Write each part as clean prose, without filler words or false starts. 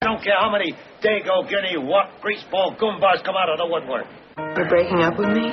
I don't care how many Dago, Guinea, what greaseball goombas come out of the woodwork. You're breaking up with me?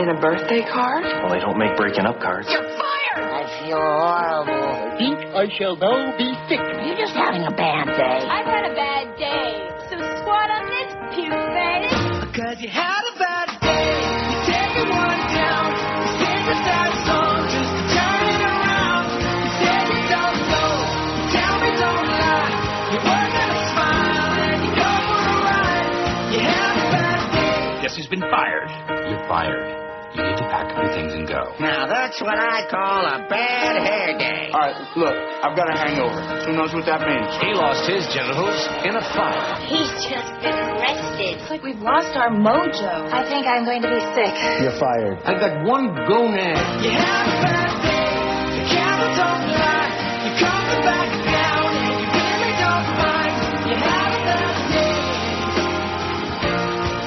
In a birthday card? Well, they don't make breaking up cards. You're fired! I feel horrible. I think I shall now be sick. You're just having a bad day. I've had a bad day. So squat on this puke face. Because you had a bad day. You take everyone down. You sing a sad song just to turn it around. You said you don't know. You tell me don't lie. You were gonna smile and you go for a ride. You had a bad day. Guess he's been fired. You're fired. You need to pack up your things and go. Now that's what I call a bad hair day. All right, look, I've got a hangover. Who knows what that means? He lost his genitals in a fire. He's just been arrested. It's like we've lost our mojo. I think I'm going to be sick. You're fired. I got one gonad. You had a bad day. The camera don't lie. You're coming back down and you really don't mind. You had a bad day.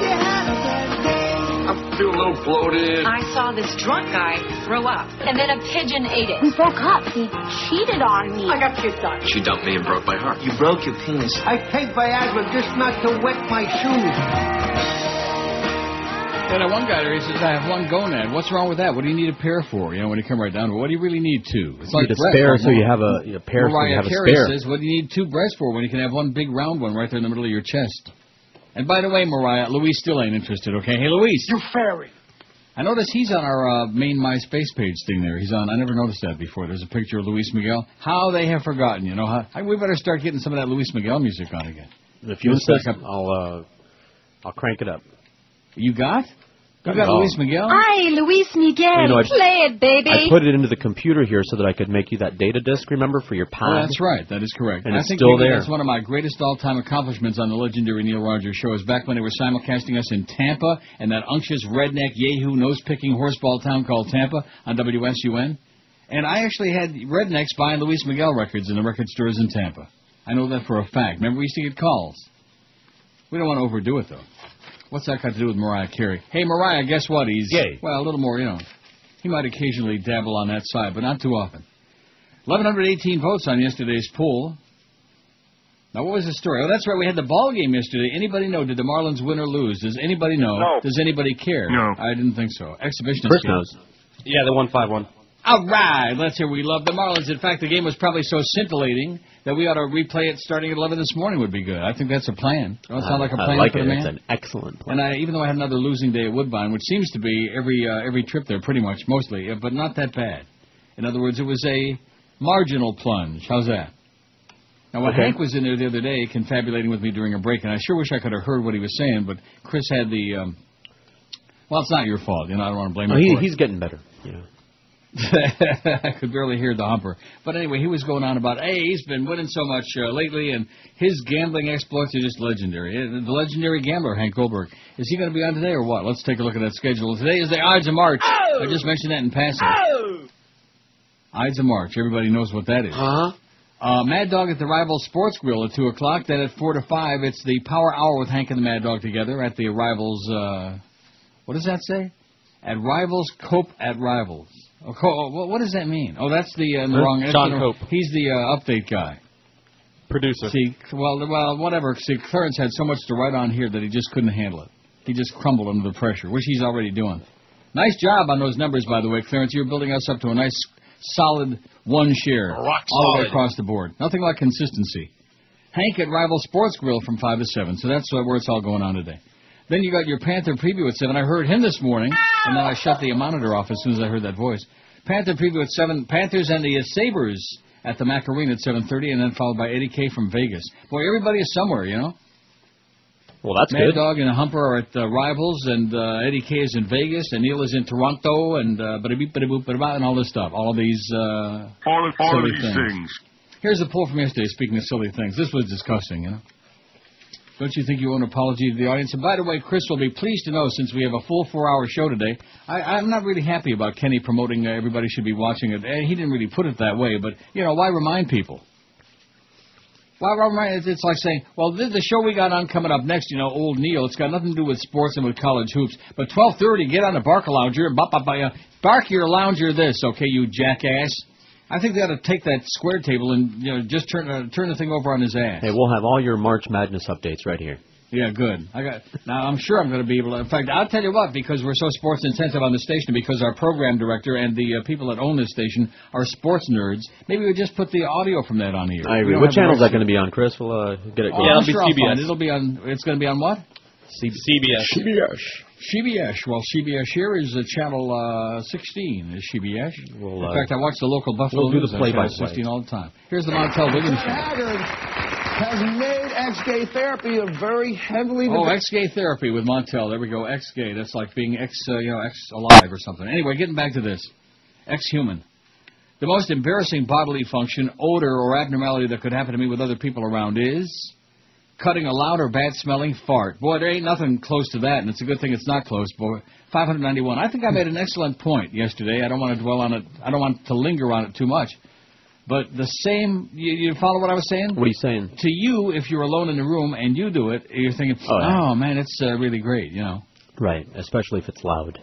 You had a bad day. I feel a little bloated. I saw this drunk guy throw up. And then a pigeon ate it. We broke up. He cheated on me. I got kicked out. She dumped me and broke my heart. You broke your penis. I take Viagra just not to wet my shoes. Yeah, that one guy there, he says, I have one gonad. What's wrong with that? What do you need a pair for? You know, when you come right down to it, what do you really need two? It's You need a spare so you have a pair so you Mariah have a Carey spare. says, what do you need two breasts for when you can have one big round one right there in the middle of your chest? And by the way, Mariah, Luis still ain't interested, okay? Hey, Luis. You fairy. I noticed he's on our main MySpace page thing there. He's on. I never noticed that before. There's a picture of Luis Miguel. How they have forgotten, you know. We better start getting some of that Luis Miguel music on again. In a few seconds, I'll crank it up. You got? You got Luis Miguel? Hi, Luis Miguel. You know, Play it, baby. I put it into the computer here so that I could make you that data disk, remember, for your pad? Oh, that's right. That is correct. And I it's think still maybe there. That's one of my greatest all-time accomplishments on the legendary Neil Rogers show is back when they were simulcasting us in Tampa and that unctuous redneck yahoo nose-picking horseball town called Tampa on WSUN. And I actually had rednecks buying Luis Miguel records in the record stores in Tampa. I know that for a fact. Remember, we used to get calls. We don't want to overdo it, though. What's that got to do with Mariah Carey? Hey, Mariah, guess what? He's gay. Well, a little more, you know. He might occasionally dabble on that side, but not too often. 1,118 votes on yesterday's poll. Now, what was the story? Oh, that's right. We had the ball game yesterday. Anybody know? Did the Marlins win or lose? Does anybody know? No. Does anybody care? No. I didn't think so. Exhibitionist. Chris game. knows. Yeah, they won 5-1. All right. Let's hear we love the Marlins. In fact, the game was probably so scintillating that we ought to replay it starting at 11 this morning would be good. I think that's a plan. Don't sound like a plan I like for it. the man? It's an excellent plan. And even though I had another losing day at Woodbine, which seems to be every trip there pretty much, mostly, but not that bad. In other words, it was a marginal plunge. How's that? Now, when Hank was in there the other day confabulating with me during a break, and I sure wish I could have heard what he was saying, but Chris had the... well, it's not your fault. You know, I don't want to blame him for it. He's getting better. Yeah. I could barely hear the humper. But anyway, he was going on about, hey, he's been winning so much lately, and his gambling exploits are just legendary. The legendary gambler, Hank Goldberg. Is he going to be on today or what? Let's take a look at that schedule. Today is the Ides of March. Oh! I just mentioned that in passing. Oh! Ides of March. Everybody knows what that is. Uh-huh. Mad Dog at the Rivals Sports Grill at 2 o'clock. Then at 4 to 5, it's the Power Hour with Hank and the Mad Dog together at the Rivals, what does that say? At Rivals, Cope at Rivals. What does that mean? Oh, that's the wrong... Sean Cope. He's the update guy. Producer. See, well, whatever. See, Clarence had so much to write on here that he just couldn't handle it. He just crumbled under the pressure, which he's already doing. Nice job on those numbers, by the way, Clarence. You're building us up to a nice, solid one share. Rock all the way solid. across the board. Nothing like consistency. Hank at Rival Sports Grill from 5 to 7. So that's where it's all going on today. Then you got your Panther preview at 7. I heard him this morning, and then I shut the monitor off as soon as I heard that voice. Panther preview at 7. Panthers and the Sabres at the Macarena at 7:30, and then followed by Eddie K from Vegas. Boy, everybody is somewhere, you know. Well, that's Mad good. Dog and Humper are at Rivals, and Eddie K is in Vegas, and Neil is in Toronto, and and all this stuff. All of these silly things. Here's the poll from yesterday, speaking of silly things. This was disgusting, you know. Don't you think you owe an apology to the audience? And by the way, Chris will be pleased to know, since we have a full 4-hour show today, I'm not really happy about Kenny promoting everybody should be watching it. He didn't really put it that way, but, you know, why remind people? Why remind? It's like saying, well, this is the show we got on coming up next, you know, old Neil. It's got nothing to do with sports and with college hoops. But 12:30, get on the Barker Lounger. Bark your lounger this, okay, you jackass. I think they ought to take that square table and just turn the thing over on his ass. Hey, we'll have all your March Madness updates right here. Yeah, good. Now, I'm sure I'm going to be able to. In fact, I'll tell you what, because we're so sports intensive on the station, because our program director and the people that own this station are sports nerds, maybe we just put the audio from that on here. I agree. What channel is that going to be on, Chris? We'll get it going. Yeah, it'll be CBS. It'll be on. It's going to be on what? CBS. CBS. Well, CBS here is channel 16. Is CBS? In fact, I watch the local Buffalo News on channel 16 all the time. Here's the Montel Williams show. Has made ex-gay therapy a very heavily... Oh, ex-gay therapy with Montel. There we go, ex-gay. That's like being ex-alive or something. Anyway, getting back to this. Ex-human. The most embarrassing bodily function, odor, or abnormality that could happen to me with other people around is cutting a loud or bad-smelling fart. Boy, there ain't nothing close to that, and it's a good thing it's not close, boy. 591. I think I made an excellent point yesterday. I don't want to dwell on it. I don't want to linger on it too much. But the same, you follow what I was saying? What are you saying? To you, if you're alone in the room and you do it, you're thinking, oh man, it's really great, you know. Right, especially if it's loud.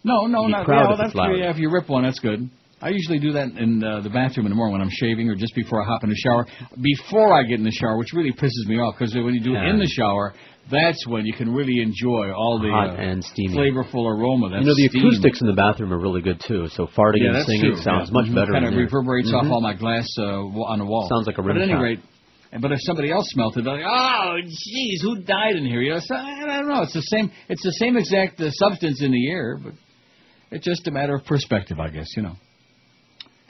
No, not if it's loud. Yeah, if you rip one, that's good. I usually do that in the bathroom in the morning when I'm shaving or just before I hop in the shower. Before I get in the shower, which really pisses me off, because when you do it in the shower, that's when you can really enjoy all the hot and steamy, flavorful aroma. That's the steam. acoustics in the bathroom are really good too. So farting and singing sounds much better. Kind of reverberates off all my glass on the wall. Sounds like a rim But at any rate, but if somebody else smelt it, they're like, oh, jeez, who died in here? You know, so, I don't know. It's the same exact substance in the air, but it's just a matter of perspective, I guess. You know.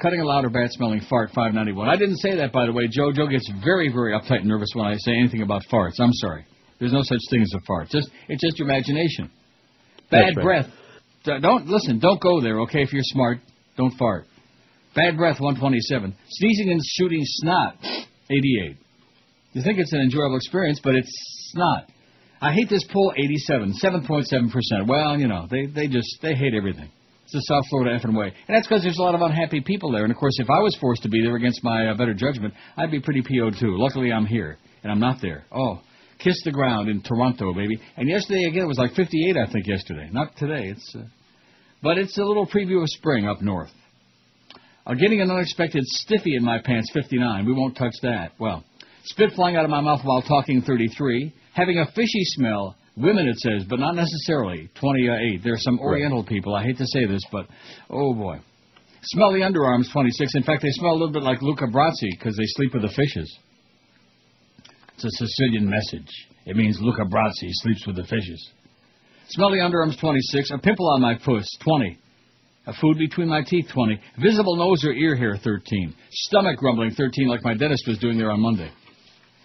Cutting a loud or bad-smelling fart, 591. I didn't say that, by the way. Joe gets very, very uptight and nervous when I say anything about farts. I'm sorry. There's no such thing as a fart. It's just your imagination. Bad breath. Don't go there, okay? If you're smart, don't fart. Bad breath, 127. Sneezing and shooting snot, 88. You think it's an enjoyable experience, but it's not. I hate this poll, 87, 7.7%. Well, you know, they hate everything. It's the South Florida effing way. And that's because there's a lot of unhappy people there. And, of course, if I was forced to be there against my better judgment, I'd be pretty PO'd, too. Luckily, I'm here, and I'm not there. Oh, kiss the ground in Toronto, baby. And yesterday, again, it was like 58, I think, yesterday. Not today. But it's a little preview of spring up north. Getting an unexpected stiffy in my pants, 59. We won't touch that. Well, spit flying out of my mouth while talking, 33. Having a fishy smell. Women, it says, but not necessarily. 28. There are some Oriental people. I hate to say this, but, oh, boy. Smelly underarms, 26. In fact, they smell a little bit like Luca Brasi because they sleep with the fishes. It's a Sicilian message. It means Luca Brasi sleeps with the fishes. Smelly underarms, 26. A pimple on my puss, 20. A food between my teeth, 20. Visible nose or ear hair, 13. Stomach grumbling, 13, like my dentist was doing there on Monday.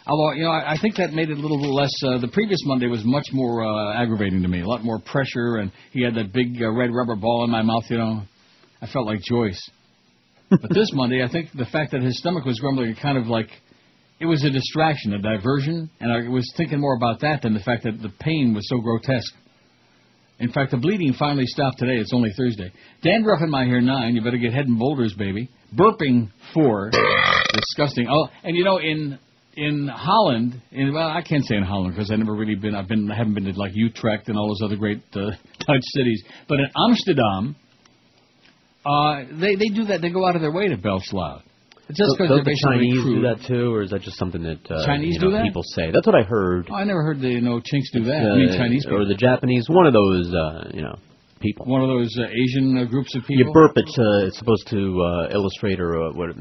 Although, you know, I think that made it a little less... the previous Monday was much more aggravating to me. A lot more pressure, and he had that big red rubber ball in my mouth, you know. I felt like Joyce. But this Monday, I think the fact that his stomach was grumbling kind of like... It was a distraction, a diversion, and I was thinking more about that than the fact that the pain was so grotesque. In fact, the bleeding finally stopped today. It's only Thursday. Dandruff in my hair, 9. You better get head and boulders, baby. Burping, 4. Disgusting. Oh, and you know, in Holland, well, I can't say in Holland because I've never really been. I haven't been to like Utrecht and all those other great Dutch cities. But in Amsterdam, they do that. They go out of their way to belch loud. It's just because they're basically Chinese crude. do that too, or is that just something that Chinese do that? People say? That's what I heard. Oh, I never heard the chinks do that. I mean, Chinese people. Or the Japanese. One of those, people. One of those Asian groups of people. You burp. It's supposed to illustrate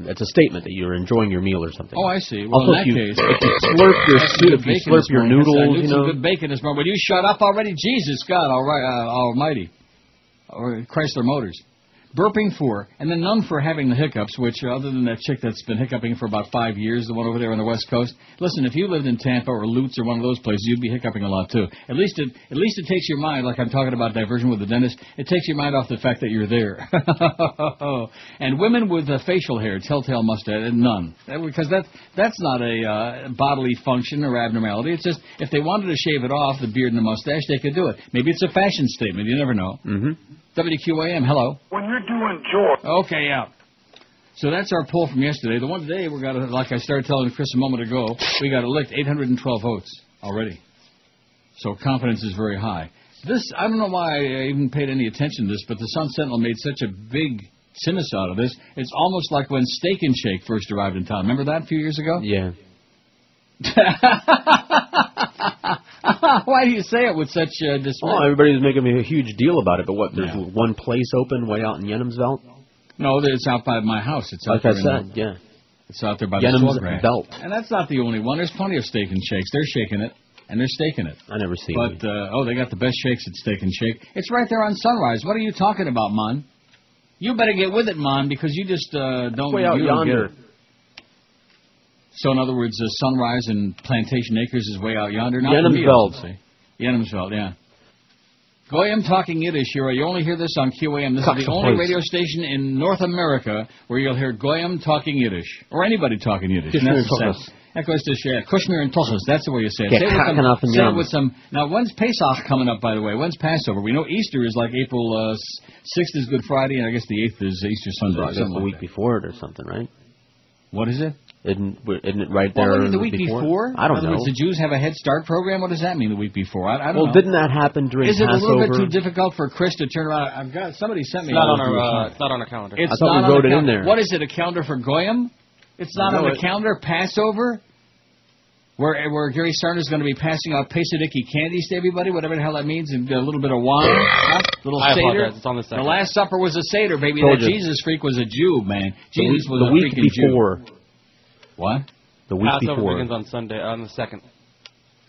it's a statement that you're enjoying your meal or something. Oh, I see. Well, also, in that case, if you slurp your soup, if you slurp your noodles, you know. Some good bacon this morning. Will you shut up already? Jesus God, Almighty, or Chrysler Motors. Burping, 4, and then none for having the hiccups, which, other than that chick that's been hiccuping for about 5 years, the one over there on the West Coast, listen, if you lived in Tampa or Lutz or one of those places, you'd be hiccuping a lot, too. At least it takes your mind, like I'm talking about diversion with the dentist, it takes your mind off the fact that you're there. And women with facial hair, telltale mustache, none. Because that's not a bodily function or abnormality. It's just, if they wanted to shave it off, the beard and the mustache, they could do it. Maybe it's a fashion statement. You never know. Mm-hmm. WQAM, hello. When you're doing George. Okay, yeah. So that's our poll from yesterday. The one today, like I started telling Chris a moment ago, we got licked 812 votes already. So confidence is very high. I don't know why I even paid any attention to this, but the Sun Sentinel made such a big cynics out of this. It's almost like when Steak and Shake first arrived in town. Remember that a few years ago? Yeah. Why do you say it with such dismay? Oh, everybody was making a huge deal about it, but what, there's one place open way out in Yenhamsveld? No, it's out by my house. It's out like there I said, yeah. It's out there by the Swordgrass. Belt. And that's not the only one. There's plenty of Steak and Shakes. They're shaking it, and they're staking it. I never see it. But, they got the best shakes at Steak and Shake. It's right there on Sunrise. What are you talking about, Mon? You better get with it, Mon, because you just don't... Way out yonder. So, in other words, Sunrise and Plantation Acres is way out yonder. Yenhamsveld. Yenhamsveld, yeah. Goyim talking Yiddish here. You only hear this on QAM. This is the only radio station in North America where you'll hear Goyim talking Yiddish. Or anybody talking Yiddish. Kushmir and Tochas. That's the way you say it. Say it with some... Now, when's Pesach coming up, by the way? When's Passover? We know Easter is like April 6th is Good Friday, and I guess the 8th is Easter Sunday. So I guess the week before it or something, right? What is it? Isn't it right there? Well, the week before? I don't know. Words, the Jews have a Head Start program? What does that mean, the week before? I don't know. Well, didn't that happen during Passover? Is it a little bit too difficult for Chris to turn around? Somebody sent me... It's not on our calendar. I thought we wrote it in there. What is it, a calendar for Goyim? It's not on the calendar? Passover? Where Gary Sarner's going to be passing out Pesadiki candies to everybody, whatever the hell that means, and a little bit of wine, little Seder. It's on the second. The Last Supper was a Seder, baby. That Jesus freak was a Jew, man. Jesus was a freaking Jew. What? The week Passover before. begins on Sunday, on the 2nd.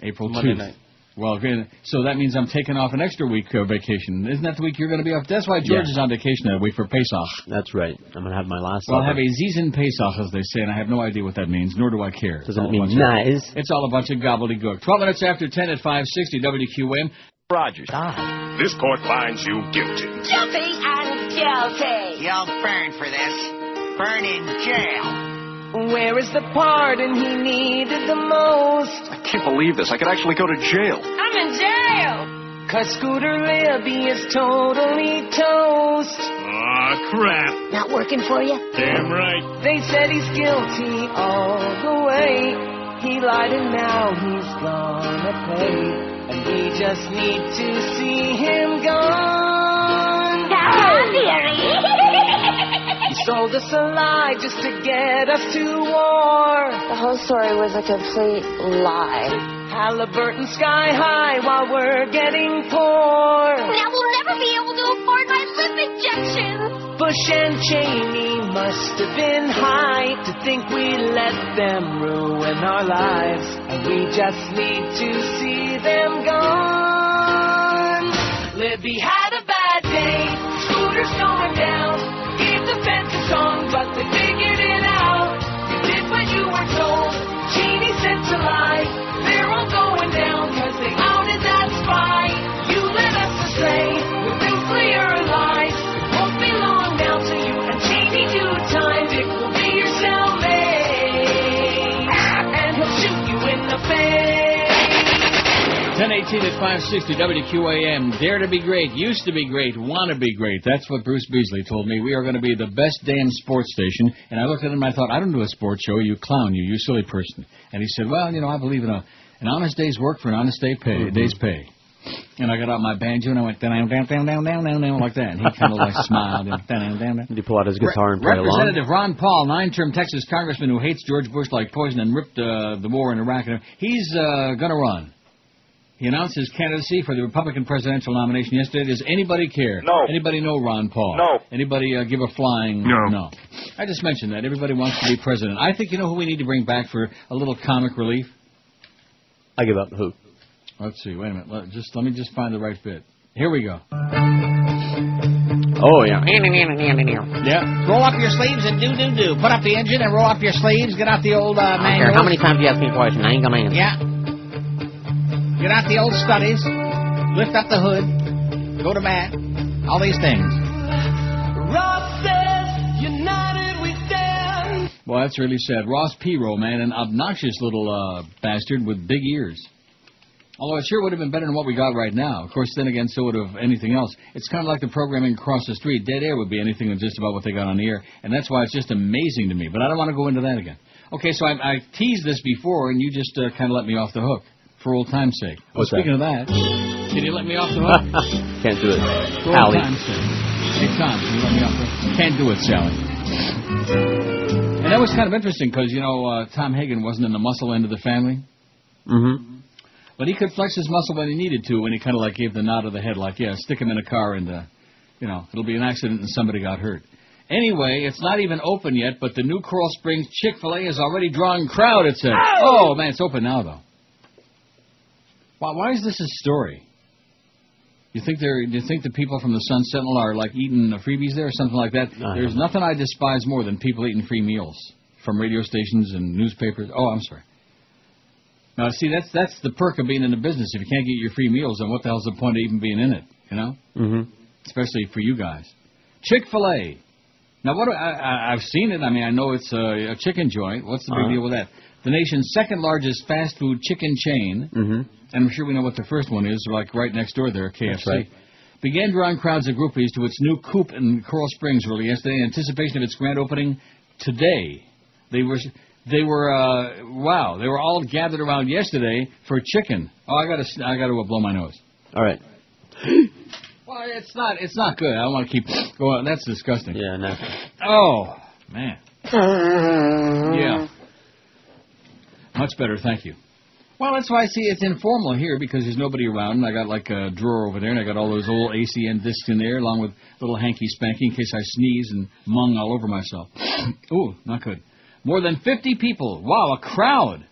April 2nd. Monday night. Well, so that means I'm taking off an extra week vacation. Isn't that the week you're going to be off? That's why George is on vacation that week for Pesach. That's right. I'm going to have my last Well, I'll have a Zizen Pesach, as they say, and I have no idea what that means, nor do I care. Doesn't it mean nice? It's all a bunch of gobbledygook. 12 minutes after 10 at 560 WQM. Rogers. This court finds you guilty. Guilty and guilty. You'll burn for this. Burn in jail. Where is the pardon he needed the most? I can't believe this. I could actually go to jail. I'm in jail. 'Cause Scooter Libby is totally toast. Aw, crap. Not working for you? Damn right. They said he's guilty all the way. He lied and now he's gonna pay. And we just need to see him gone. He sold us a lie just to get us to war. The whole story was a complete lie. Halliburton sky high while we're getting poor. Now we'll never be able to afford my lip injections. Bush and Cheney must have been high to think we let them ruin our lives. And we just need to see them gone. Libby had a bad day. Scooter's going down. Gave the fence a song, but they figured it out. You did what you were told. Cheney said to lie. They're all going down 'cause they outed that spy. You led us astray with nuclear lies. It won't be long now till you and Cheney do time. Dick will be your cellmate, and he'll shoot you in the face. 10:18 at 560 WQAM. Dare to be great, used to be great, want to be great. That's what Bruce Beasley told me. We are going to be the best damn sports station. And I looked at him and I thought, I don't do a sports show, you clown, you silly person. And he said, well, I believe in an honest day's work for an honest day's pay. And I got out my banjo and I went down like that. And he kind of like smiled. Did he pull out his guitar and play along? Representative Ron Paul, 9-term Texas congressman who hates George Bush like poison and ripped the war in Iraq. He's going to run. He announced his candidacy for the Republican presidential nomination yesterday. Does anybody care? No. Anybody know Ron Paul? No. Anybody give a flying? No. I just mentioned that. Everybody wants to be president. I think you know who we need to bring back for a little comic relief? I give up. Who? Let's see. Wait a minute. Let me just find the right bit. Here we go. Oh, yeah. Yeah. Roll up your sleeves and do. Put up the engine and roll up your sleeves. Get out the old manuals. How many times do you ask me a question? I ain't gonna answer. Yeah. Get out the old studies. Lift up the hood. Go to bat. All these things. Ross says, united we stand. Well, that's really sad. Ross Perot, man, an obnoxious little bastard with big ears. Although it sure would have been better than what we got right now. Of course, then again, so would have anything else. It's kind of like the programming across the street. Dead air would be anything than just about what they got on the air. And that's why it's just amazing to me. But I don't want to go into that again. Okay, so I teased this before, and you just kind of let me off the hook. For old time's sake. Well, speaking of that, can you let me off the hook? Can't do it. For old time's sake. Hey, Tom, can you let me up there? Can't do it, Sally. And that was kind of interesting because, Tom Hagen wasn't in the muscle end of the family. Mm-hmm. But he could flex his muscle when he needed to, and he kind of like gave the nod of the head, like, yeah, stick him in a car and, it'll be an accident and somebody got hurt. Anyway, it's not even open yet, but the new Coral Springs Chick-fil-A is already drawing crowd, it says. Oh, man, it's open now, though. Why is this a story? Do you think the people from the Sun Sentinel are like eating the freebies there or something like that? There's nothing I despise more than people eating free meals from radio stations and newspapers. Oh, I'm sorry. Now, see, that's the perk of being in the business. If you can't get your free meals, then what the hell's the point of even being in it, Mm-hmm. Especially for you guys. Chick-fil-A. Now, I've seen it. I mean, I know it's a chicken joint. What's the big deal with that? The nation's second largest fast food chicken chain, and I'm sure we know what the first one is, like right next door there, KFC, That's right. began drawing crowds of groupies to its new coop in Coral Springs early yesterday in anticipation of its grand opening today. They were all gathered around yesterday for chicken. Oh, I gotta blow my nose. All right. Well, it's not good. I don't want to keep going. That's disgusting. Yeah, no. Oh, man. Yeah. Much better, thank you. Well, that's why I see it's informal here, because there's nobody around, and I got like a drawer over there, and I got all those old ACN discs in there, along with little hanky-spanky in case I sneeze and mung all over myself. Ooh, not good. More than 50 people. Wow, a crowd.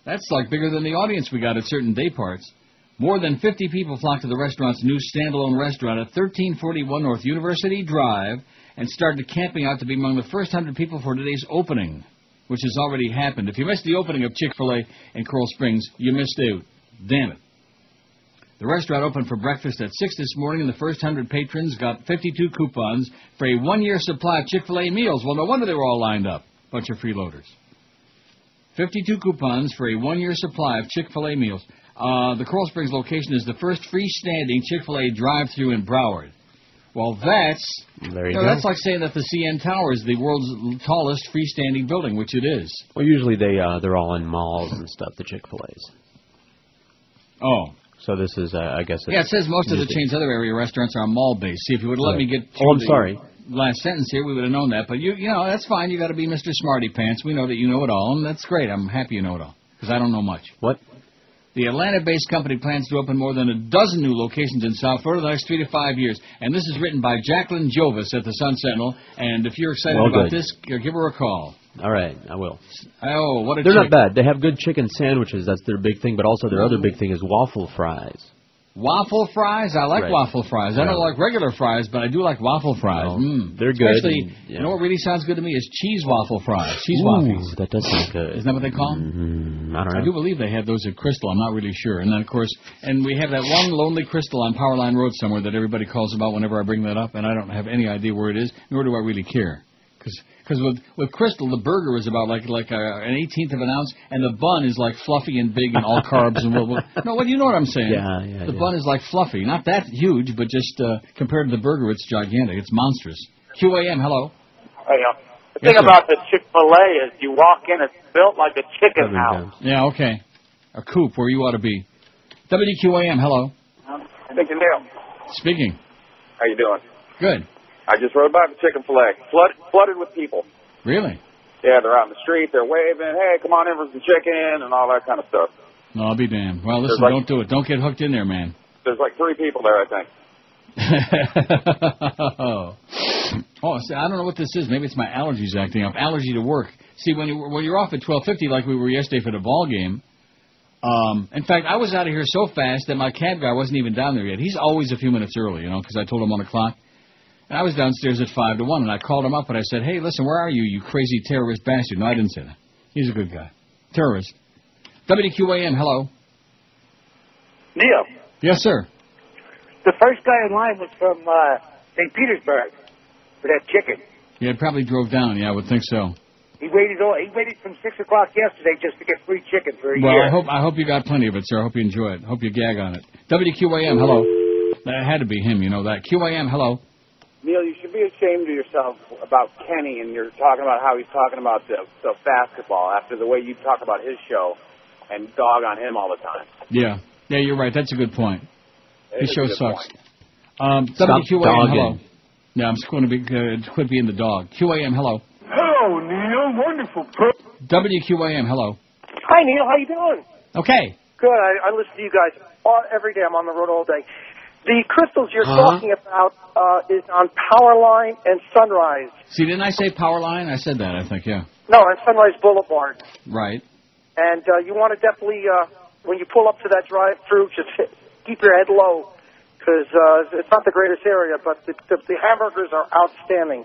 That's like bigger than the audience we got at certain day parts. More than 50 people flocked to the restaurant's new standalone restaurant at 1341 North University Drive and started camping out to be among the first 100 people for today's opening, which has already happened. If you missed the opening of Chick-fil-A in Coral Springs, you missed out. Damn it. The restaurant opened for breakfast at 6 this morning, and the first 100 patrons got 52 coupons for a one-year supply of Chick-fil-A meals. Well, no wonder they were all lined up. Bunch of freeloaders. 52 coupons for a one-year supply of Chick-fil-A meals. The Coral Springs location is the first freestanding Chick-fil-A drive-thru in Broward. Well, that's that's like saying that the CN Tower is the world's tallest freestanding building, which it is. Well, usually they're all in malls and stuff, the Chick-fil-A's. Oh. So this is, I guess... Yeah, it says most of the chain's other area restaurants are mall-based. See, if you would have let me get through I'm sorry. Last sentence here, we would have known that. But, you know, that's fine. You got to be Mr. Smarty Pants. We know that you know it all, and that's great. I'm happy you know it all, because I don't know much. What? The Atlanta-based company plans to open more than a dozen new locations in South Florida in the next 3 to 5 years. And this is written by Jacqueline Jovis at the Sun Sentinel. And if you're excited about this, give her a call. All right, I will. Oh, what a They're not bad. They have good chicken sandwiches. That's their big thing. But also their other big thing is waffle fries. Waffle fries? I like waffle fries. I don't like regular fries, but I do like waffle fries. They're good. Especially, you know what really sounds good to me is cheese waffle fries. Cheese waffles. That does sound good. Isn't that what they call them? I don't know. I do believe they have those at Crystal. I'm not really sure. And then, of course, and we have that one lonely Crystal on Powerline Road somewhere that everybody calls about whenever I bring that up, and I don't have any idea where it is, nor do I really care. Because with Crystal, the burger is about like an 1/18 of an ounce, and the bun is like fluffy and big and all carbs. And you know what I'm saying? Yeah. The bun is like fluffy. Not that huge, but just compared to the burger, it's gigantic. It's monstrous. QAM, hello. Hey, the thing about the Chick-fil-A is you walk in, it's built like a chicken house. Yeah, okay. A coop where you ought to be. WQAM, hello. Speaking Neil. Speaking. How you doing? Good. I just rode by the Chick-fil-A. Flooded with people. Really? Yeah, they're out in the street. They're waving, hey, come on in for some chicken and all that kind of stuff. No, I'll be damned. Well, listen, don't do it. Don't get hooked in there, man. There's like 3 people there, I think. Oh, see, I don't know what this is. Maybe it's my allergies acting up. Allergy to work. See, when you're off at 12:50 like we were yesterday for the ball game, in fact, I was out of here so fast that my cab guy wasn't even down there yet. He's always a few minutes early, you know, because I told him 1 o'clock. And I was downstairs at 5 to 1, and I called him up, and I said, hey, listen, where are you, you crazy terrorist bastard? No, I didn't say that. He's a good guy. Terrorist. WQAM, hello. Neil. Yes, sir. The first guy in line was from St. Petersburg for that chicken. Yeah, it probably drove down. Yeah, I would think so. He waited from 6 o'clock yesterday just to get free chicken for a year. Well, I hope you got plenty of it, sir. I hope you enjoy it. Hope you gag on it. WQAM, hello. That had to be him, you know that. QAM, hello. Neil, you should be ashamed of yourself about Kenny, and you're talking about how he's talking about the basketball after the way you talk about his show and dog on him all the time. Yeah, you're right. That's a good point. His show sucks. Stop WQAM, hello. Yeah, I'm just going to be quit being the dog. QAM, hello. Hello, Neil. Wonderful. WQAM, hello. Hi, Neil. How you doing? Okay. Good. I listen to you guys every day. I'm on the road all day. The crystals you're talking about is on Powerline and Sunrise. See, didn't I say Powerline? I said that, I think, yeah. No, on Sunrise Boulevard. Right. And you want to definitely, when you pull up to that drive-through, just keep your head low, because it's not the greatest area, but the hamburgers are outstanding.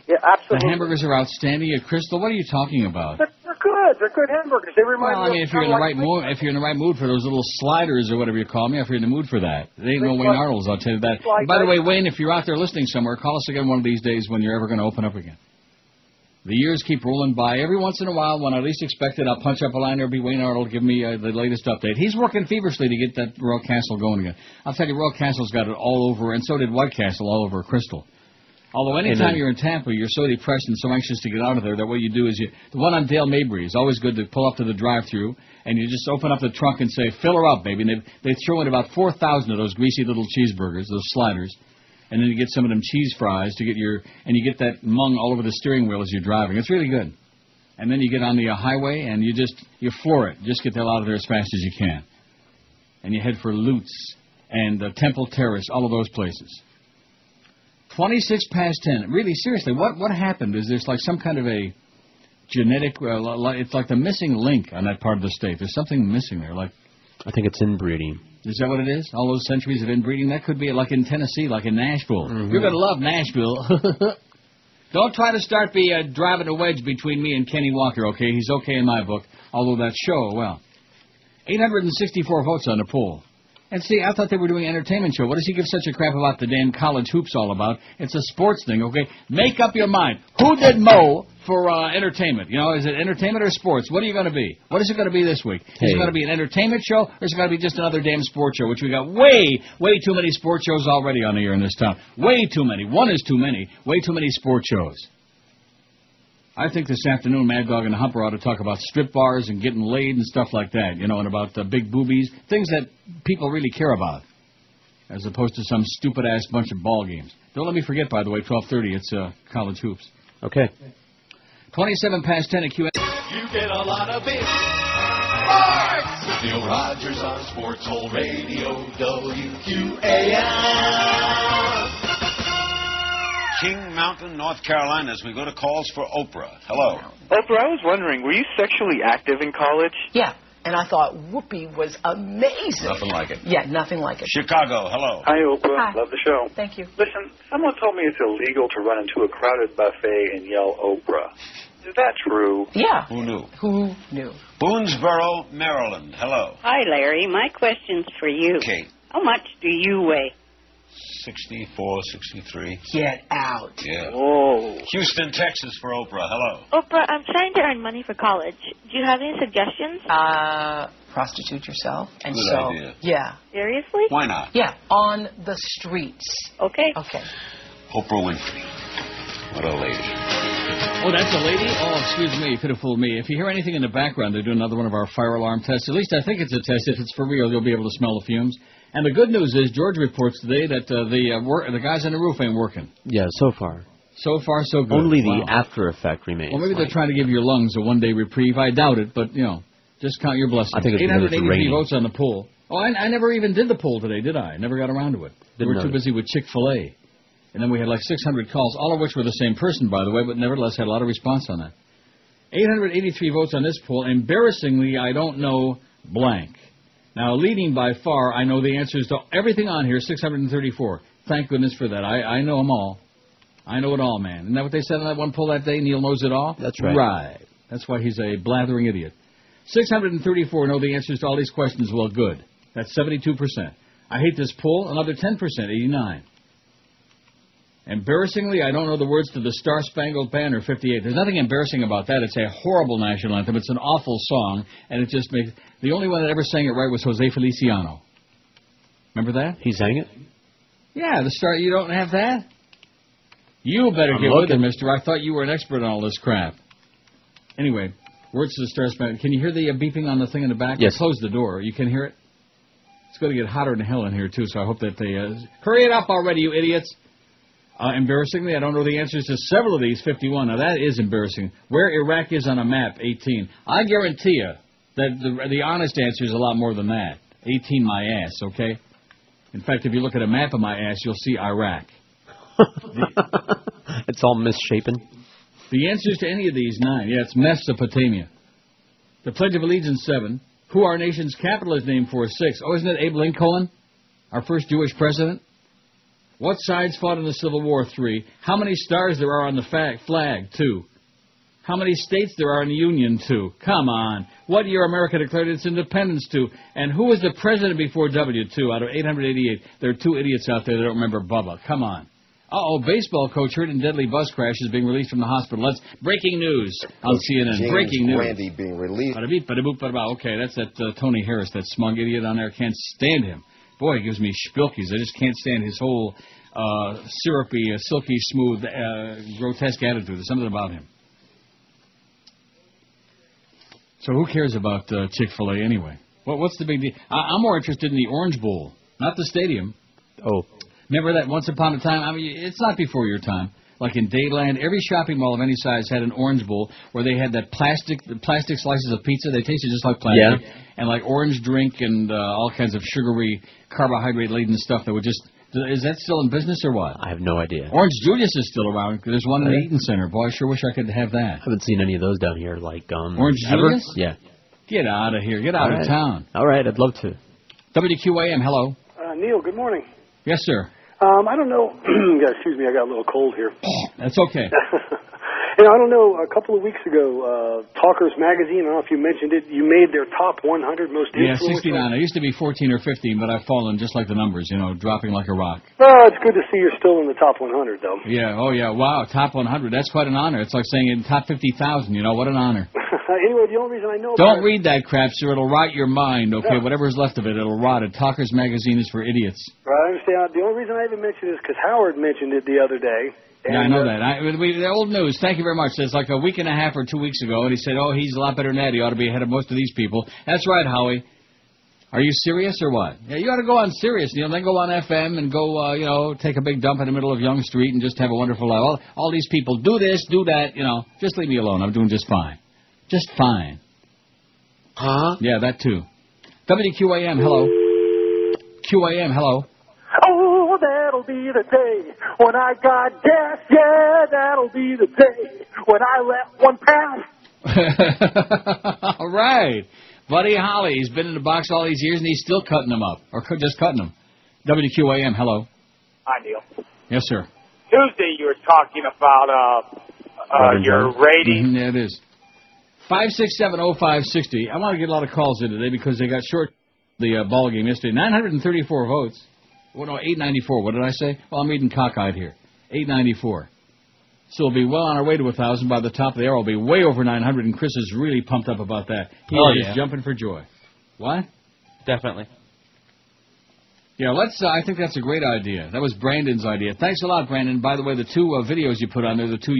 Yeah, absolutely. The hamburgers are outstanding at Crystal. What are you talking about? They're good. They're good hamburgers. They remind me. Well, I mean, if you're in the right mood, if you're in the right mood for those little sliders or whatever you call me, if you're in the mood for that, it ain't no Wayne Arnold's. I'll tell you that. And by the way, Wayne, if you're out there listening somewhere, call us again one of these days when you're ever going to open up again. The years keep rolling by. Every once in a while, when I least expect it, I'll punch up a line. There'll be Wayne Arnold give me the latest update. He's working feverishly to get that Royal Castle going again. I'll tell you, Royal Castle's got it all over, and so did White Castle all over Crystal. Although anytime you're in Tampa, you're so depressed and so anxious to get out of there that what you do is the one on Dale Mabry is always good to pull up to the drive-thru, and you just open up the trunk and say, fill her up, baby. And they throw in about 4,000 of those greasy little cheeseburgers, those sliders, and then you get some of them cheese fries and you get that mung all over the steering wheel as you're driving. It's really good. And then you get on the highway and you floor it. Just get the hell out of there as fast as you can. And you head for Lutz and Temple Terrace, all of those places. 26 past 10. Really, seriously, what happened? Is there's like some kind of a genetic, it's like the missing link on that part of the state. There's something missing there. Like, I think it's inbreeding. Is that what it is? All those centuries of inbreeding? That could be like in Tennessee, like in Nashville. Mm-hmm. You're going to love Nashville. Don't try to start driving a wedge between me and Kenny Walker, okay? He's okay in my book, although that show, well, 864 votes on the poll. And see, I thought they were doing an entertainment show. What does he give such a crap about the damn college hoops all about? It's a sports thing, okay? Make up your mind. Who did Mo for entertainment? You know, is it entertainment or sports? What are you going to be? What is it going to be this week? Is it going to be an entertainment show, or is it going to be just another damn sports show, which we got way too many sports shows already on the air in this town. Way too many. One is too many. Way too many sports shows. I think this afternoon Mad Dog and Humper ought to talk about strip bars and getting laid and stuff like that, you know, and about big boobies, things that people really care about, as opposed to some stupid-ass bunch of ball games. Don't let me forget, by the way, 12:30, it's college hoops. Okay. 27 past 10 at QA. You get a lot of it. Sports! With Neil Rogers on Sports Hole Radio, WQAM. King Mountain, North Carolina, as we go to calls for Oprah. Hello. Oprah, I was wondering, were you sexually active in college? Yeah, and I thought Whoopi was amazing. Nothing like it. Yeah, nothing like it. Chicago, hello. Hi, Oprah. Hi. Love the show. Thank you. Listen, someone told me it's illegal to run into a crowded buffet and yell Oprah. Is that true? Yeah. Who knew? Who knew? Boonesboro, Maryland, hello. Hi, Larry. My question's for you. Kate. How much do you weigh? 64, 63. Get out. Yeah. Oh. Houston, Texas for Oprah. Hello. Oprah, I'm trying to earn money for college. Do you have any suggestions? Prostitute yourself. And Good so, idea. Yeah. Seriously? Why not? Yeah, on the streets. Okay. Okay. Oprah Winfrey. What a lady. Oh, that's a lady? Oh, excuse me. You could have fooled me. If you hear anything in the background, they're doing another one of our fire alarm tests. At least I think it's a test. If it's for real, you'll be able to smell the fumes. And the good news is, George reports today that the guys on the roof ain't working. Yeah, so far. So far, so good. Only the after effect remains. Well, maybe they're trying to give your lungs a one-day reprieve. I doubt it, but, you know, just count your blessings. I think it's 883 votes on the poll. Oh, I never even did the poll today, did I? Never got around to it. We were too busy with Chick-fil-A. And then we had like 600 calls, all of which were the same person, by the way, but nevertheless had a lot of response on that. 883 votes on this poll. Embarrassingly, I don't know blank. Now, leading by far, I know the answers to everything on here, 634. Thank goodness for that. I know them all. I know it all, man. Isn't that what they said on that one poll that day? Neil knows it all? That's right. Right. That's why he's a blathering idiot. 634 know the answers to all these questions. Well, good. That's 72%. I hate this poll. Another 10%, 89. Embarrassingly, I don't know the words to the Star-Spangled Banner, 58. There's nothing embarrassing about that. It's a horrible national anthem. It's an awful song, and it just makes... The only one that ever sang it right was Jose Feliciano. Remember that? He sang it? Yeah, the Star... You don't have that? You better get with it, mister. I thought you were an expert on all this crap. Anyway, words to the Star-Spangled... Can you hear the beeping on the thing in the back? Yes. Close the door. You can hear it? It's going to get hotter than hell in here, too, so I hope that they... Hurry it up already, you idiots! Embarrassingly, I don't know the answers to several of these. 51. Now, that is embarrassing. Where Iraq is on a map, 18. I guarantee you that the honest answer is a lot more than that. 18, my ass, okay? In fact, if you look at a map of my ass, you'll see Iraq. It's all misshapen. The answers to any of these, 9. Yeah, it's Mesopotamia. The Pledge of Allegiance, 7. Who our nation's capital is named for, 6. Oh, isn't it Abe Lincoln, our first Jewish president? What sides fought in the Civil War, 3. How many stars there are on the flag, 2. How many states there are in the Union, 2. Come on. What year America declared its independence, 2. And who was the president before W, 2? Out of 888, there are 2 idiots out there that don't remember Bubba. Come on. Uh-oh, baseball coach hurt in deadly bus crash is being released from the hospital. That's breaking news on CNN. James Breaking news. Randy being released. Bada-beep, bada-boop, bada-bow. Okay, that's that Tony Harris, that smug idiot on there. Can't stand him. Boy, he gives me spilkies. I just can't stand his whole syrupy, silky, smooth, grotesque attitude. There's something about him. So who cares about Chick-fil-A anyway? What's the big deal? I'm more interested in the Orange Bowl, not the stadium. Oh. Remember that once upon a time? I mean, it's not before your time. Like in Dayland, every shopping mall of any size had an Orange Bowl where they had that plastic slices of pizza. They tasted just like plastic. Yeah. And like orange drink and all kinds of sugary, carbohydrate-laden stuff that would just... Is that still in business or what? I have no idea. Orange Julius is still around. There's one in the Eaton Center. Boy, I sure wish I could have that. I haven't seen any of those down here. Like Orange Julius? Yeah. Get out of here. Get out of town. All right, I'd love to. WQAM, hello. Neil, good morning. Yes, sir. I don't know. Excuse me, I got a little cold here. That's okay. I don't know, a couple of weeks ago, Talkers Magazine, I don't know if you mentioned it, you made their top 100 most influential. Yeah, 69. I used to be 14 or 15, but I've fallen just like the numbers, dropping like a rock. Well, it's good to see you're still in the top 100, though. Yeah, oh yeah, wow, top 100. That's quite an honor. It's like saying in top 50,000, what an honor. Anyway, the only reason I know Don't read that crap, sir. It'll rot your mind, okay? Yeah. Whatever's left of it, it'll rot it. Talkers Magazine is for idiots. Right, I understand. The only reason I even mentioned it is because Howard mentioned it the other day. Yeah, I know that. The old news, thank you very much. It's like a week and a half or 2 weeks ago, and he said, oh, he's a lot better than that. He ought to be ahead of most of these people. That's right, Howie. Are you serious or what? Yeah, you ought to go on Sirius, then go on FM and go, take a big dump in the middle of Young Street and just have a wonderful life. All these people do this, do that, just leave me alone. I'm doing just fine. Just fine. Huh? Yeah, that too. WQAM, hello. QAM, hello. Oh, that'll be the day when I got gas. Yeah, that'll be the day when I let one pass. All right. Buddy Holly, he's been in the box all these years, and he's still cutting them up. Or just cutting them. WQAM, hello. Hi, Neil. Yes, sir. Tuesday you were talking about your ratings. Yeah, it is. 5670560. I want to get a lot of calls in today because they got short the ball game yesterday. 934 votes. Well, no, 894. What did I say? Well, I'm reading cockeyed here. 894. So we'll be well on our way to 1,000. By the top of the hour, we'll be way over 900, and Chris is really pumped up about that. He is jumping for joy. What? Definitely. Yeah, I think that's a great idea. That was Brandon's idea. Thanks a lot, Brandon. By the way, the two videos you put on there, the two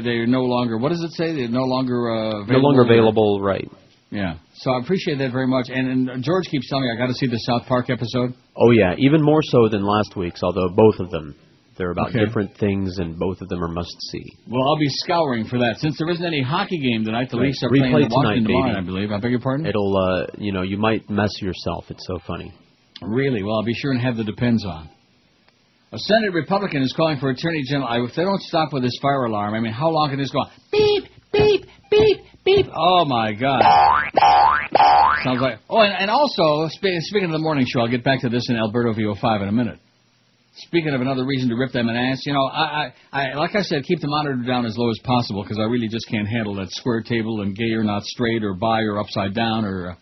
they're no longer, what does it say? They're no longer available. No longer available, right. Yeah. So I appreciate that very much. And George keeps telling me I got to see the South Park episode. Oh, yeah. Even more so than last week's, although both of them. They're about different things, and both of them are must-see. Well, I'll be scouring for that. Since there isn't any hockey game tonight, the Leafs are playing the Washington tomorrow, I believe. I beg your pardon? It'll, you might mess yourself. It's so funny. Really? Well, I'll be sure and have the Depends on. A Senate Republican is calling for Attorney General. If they don't stop with this fire alarm, I mean, how long can this go on? Beep, beep, beep, beep. Oh, my God. Sounds like... Oh, and also, speaking of the morning show, I'll get back to this in Alberto VO5 in a minute. Speaking of another reason to rip them an ass, I like I said, keep the monitor down as low as possible because I really just can't handle that square table and gay or not straight or bi or upside down or,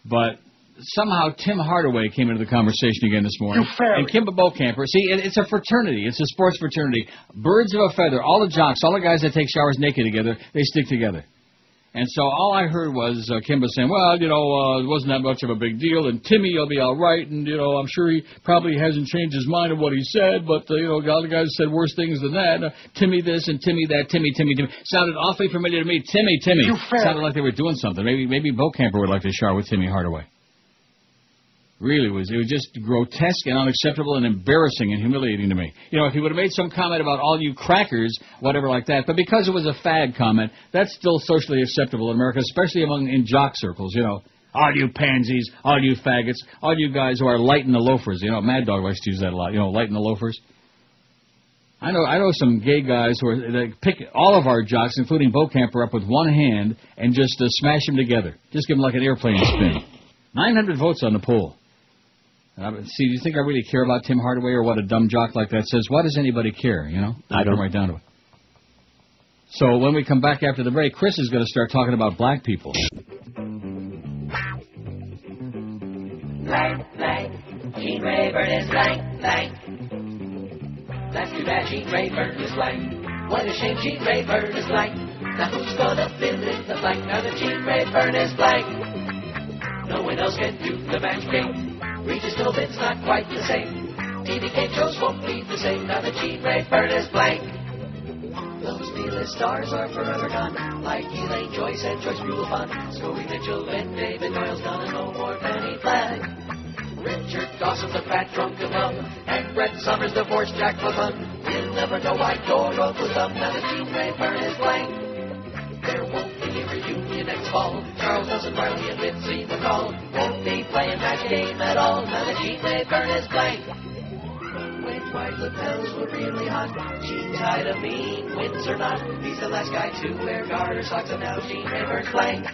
But somehow Tim Hardaway came into the conversation again this morning. And Kimba Beaucamper. See, it's a fraternity. It's a sports fraternity. Birds of a feather. All the jocks, all the guys that take showers naked together, they stick together. And so all I heard was Kimba saying, well, it wasn't that much of a big deal, and Timmy will be all right, and, I'm sure he probably hasn't changed his mind of what he said, but, all the guys said worse things than that. Timmy this and Timmy that, Timmy. Sounded awfully familiar to me. Timmy. Sounded like they were doing something. Maybe Beaucamper would like to shower with Timmy Hardaway. Really was. It was just grotesque and unacceptable and embarrassing and humiliating to me. You know, if he would have made some comment about all you crackers, whatever like that, but because it was a fag comment, that's still socially acceptable in America, especially in jock circles, you know. All you pansies, all you faggots, all you guys who are lighting the loafers. You know, Mad Dog likes to use that a lot, you know, lighting the loafers. I know some gay guys who they pick all of our jocks, including Bo Camper, up with one hand and just smash them together. Just give them like an airplane spin. 900 votes on the poll. See, do you think I really care about Tim Hardaway or what a dumb jock like that says? Why does anybody care, you know? I don't. Come right down to it. So when we come back after the break, Chris is going to start talking about black people. Blank, blank. Gene Rayburn is blank, blank. That's too bad Gene Rayburn is blank. What a shame Gene Rayburn is blank. Now who's gonna fill in the blank now that Gene Rayburn is blank? No one else can do the match game. Regis Philbin's not quite the same. TV game shows won't be the same now that Gene Rayburn is blank. Those B-list stars are forever gone, like Elaine Joyce and Joyce Bullifant. Scobie Mitchell and David Doyle's gone, and no more Penny Flagg. Richard Dawson, the fat drunk of love, and Brett Summers divorced Jack LaFun. You'll never know why Dora was up now that Gene Rayburn is blank. There won't be a reunion next fall. Charles Nelson, Riley, and Lindsay McCall won't be playing that game at all now that Gene Rayburn is blank. When white lapels were really hot, Gene tied a mean Windsor knot. He's the last guy to wear garter socks, and now Gene Rayburn's blank.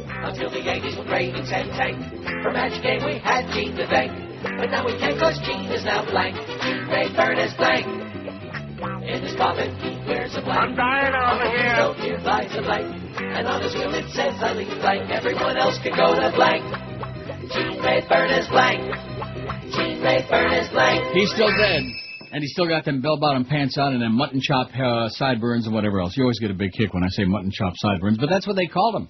Until the Yankees were ratings and tanked. For match game we had Gene to thank, but now we can't cause Gene is now blank. Gene Rayburn is blank. In his coffin he wears a blank. I'm dying over here. On his here lies a blank, and on his will it says I leave blank. Everyone else can go to blank. Gene Rayburn is blank. Gene Rayburn is blank. He's still dead, and he's still got them bell-bottom pants on and them mutton chop sideburns and whatever else. You always get a big kick when I say mutton chop sideburns, but that's what they called them.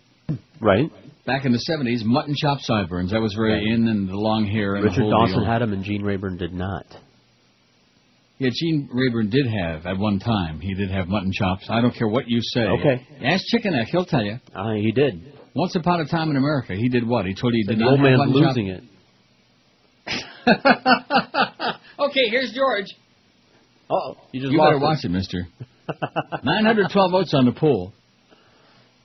Right. Back in the 70s, mutton chop sideburns. That was very in, and the long hair. And Richard the whole Dawson deal. had them, and Gene Rayburn did not. Yeah, Gene Rayburn did have, at one time, he did have mutton chops. I don't care what you say. Okay. Ask Chicken Neck, he'll tell you. He did. Once upon a time in America, he did what? He told you he did the not old have man's mutton losing chop. it. Okay, here's George. Uh-oh. You better watch it, mister. 912 votes on the poll.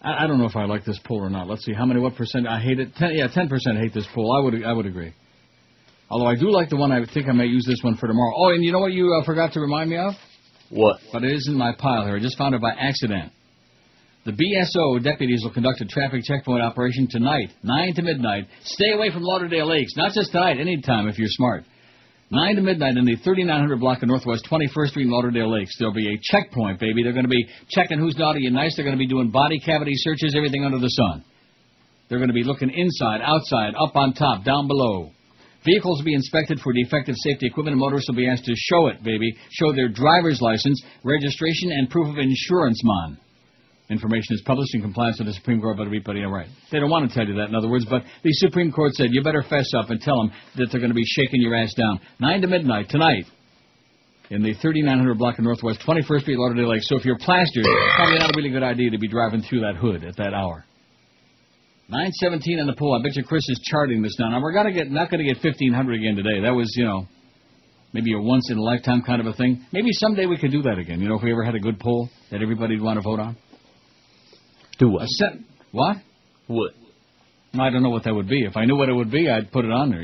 I don't know if I like this poll or not. Let's see. What percent? I hate it. 10% hate this poll. I would agree. Although I do like the one. I think I may use this one for tomorrow. Oh, and you know what you forgot to remind me of? What? But it is in my pile here. I just found it by accident. The BSO deputies will conduct a traffic checkpoint operation tonight, 9 to midnight. Stay away from Lauderdale Lakes. Not just tonight, any time if you're smart. 9 to midnight in the 3900 block of Northwest 21st Street in Lauderdale Lakes. There'll be a checkpoint, baby. They're going to be checking who's naughty and nice. They're going to be doing body cavity searches, everything under the sun. They're going to be looking inside, outside, up on top, down below. Vehicles will be inspected for defective safety equipment, and motorists will be asked to show it, baby. Show their driver's license, registration, and proof of insurance, man. Information is published in compliance with the Supreme Court, but right. They don't want to tell you that, in other words, but the Supreme Court said you better fess up and tell them that they're going to be shaking your ass down. 9 to midnight tonight in the 3900 block of Northwest 21st Street, Lauderdale Lakes. So if you're plastered, probably not a really good idea to be driving through that hood at that hour. 9:17 on the poll. I bet you Chris is charting this now. Now, we're not going to get 1,500 again today. That was, maybe a once-in-a-lifetime kind of a thing. Maybe someday we could do that again. If we ever had a good poll that everybody'd want to vote on. Do what? What? What? I don't know what that would be. If I knew what it would be, I'd put it on there,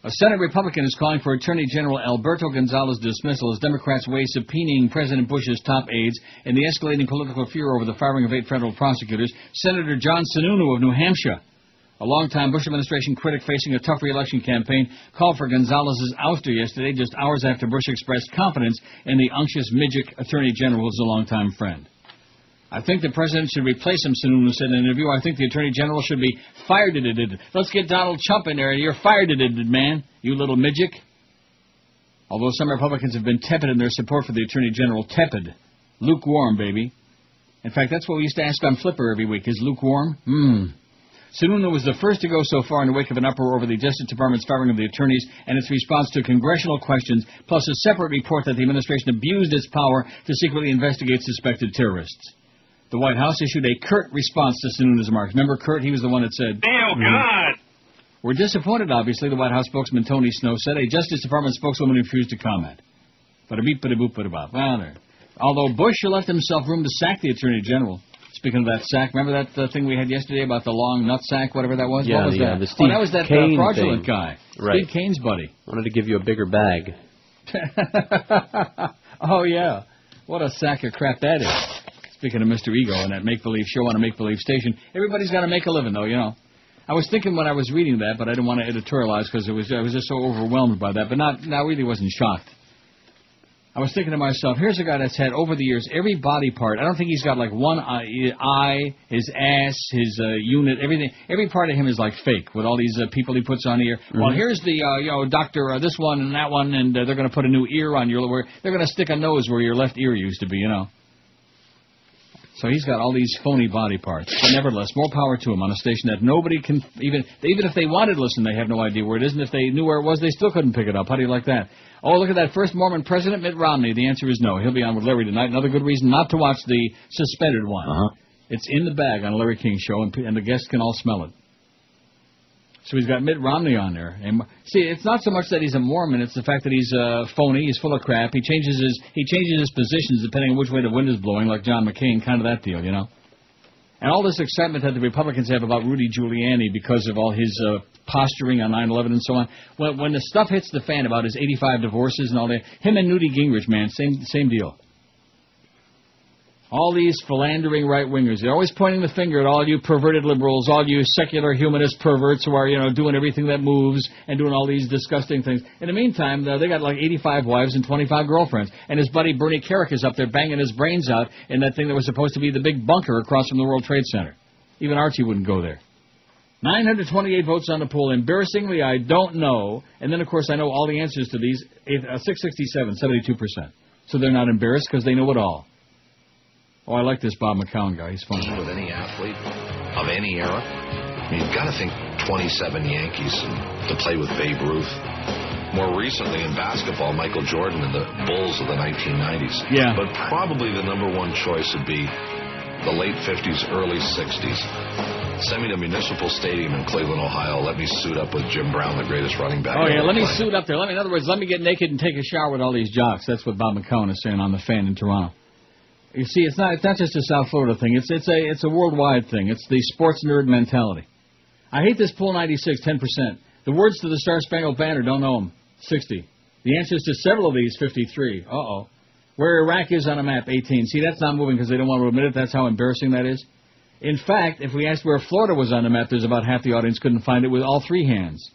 A Senate Republican is calling for Attorney General Alberto Gonzales' dismissal as Democrats weigh subpoenaing President Bush's top aides and the escalating political furor over the firing of 8 federal prosecutors. Senator John Sununu of New Hampshire, a longtime Bush administration critic facing a tough re-election campaign, called for Gonzales' ouster yesterday, just hours after Bush expressed confidence in the unctuous midget Attorney General, who's a longtime friend. I think the president should replace him, Sununu said in an interview. I think the Attorney General should be fired. Let's get Donald Trump in there. You're fired, man, you little midget. Although some Republicans have been tepid in their support for the Attorney General. Tepid. Lukewarm, baby. In fact, that's what we used to ask on Flipper every week. Is lukewarm? Sununu was the first to go so far in the wake of an uproar over the Justice Department's firing of the attorneys and its response to congressional questions, plus a separate report that the administration abused its power to secretly investigate suspected terrorists. The White House issued a curt response to Sununu's remarks. Remember Kurt? He was the one that said, "Oh, God!" We're disappointed, obviously, the White House spokesman Tony Snow said. A Justice Department spokeswoman refused to comment. Bada-beep-bada-boop-bada-bop. Well, there. Although Bush left himself room to sack the Attorney General. Speaking of that sack, remember that thing we had yesterday about the long nut sack, whatever that was? Yeah, what was that? The Steve that was that Kane fraudulent thing. guy. Right. Steve Kane's buddy. Wanted to give you a bigger bag. Oh, yeah. What a sack of crap that is. Speaking of Mr. Ego and that make-believe show on a make-believe station, everybody's got to make a living, though, you know. I was thinking when I was reading that, but I didn't want to editorialize because I was just so overwhelmed by that. But I really wasn't shocked. I was thinking to myself, here's a guy that's had, over the years, every body part. I don't think he's got like one eye, his ass, his unit, everything. Every part of him is like fake with all these people he puts on here. Mm-hmm. Well, here's the, doctor, this one and that one, and they're going to put a new ear on your, they're going to stick a nose where your left ear used to be, you know. So he's got all these phony body parts. But nevertheless, more power to him on a station that nobody can, even if they wanted to listen, they have no idea where it is. And if they knew where it was, they still couldn't pick it up. How do you like that? Oh, look at that first Mormon president, Mitt Romney. The answer is no. He'll be on with Larry tonight. Another good reason not to watch the suspended one. Uh-huh. It's in the bag on Larry King Show, and the guests can all smell it. So he's got Mitt Romney on there. And see, it's not so much that he's a Mormon; it's the fact that he's phony. He's full of crap. He changes his positions depending on which way the wind is blowing, like John McCain, kind of that deal, you know. And all this excitement that the Republicans have about Rudy Giuliani because of all his posturing on 9/11 and so on. When the stuff hits the fan about his 85 divorces and all that, him and Newt Gingrich, man, same deal. All these philandering right-wingers, they're always pointing the finger at all you perverted liberals, all you secular humanist perverts who are, doing everything that moves and doing all these disgusting things. In the meantime, they got like 85 wives and 25 girlfriends. And his buddy Bernie Kerik is up there banging his brains out in that thing that was supposed to be the big bunker across from the World Trade Center. Even Archie wouldn't go there. 928 votes on the poll. Embarrassingly, I don't know. And then, of course, I know all the answers to these. 667, 72%. So they're not embarrassed because they know it all. Oh, I like this Bob McCown guy. He's funny. With any athlete of any era, you've got to think 27 Yankees to play with Babe Ruth. More recently in basketball, Michael Jordan and the Bulls of the 1990s. Yeah. But probably the number one choice would be the late 50s, early 60s. Send me to Municipal Stadium in Cleveland, Ohio. Let me suit up with Jim Brown, the greatest running back. Oh, yeah, let me suit up there. In other words, let me get naked and take a shower with all these jocks. That's what Bob McCown is saying on the Fan in Toronto. You see, it's not just a South Florida thing. It's a worldwide thing. It's the sports nerd mentality. I hate this poll 96, 10%. The words to the Star Spangled Banner, don't know them, 60. The answers to several of these, 53. Uh-oh. Where Iraq is on a map, 18. See, that's not moving because they don't want to admit it. That's how embarrassing that is. In fact, if we asked where Florida was on the map, there's about half the audience couldn't find it with all three hands.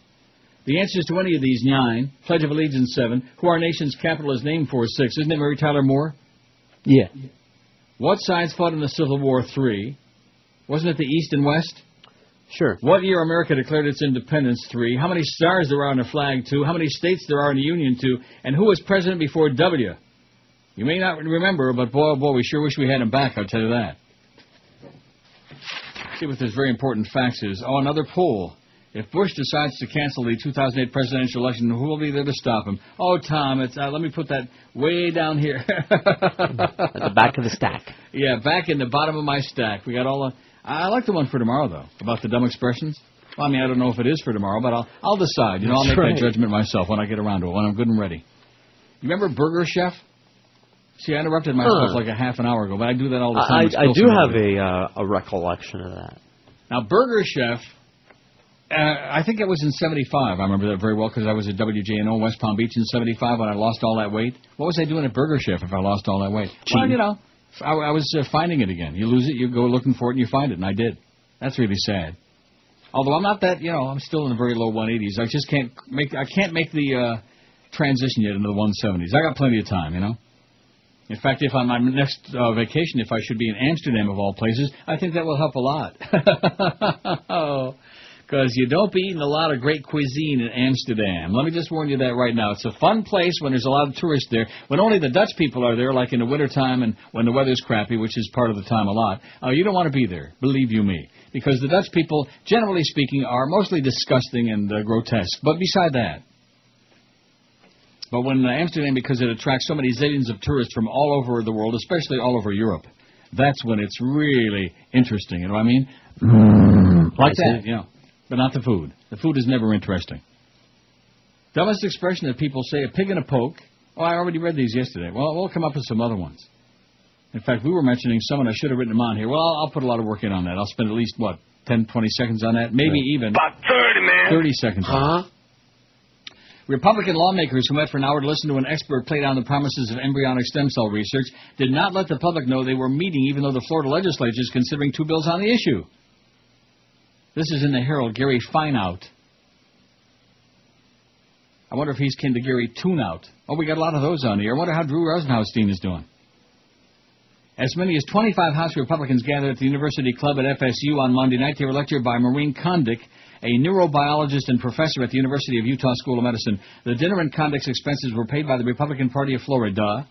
The answers to any of these, 9. Pledge of Allegiance, 7. Who our nation's capital is named for, 6. Isn't it Mary Tyler Moore? Yeah. What sides fought in the Civil War, 3. Wasn't it the East and West? Sure. What year America declared its independence, 3. How many stars there are on the flag, 2. How many states there are in the Union, 2. And who was president before W? You may not remember, but boy, oh boy, we sure wish we had him back, I'll tell you that. See what this very important facts is. Oh, another poll. If Bush decides to cancel the 2008 presidential election, who will be there to stop him? Oh, Tom, it's let me put that way down here. At the back of the stack. Yeah, back in the bottom of my stack. We got all the... I like the one for tomorrow, though, about the dumb expressions. Well, I mean, I don't know if it is for tomorrow, but I'll decide. I'll make that judgment myself when I get around to it, when I'm good and ready. You remember Burger Chef? See, I interrupted myself like a half an hour ago, but I do that all the time. I do have a recollection of that. Now, Burger Chef... I think it was in 75. I remember that very well because I was at WJNO West Palm Beach in 75 when I lost all that weight. What was I doing at Burger Chef if I lost all that weight? Cheating. Well, I was finding it again. You lose it, you go looking for it, and you find it, and I did. That's really sad. Although I'm not that, I'm still in the very low 180s. I just can't make the transition yet into the 170s. I got plenty of time, In fact, if on my next vacation, if I should be in Amsterdam of all places, I think that will help a lot. Because you don't be eating a lot of great cuisine in Amsterdam. Let me just warn you that right now. It's a fun place when there's a lot of tourists there. When only the Dutch people are there, like in the wintertime and when the weather's crappy, which is part of the time a lot, you don't want to be there, believe you me. Because the Dutch people, generally speaking, are mostly disgusting and grotesque. But beside that. But when Amsterdam, because it attracts so many zillions of tourists from all over the world, especially all over Europe, that's when it's really interesting. You know what I mean? Like that, but not the food. The food is never interesting. Dumbest expression that people say, a pig in a poke. Oh, I already read these yesterday. Well, we'll come up with some other ones. In fact, we were mentioning someone. I should have written them on here. Well, I'll put a lot of work in on that. I'll spend at least, 10, 20 seconds on that? Maybe even... About 30, man. 30 seconds. Republican lawmakers who met for an hour to listen to an expert play down the promises of embryonic stem cell research did not let the public know they were meeting, even though the Florida legislature is considering 2 bills on the issue. This is in the Herald. Gary Fineout. I wonder if he's kin to Gary Tuneout. Oh, we got a lot of those on here. I wonder how Drew Rosenhaustein is doing. As many as 25 House Republicans gathered at the University Club at FSU on Monday night. They were lectured by Maureen Kondik, a neurobiologist and professor at the University of Utah School of Medicine. The dinner and Kondik's expenses were paid by the Republican Party of Florida.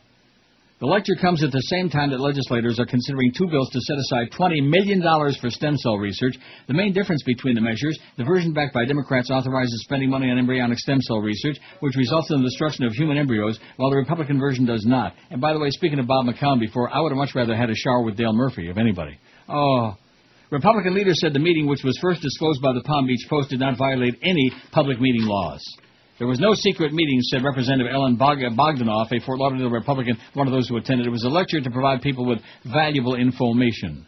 The lecture comes at the same time that legislators are considering 2 bills to set aside $20 million for stem cell research. The main difference between the measures, the version backed by Democrats authorizes spending money on embryonic stem cell research, which results in the destruction of human embryos, while the Republican version does not. And by the way, speaking of Bob McCown before, I would have much rather had a shower with Dale Murphy, if anybody. Oh. Republican leaders said the meeting, which was first disclosed by the Palm Beach Post, did not violate any public meeting laws. There was no secret meeting, said Representative Ellen Bogdanoff, a Fort Lauderdale Republican, one of those who attended. It was a lecture to provide people with valuable information.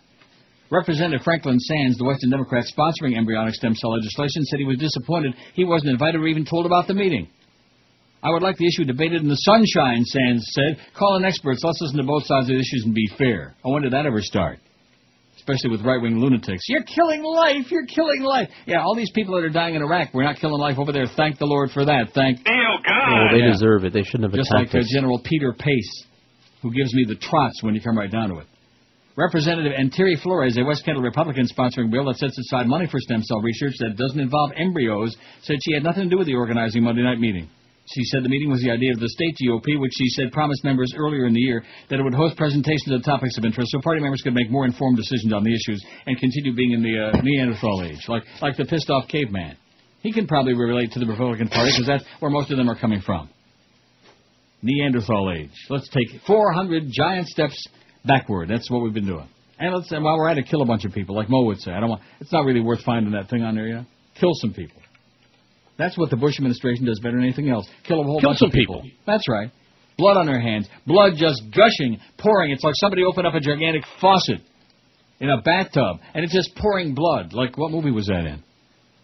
Representative Franklin Sands, the Western Democrat sponsoring embryonic stem cell legislation, said he was disappointed he wasn't invited or even told about the meeting. I would like the issue debated in the sunshine, Sands said. Call in experts. Let's listen to both sides of the issues and be fair. Oh, when did that ever start? Especially with right-wing lunatics. You're killing life. You're killing life. Yeah, all these people that are dying in Iraq, we're not killing life over there. Thank the Lord for that. Thank God. Oh, they deserve it. They shouldn't have just attacked like us. General Peter Pace, who gives me the trots when you come right down to it. Representative Anteri Flores, a West Kendall Republican sponsoring bill that sets aside money for stem cell research that doesn't involve embryos, said she had nothing to do with the organizing Monday night meeting. She said the meeting was the idea of the state GOP, which she said promised members earlier in the year that it would host presentations of topics of interest so party members could make more informed decisions on the issues and continue being in the Neanderthal age, like the pissed-off caveman. He can probably relate to the Republican Party because that's where most of them are coming from. Neanderthal age. Let's take 400 giant steps backward. That's what we've been doing. And while we're at it, kill a bunch of people, like Mo would say. It's not really worth finding that thing on there, you know? Kill some people. That's what the Bush administration does better than anything else. Kill a whole bunch of people. That's right. Blood on their hands. Blood just gushing, pouring. It's like somebody opened up a gigantic faucet in a bathtub, and it's just pouring blood. Like, what movie was that in?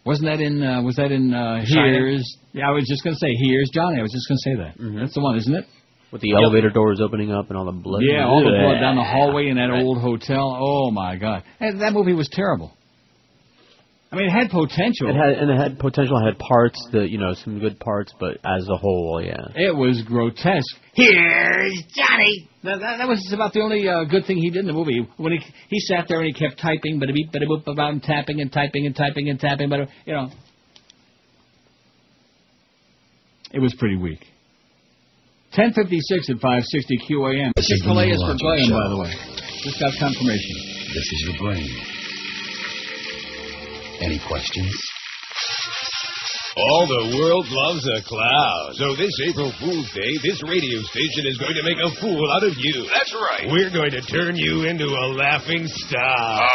Wasn't that in, Here's... Yeah, I was just going to say, Here's Johnny. I was just going to say that. Mm-hmm. That's the one, isn't it? With the elevator doors opening up and all the blood. Yeah, all the blood down the hallway in that old hotel. Oh, my God. And that movie was terrible. I mean, it had potential. It had potential. It had parts some good parts, but as a whole, yeah. It was grotesque. Here's Johnny. That was about the only good thing he did in the movie. When he sat there and he kept typing, bada-beep, bada-boop, about and tapping and typing and typing and tapping, but it was pretty weak. 10:56 at 560 QAM. Chick-fil-A is for Graham, by the way. Just got confirmation. This is your brain. Any questions? All the world loves a clown. So this April Fool's Day, this radio station is going to make a fool out of you. That's right. We're going to turn you into a laughing star.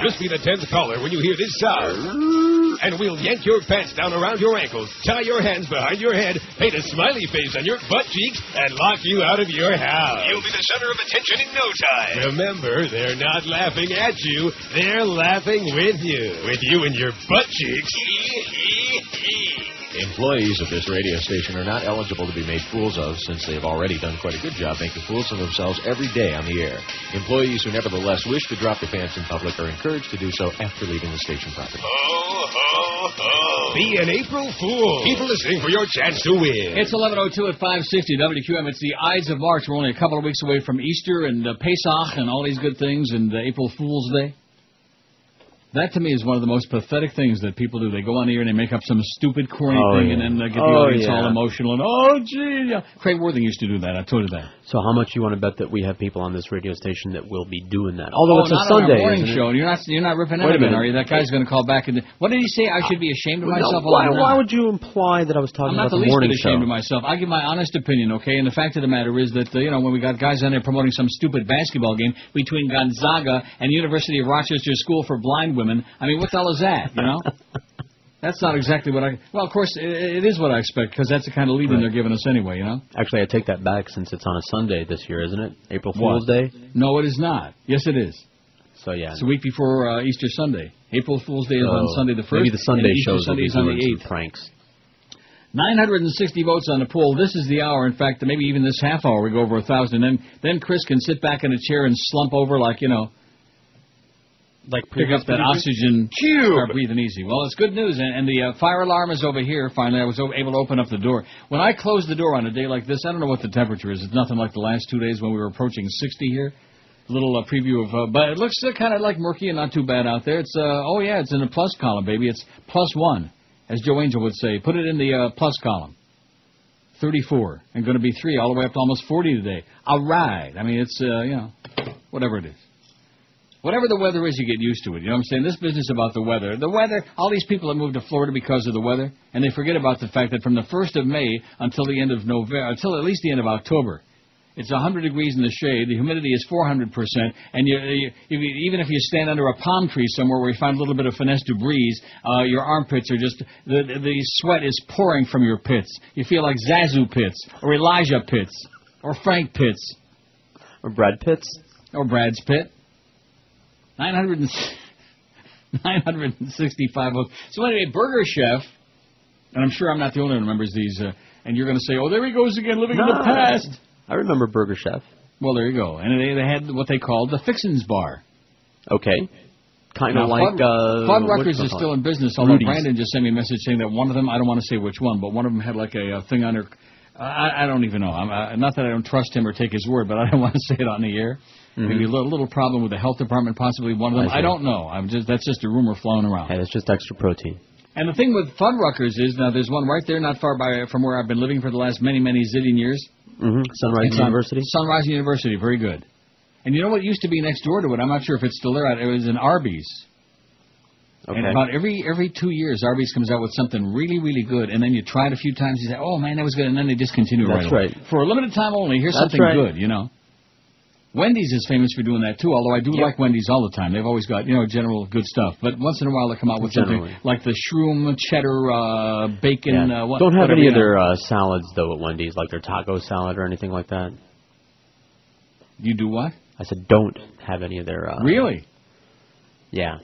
Just be the 10th caller when you hear this sound. And we'll yank your pants down around your ankles, tie your hands behind your head, paint a smiley face on your butt cheeks, and lock you out of your house. You'll be the center of attention in no time. Remember, they're not laughing at you. They're laughing with you. With you and your butt cheeks. Employees of this radio station are not eligible to be made fools of, since they have already done quite a good job making fools of themselves every day on the air. Employees who nevertheless wish to drop their pants in public are encouraged to do so after leaving the station property. Ho, ho, ho. Be an April Fool. Keep listening for your chance to win. It's 11:02 at 560 WQM. It's the Ides of March. We're only a couple of weeks away from Easter and Pesach and all these good things and April Fool's Day. That, to me, is one of the most pathetic things that people do. They go on here and they make up some stupid, corny thing, and then they get the audience all emotional. And, gee, yeah. Craig Worthing used to do that. I told you that. So how much you want to bet that we have people on this radio station that will be doing that? Although it's a Sunday, on our morning show. You're not ripping at him, are you? That guy's going to call back. What did he say? I should be ashamed of myself? Why would you imply that I was talking about the morning show? I'm not the least bit ashamed of myself. I give my honest opinion, okay? And the fact of the matter is that, when we got guys on there promoting some stupid basketball game between Gonzaga and University of Rochester School for Blind women. I mean, what the hell is that, you know? That's not exactly what I... Well, of course, it is what I expect, because that's the kind of lead-in they're giving us anyway, you know? Actually, I take that back since it's on a Sunday this year, isn't it? April Fool's Day? No, it is not. Yes, it is. So, yeah. It's a week before Easter Sunday. April Fool's Day is on Sunday the 1st. Maybe the Sunday shows will Sunday be is on the doing 8th. some pranks. 960 votes on the poll. This is the hour. In fact, maybe even this half hour we go over 1,000. Then Chris can sit back in a chair and slump over like, you know... Like pick up that oxygen, start breathing easy. Well, it's good news, and the fire alarm is over here. Finally, I was able to open up the door. When I close the door on a day like this, I don't know what the temperature is. It's nothing like the last 2 days when we were approaching 60 here. A little preview of, but it looks kind of like murky and not too bad out there. It's it's in the plus column, baby. It's +1, as Joe Angel would say. Put it in the plus column. 34, and going to be 3 all the way up to almost 40 today. All right. I mean, it's whatever it is. Whatever the weather is, you get used to it. You know what I'm saying? This business about the weather. The weather, all these people that moved to Florida because of the weather, and they forget about the fact that from the 1st of May until the end of November, until at least the end of October, it's 100 degrees in the shade, the humidity is 400%, and even if you stand under a palm tree somewhere where you find a little bit of finesse du brise, your armpits are just, the sweat is pouring from your pits. You feel like Zazu Pitts, or Elijah Pitts, or Frank Pitts. Or Brad Pitts. Or Brad's Pitt. 965 votes. So anyway, Burger Chef, and I'm sure I'm not the only one who remembers these, and you're going to say, oh, there he goes again, living in the past. I remember Burger Chef. Well, there you go. And they had what they called the Fixins Bar. Okay. Kind of like... Fuddruckers is still in business, although Rudy's. Brandon just sent me a message saying that one of them, I don't want to say which one, but one of them had like a thing on their... I don't even know. Not that I don't trust him or take his word, but I don't want to say it on the air. Maybe a little problem with the health department, possibly one of them. I don't know. That's just a rumor flowing around. Hey, it's just extra protein. And the thing with Fuddruckers is, now there's one right there not far from where I've been living for the last many, many zillion years. Sunrise University? Sunrise University, very good. And you know what used to be next door to it? I'm not sure if it's still there. It was an Arby's. Okay. And about every 2 years, Arby's comes out with something really, really good, and then you try it a few times, you say, oh, man, that was good, and then they discontinue right away. That's right. For a limited time only, here's something good, you know. Wendy's is famous for doing that, too, although I do like Wendy's all the time. They've always got, general good stuff. But once in a while they come out with something like the shroom, cheddar, bacon. Don't have any of their salads, though, at Wendy's, like their taco salad or anything like that. You do what? I said don't have any of their... Really? Yeah.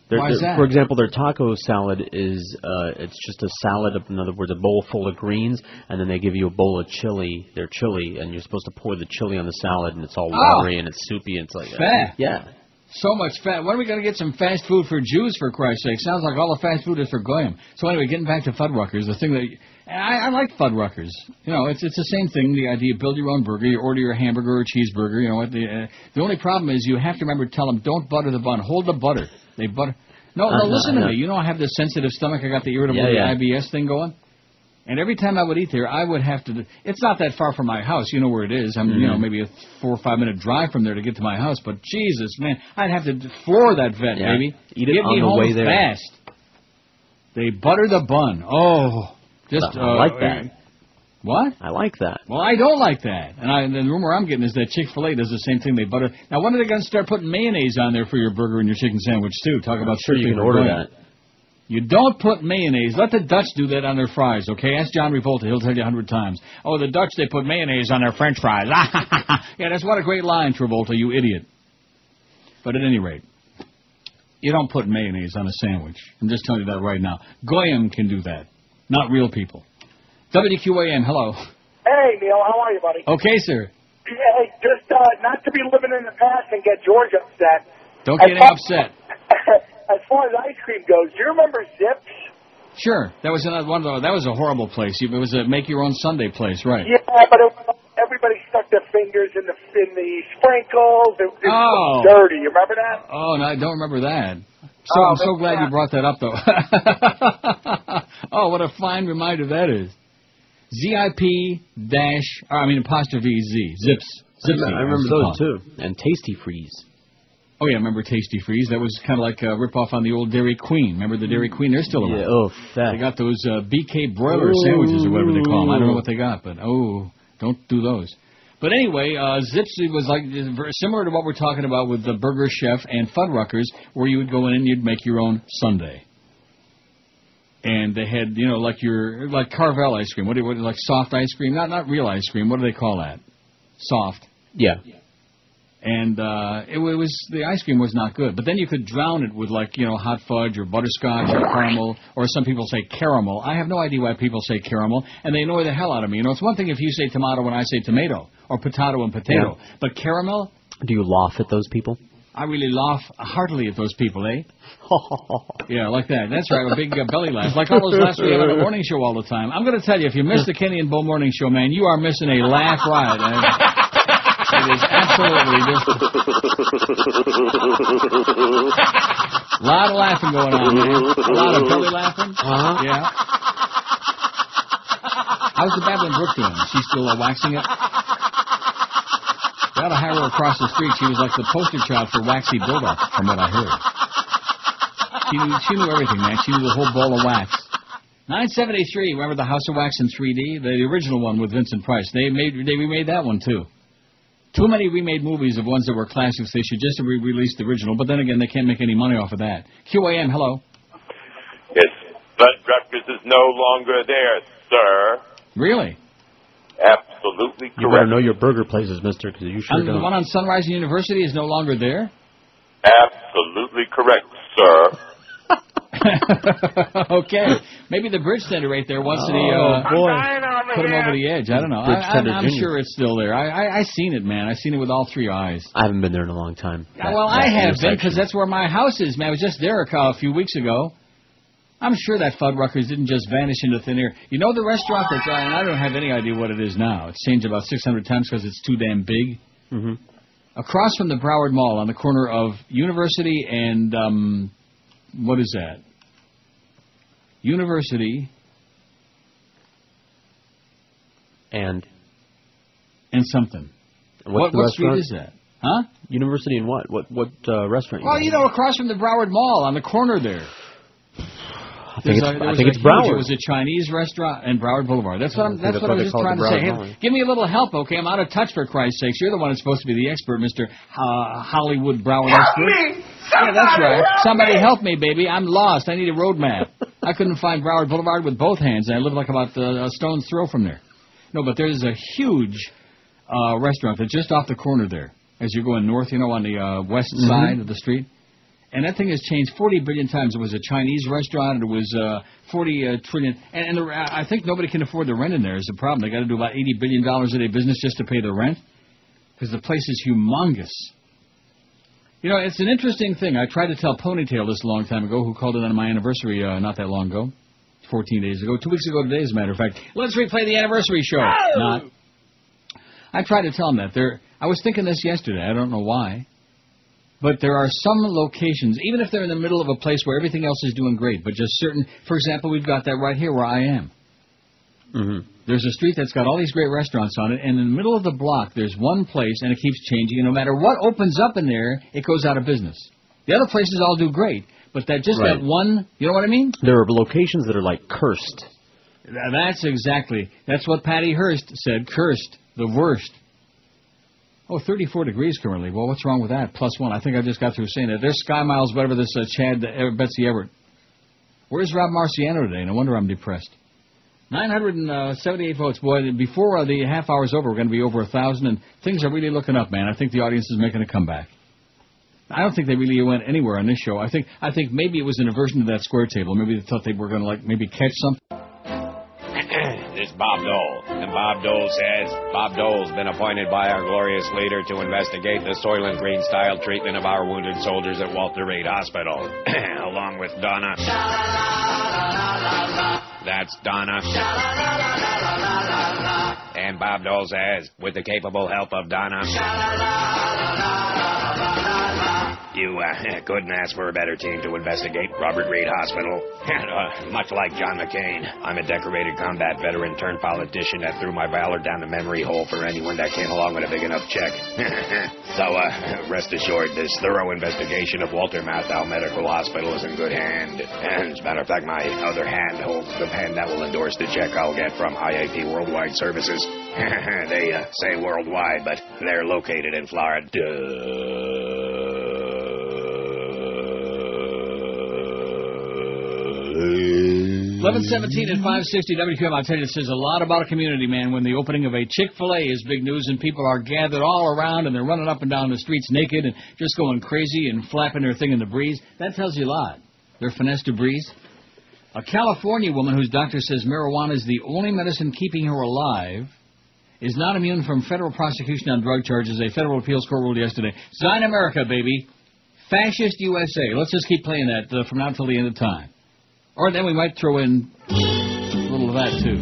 Why is that? For example, their taco salad is, it's just a salad, in other words, a bowl full of greens, and then they give you a bowl of chili, their chili, and you're supposed to pour the chili on the salad, and it's all watery and it's soupy, and it's like... Fat. Yeah. So much fat. When are we going to get some fast food for Jews, for Christ's sake? Sounds like all the fast food is for Goyim. So anyway, getting back to Fuddruckers, the thing that... I like Fuddruckers. You know, it's the same thing, the idea, build your own burger, you order your hamburger or cheeseburger, you know what, the only problem is you have to remember to tell them, don't butter the bun, hold the butter. They butter... No, listen to me. You know I have this sensitive stomach. I got the irritable IBS thing going. And every time I would eat there, I would have to... It's not that far from my house. You know where it is. I'm, maybe a 4 or 5 minute drive from there to get to my house. But Jesus, man, I'd have to floor that vet, baby. Eat it on the way there. Fast. They butter the bun. Oh, just... I like that. What? I like that. Well, I don't like that. And the rumor I'm getting is that Chick-fil-A does the same thing. They butter... Now, when are they going to start putting mayonnaise on there for your burger and your chicken sandwich, too? Talk about sure you can order that. You don't put mayonnaise. Let the Dutch do that on their fries, okay? Ask John Revolta. He'll tell you 100 times. Oh, the Dutch, they put mayonnaise on their French fries. Yeah, that's what a great line, Travolta, you idiot. But at any rate, you don't put mayonnaise on a sandwich. I'm just telling you that right now. Goyim can do that, not real people. WQAM, hello. Hey, Neil, how are you, buddy? Okay, sir. Hey, just not to be living in the past and get George upset. Don't get him upset. As far as ice cream goes, do you remember Zips? Sure. That was another one. That was a horrible place. It was a make-your-own-Sunday place, right? Yeah, but everybody stuck their fingers in the sprinkles. It was dirty. You remember that? Oh, no, I don't remember that. I'm so glad you brought that up, though. Oh, what a fine reminder that is. ZIP-, apostrophe Z. Zips. I remember those, too. And Tasty Freeze. Oh, yeah, I remember Tasty Freeze. That was kind of like a rip-off on the old Dairy Queen. Remember the Dairy Queen? They're still around. Yeah, fat. They got those BK broiler sandwiches or whatever they call them. I don't know what they got, but, don't do those. But anyway, Zips was like similar to what we're talking about with the Burger Chef and Fuddruckers, where you would go in and you'd make your own sundae. And they had, like Carvel ice cream. What like soft ice cream? Not real ice cream. What do they call that? Soft. Yeah. And it was the ice cream was not good. But then you could drown it with hot fudge or butterscotch or caramel, or some people say caramel. I have no idea why people say caramel, and they annoy the hell out of me. It's one thing if you say tomato and I say tomato, or potato and potato. Yeah. But caramel? Do you laugh at those people? I really laugh heartily at those people, eh? Yeah, like that. That's right, a big belly laugh. Like all those laughs we have on the morning show all the time. I'm going to tell you, if you missed the Kenny and Bo morning show, man, you are missing a laugh ride. It is absolutely just a lot of laughing going on, man. A lot of belly laughing. Uh-huh. Yeah. How's the Babylon Brook doing? Is she still waxing it? Got to hire her across the street. She was like the poster child for Waxy Bulldog, from what I heard. She knew everything, man. She knew the whole ball of wax. 973, remember the House of Wax in 3D? The original one with Vincent Price. They remade that one, too. Too many remade movies of ones that were classics. They should just re-release the original, but then again, they can't make any money off of that. QAM, hello. Yes, Fuddruckers is no longer there, sir. Really? Absolutely correct. You better know your burger places, mister, because you sure don't. The one on Sunrise University is no longer there? Absolutely correct, sir. Okay. Maybe the Bridge Tender right there wants to put him over the edge. I don't know. I'm sure it's still there. I seen it, man. I seen it with all three eyes. I haven't been there in a long time. Well, I have been, because that's where my house is, man. I was just there a few weeks ago. I'm sure that Fuddruckers didn't just vanish into thin air. You know the restaurant that's, and I don't have any idea what it is now. It's changed about 600 times because it's too damn big. Mm-hmm. Across from the Broward Mall on the corner of University and, what is that? University. And something. What street is that? Huh? University and what? What restaurant? Well, across from the Broward Mall on the corner there. I think it's Broward. It was a Chinese restaurant and Broward Boulevard. That's what I was just trying to say. Hey, give me a little help, okay? I'm out of touch, for Christ's sakes. You're the one that's supposed to be the expert, Mr. Hollywood Broward expert. Yeah, that's right. Somebody help me, baby. I'm lost. I need a road map. I couldn't find Broward Boulevard with both hands, and I live like about a stone's throw from there. No, but there's a huge restaurant that's just off the corner there as you're going north, on the west side of the street. And that thing has changed 40 billion times. It was a Chinese restaurant. It was 40 trillion. And I think nobody can afford the rent in there is the problem. They got to do about $80 billion a day business just to pay the rent because the place is humongous. It's an interesting thing. I tried to tell Ponytail this a long time ago, who called it on my anniversary not that long ago, 14 days ago, 2 weeks ago today, as a matter of fact. Let's replay the anniversary show. Oh! Not. I tried to tell him that. I was thinking this yesterday. I don't know why. But there are some locations, even if they're in the middle of a place where everything else is doing great, but just certain, for example, we've got that right here where I am. Mm-hmm. There's a street that's got all these great restaurants on it, and in the middle of the block, there's one place, and it keeps changing, and no matter what opens up in there, it goes out of business. The other places all do great, but that one, you know what I mean? There are locations that are like cursed. That's what Patty Hearst said, cursed, the worst. Oh, 34 degrees currently. Well, what's wrong with that? +1. I think I just got through saying that. There's Sky Miles, whatever this Betsy Everett. Where's Rob Marciano today? No wonder I'm depressed. 978 votes. Boy, before the half hour's over, we're going to be over 1,000, and things are really looking up, man. I think the audience is making a comeback. I don't think they really went anywhere on this show. I think maybe it was an aversion to that square table. Maybe they thought they were going to, maybe catch something. This is Bob Dole, and Bob Dole says Bob Dole's been appointed by our glorious leader to investigate the Soylent Green-style treatment of our wounded soldiers at Walter Reed Hospital, along with Donna. That's Donna. And Bob Dole says, with the capable help of Donna, you couldn't ask for a better team to investigate Robert Reed Hospital. Much like John McCain, I'm a decorated combat veteran turned politician that threw my valor down the memory hole for anyone that came along with a big enough check. So, rest assured, this thorough investigation of Walter Matthau Medical Hospital is in good hand. And as a matter of fact, my other hand holds the pen that will endorse the check I'll get from IAP Worldwide Services. They say worldwide, but they're located in Florida. 11:17 at 560 WQAM. I'll tell you, it says a lot about a community, man, when the opening of a Chick-fil-A is big news and people are gathered all around and they're running up and down the streets naked and just going crazy and flapping their thing in the breeze. That tells you a lot. Their finesse de breeze. A California woman whose doctor says marijuana is the only medicine keeping her alive is not immune from federal prosecution on drug charges. A federal appeals court ruled yesterday. Sign America, baby. Fascist USA. Let's just keep playing that from now until the end of time. Or then we might throw in a little of that, too.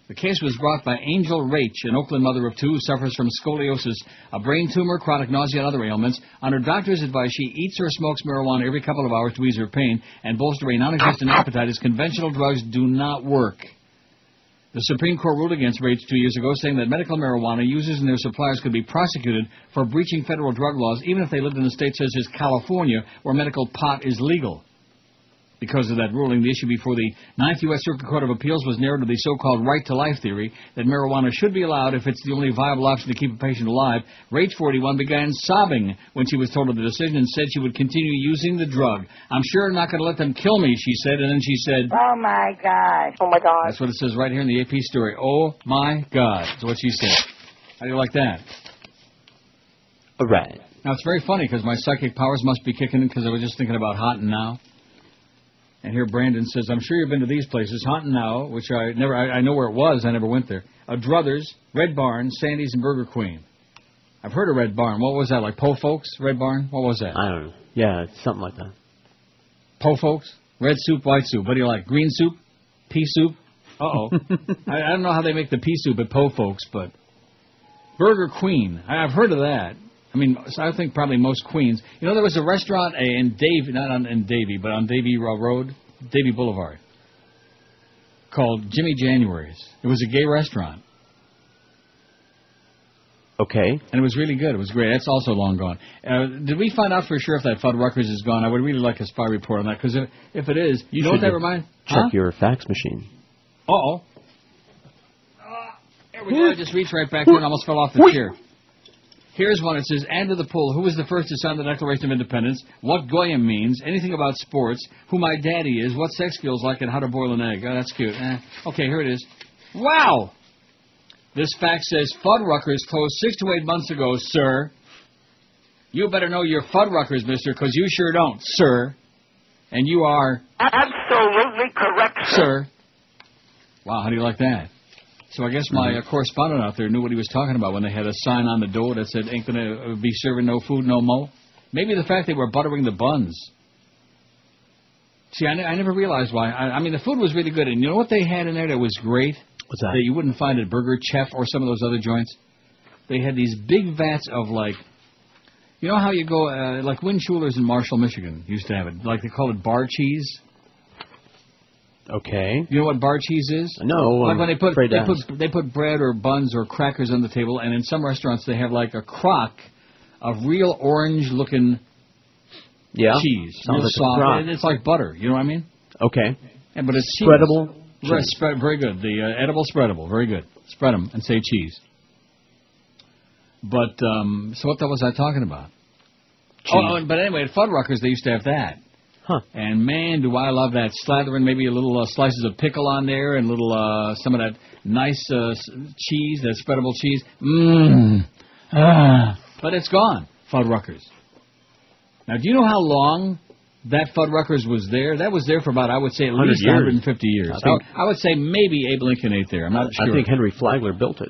The case was brought by Angel Rach, an Oakland mother of two who suffers from scoliosis, a brain tumor, chronic nausea, and other ailments. On her doctor's advice, she eats or smokes marijuana every couple of hours to ease her pain and bolster a non-existent appetite, as conventional drugs do not work. The Supreme Court ruled against Rach 2 years ago, saying that medical marijuana users and their suppliers could be prosecuted for breaching federal drug laws, even if they lived in a state such as California, where medical pot is legal. Because of that ruling, the issue before the 9th U.S. Circuit Court of Appeals was narrowed to the so-called right-to-life theory, that marijuana should be allowed if it's the only viable option to keep a patient alive. Rach, 41, began sobbing when she was told of the decision and said she would continue using the drug. I'm sure not going to let them kill me, she said, and then she said... Oh, my gosh. Oh, my God. That's what it says right here in the AP story. Oh, my God, is what she said. How do you like that? All right. Now, it's very funny because my psychic powers must be kicking in because I was just thinking about Hot and Now. And here Brandon says, I'm sure you've been to these places, Hot and Now, which I know where it was, I never went there. Druthers, Red Barn, Sandy's, and Burger Queen. I've heard of Red Barn. What was that, like Po Folks, Red Barn? What was that? I don't know. Yeah, it's something like that. Po Folks? Red soup, white soup. What do you like, green soup? Pea soup? Uh-oh. I don't know how they make the pea soup at Po Folks, but... Burger Queen. I've heard of that. I mean, I think probably most queens. You know, there was a restaurant in Davie, not in Davie, but on Davie Road, Davie Boulevard, called Jimmy January's. It was a gay restaurant. Okay. And it was really good. It was great. That's also long gone. Did we find out for sure if that Fuddruckers is gone? I would really like a spy report on that, because if it is, you know what that reminds? Check your fax machine. Uh-oh. There we go. I just reached right back there and almost fell off the chair. Here's one. It says, add to the poll, who was the first to sign the Declaration of Independence, what Goyim means, anything about sports, who my daddy is, what sex feels like, and how to boil an egg. Oh, that's cute. Okay, here it is. Wow! This fact says, Fuddruckers closed 6 to 8 months ago, sir. You better know your Fuddruckers, mister, because you sure don't, sir. And you are... Absolutely correct, sir. Wow, how do you like that? So I guess my correspondent out there knew what he was talking about when they had a sign on the door that said, ain't going to be serving no food no more. Maybe the fact they were buttering the buns. See, I never realized why. I mean, the food was really good. And you know what they had in there that was great? What's that? That you wouldn't find at Burger Chef or some of those other joints? They had these big vats of, like, you know how you go, like Win Schuler's in Marshall, Michigan used to have it. Like they call it bar cheese. Okay. You know what bar cheese is? No. Like when they put bread or buns or crackers on the table, and in some restaurants they have like a crock of real orange-looking cheese. Sounds real like soft. a crock. It's like butter. You know what I mean? Okay. Yeah, but it's spreadable. Very good. The edible spreadable. Very good. Spread them and say cheese. But so what was I talking about? Cheese. Oh, but anyway, at Fuddruckers they used to have that. Huh. And, man, do I love that. Slathering maybe a little slices of pickle on there and little some of that nice cheese, that spreadable cheese. But it's gone, Fuddruckers. Now, do you know how long that Fuddruckers was there? That was there for about, I would say, at least 150 years. I would say maybe Abe Lincoln ate there. I'm not sure. I think Henry Flagler built it.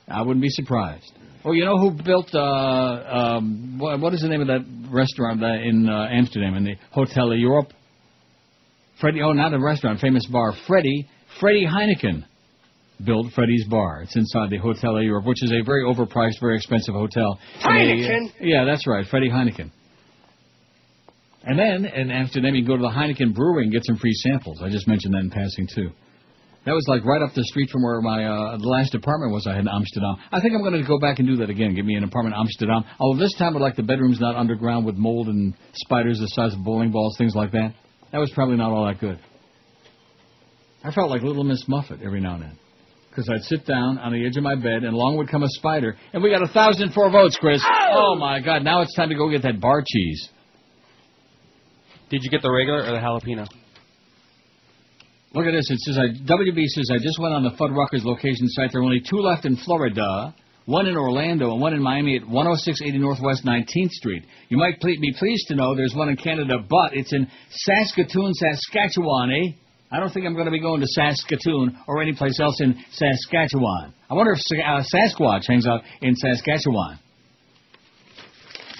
I wouldn't be surprised. Oh, you know who built, what is the name of that restaurant in Amsterdam, in the Hotel Europe? Not a restaurant, famous bar. Freddie Heineken built Freddie's Bar. It's inside the Hotel Europe, which is a very overpriced, very expensive hotel. Heineken? Yeah, that's right, Freddie Heineken. And then in Amsterdam, you can go to the Heineken Brewery and get some free samples. I just mentioned that in passing, too. That was like right up the street from where my the last apartment was I had in Amsterdam. I think I'm going to go back and do that again, give me an apartment in Amsterdam. Although this time I'd like the bedrooms not underground with mold and spiders the size of bowling balls, things like that. That was probably not all that good. I felt like Little Miss Muffet every now and then. because I'd sit down on the edge of my bed, and along would come a spider. And we got 1,004 votes, Chris. Oh, my God. Now it's time to go get that bar cheese. Did you get the regular or the jalapeno? Look at this. It says, WB says, I just went on the Fuddruckers location site. There are only 2 left in Florida, 1 in Orlando, and 1 in Miami at 10680 Northwest 19th Street. You might be pleased to know there's one in Canada, but it's in Saskatoon, Saskatchewan, eh? I don't think I'm going to be going to Saskatoon or any place else in Saskatchewan. I wonder if Sasquatch hangs out in Saskatchewan.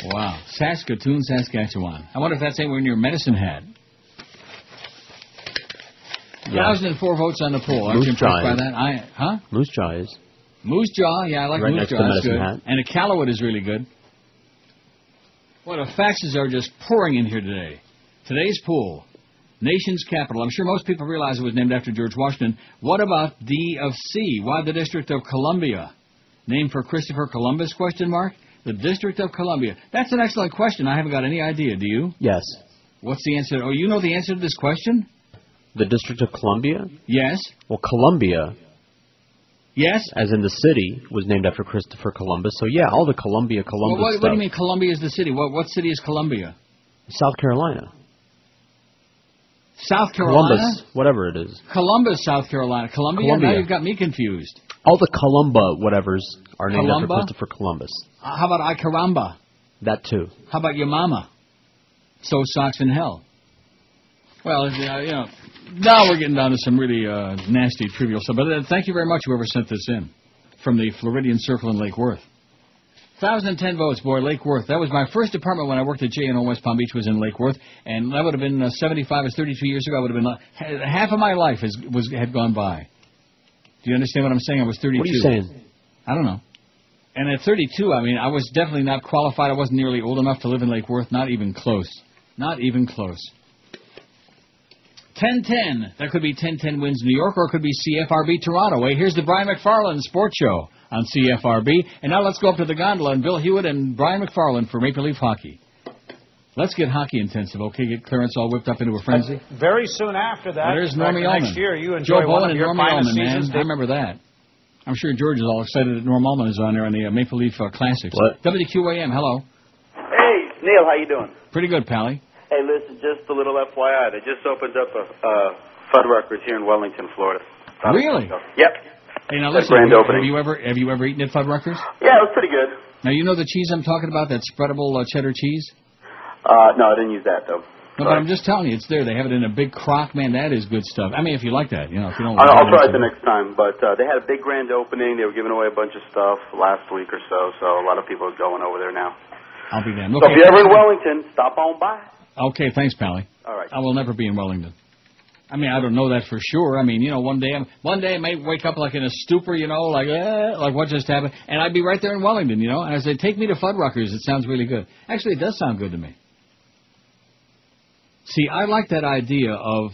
Wow. Saskatoon, Saskatchewan. I wonder if that's anywhere near Medicine Hat. Yeah. 1,004 votes on the poll. Aren't you impressed by that? Moose Jaw is. Moose Jaw, yeah, I like right Moose next Jaw. to That's Medicine good. Hat. And a Callowit is really good. Well, the faxes are just pouring in here today. Today's poll. Nation's capital. I'm sure most people realize it was named after George Washington. What about D of C? Why the District of Columbia? Named for Christopher Columbus, ? The District of Columbia. That's an excellent question. I haven't got any idea. Do you? Yes. What's the answer? Oh, you know the answer to this question? The District of Columbia? Yes. Well, Columbia. Yes. As in the city was named after Christopher Columbus. So, yeah, all the Columbia Well, what stuff. do you mean Columbia is the city? What city is Columbia? South Carolina. South Carolina? Columbus, whatever it is. Columbus, South Carolina. Columbia? Now you've got me confused. All the Columba whatevers are named after Columba? Christopher Columbus. How about I Caramba? That too. How about your mama? So socks in hell. Well, now we're getting down to some really nasty, trivial stuff. But thank you very much, whoever sent this in from the Floridian Circle in Lake Worth. 1,010 votes, boy, Lake Worth. That was my first apartment when I worked at J&O West Palm Beach was in Lake Worth, and that would have been 75 or 32 years ago. I would have been half of my life had gone by. Do you understand what I'm saying? I was 32. What are you saying? I don't know. And at 32, I mean, I was definitely not qualified. I wasn't nearly old enough to live in Lake Worth. Not even close. Not even close. 10-10. That could be 10-10 wins New York, or it could be CFRB Toronto. Hey, here's the Brian McFarland Sports Show on CFRB. And now let's go up to the gondola and Bill Hewitt and Brian McFarland for Maple Leaf Hockey. Let's get hockey intensive, okay? Get Clarence all whipped up into a frenzy. Very soon after that, there's Normie Ullman. next year, you enjoy Joe one Bowen of and your Normie finest Ullman, man. seasons. I remember that. I'm sure George is all excited that Norm Ullman is on there on the Maple Leaf Classics. What? WQAM, hello. Hey, Neil, how you doing? Pretty good, Pally. Hey, listen, just a little FYI. They just opened up a Fuddruckers here in Wellington, Florida. Really? Yep. Hey, now That's listen, grand opening. have you ever eaten at Fuddruckers? Yeah, it was pretty good. Now, you know the cheese I'm talking about, that spreadable cheddar cheese? No, I didn't use that, though. No, but I'm just telling you, it's there. They have it in a big crock. Man, that is good stuff. I mean, if you like that, if you don't. I'll try it the next time. But they had a big grand opening. They were giving away a bunch of stuff last week or so. So a lot of people are going over there now. I'll be damned. So if you're ever in Wellington, stop on by. Okay, thanks, Pally. All right. I will never be in Wellington. I mean, I don't know that for sure. I mean, one day I may wake up like in a stupor, like what just happened, and I'd be right there in Wellington, And I say, take me to Fuddruckers. It sounds really good. Actually, it does sound good to me. See, I like that idea of,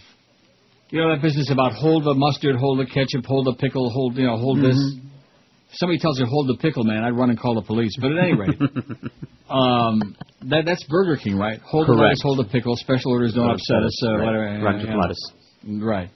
that business about hold the mustard, hold the ketchup, hold the pickle, hold this. If somebody tells you hold the pickle, man, I'd run and call the police. But at any rate, that's Burger King, right? Hold the lettuce, hold the pickle. Special orders don't upset us. Whatever. Lettuce. Right.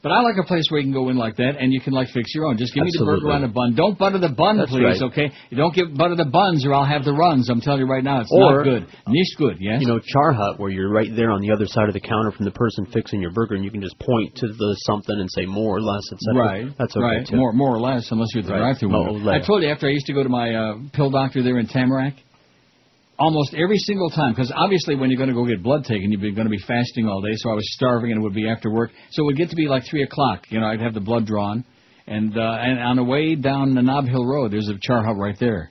But I like a place where you can go in like that and you can fix your own. Just give me the burger on a bun. Don't butter the bun, please, okay? You don't butter the buns or I'll have the runs. I'm telling you right now, it's not good. Nicht good, yes? Char Hut, where you're right there on the other side of the counter from the person fixing your burger, and you can just point to the something and say more or less, etc. Right. That's okay, right. too. More or less, unless you're at the drive-thru window. I told you, after I used to go to my pill doctor there in Tamarack, almost every single time, because obviously when you're going to go get blood taken, you're going to be fasting all day, so I was starving and it would be after work. So it would get to be like 3 o'clock. I'd have the blood drawn. And on the way down the Nob Hill Road, there's a Char Hut right there.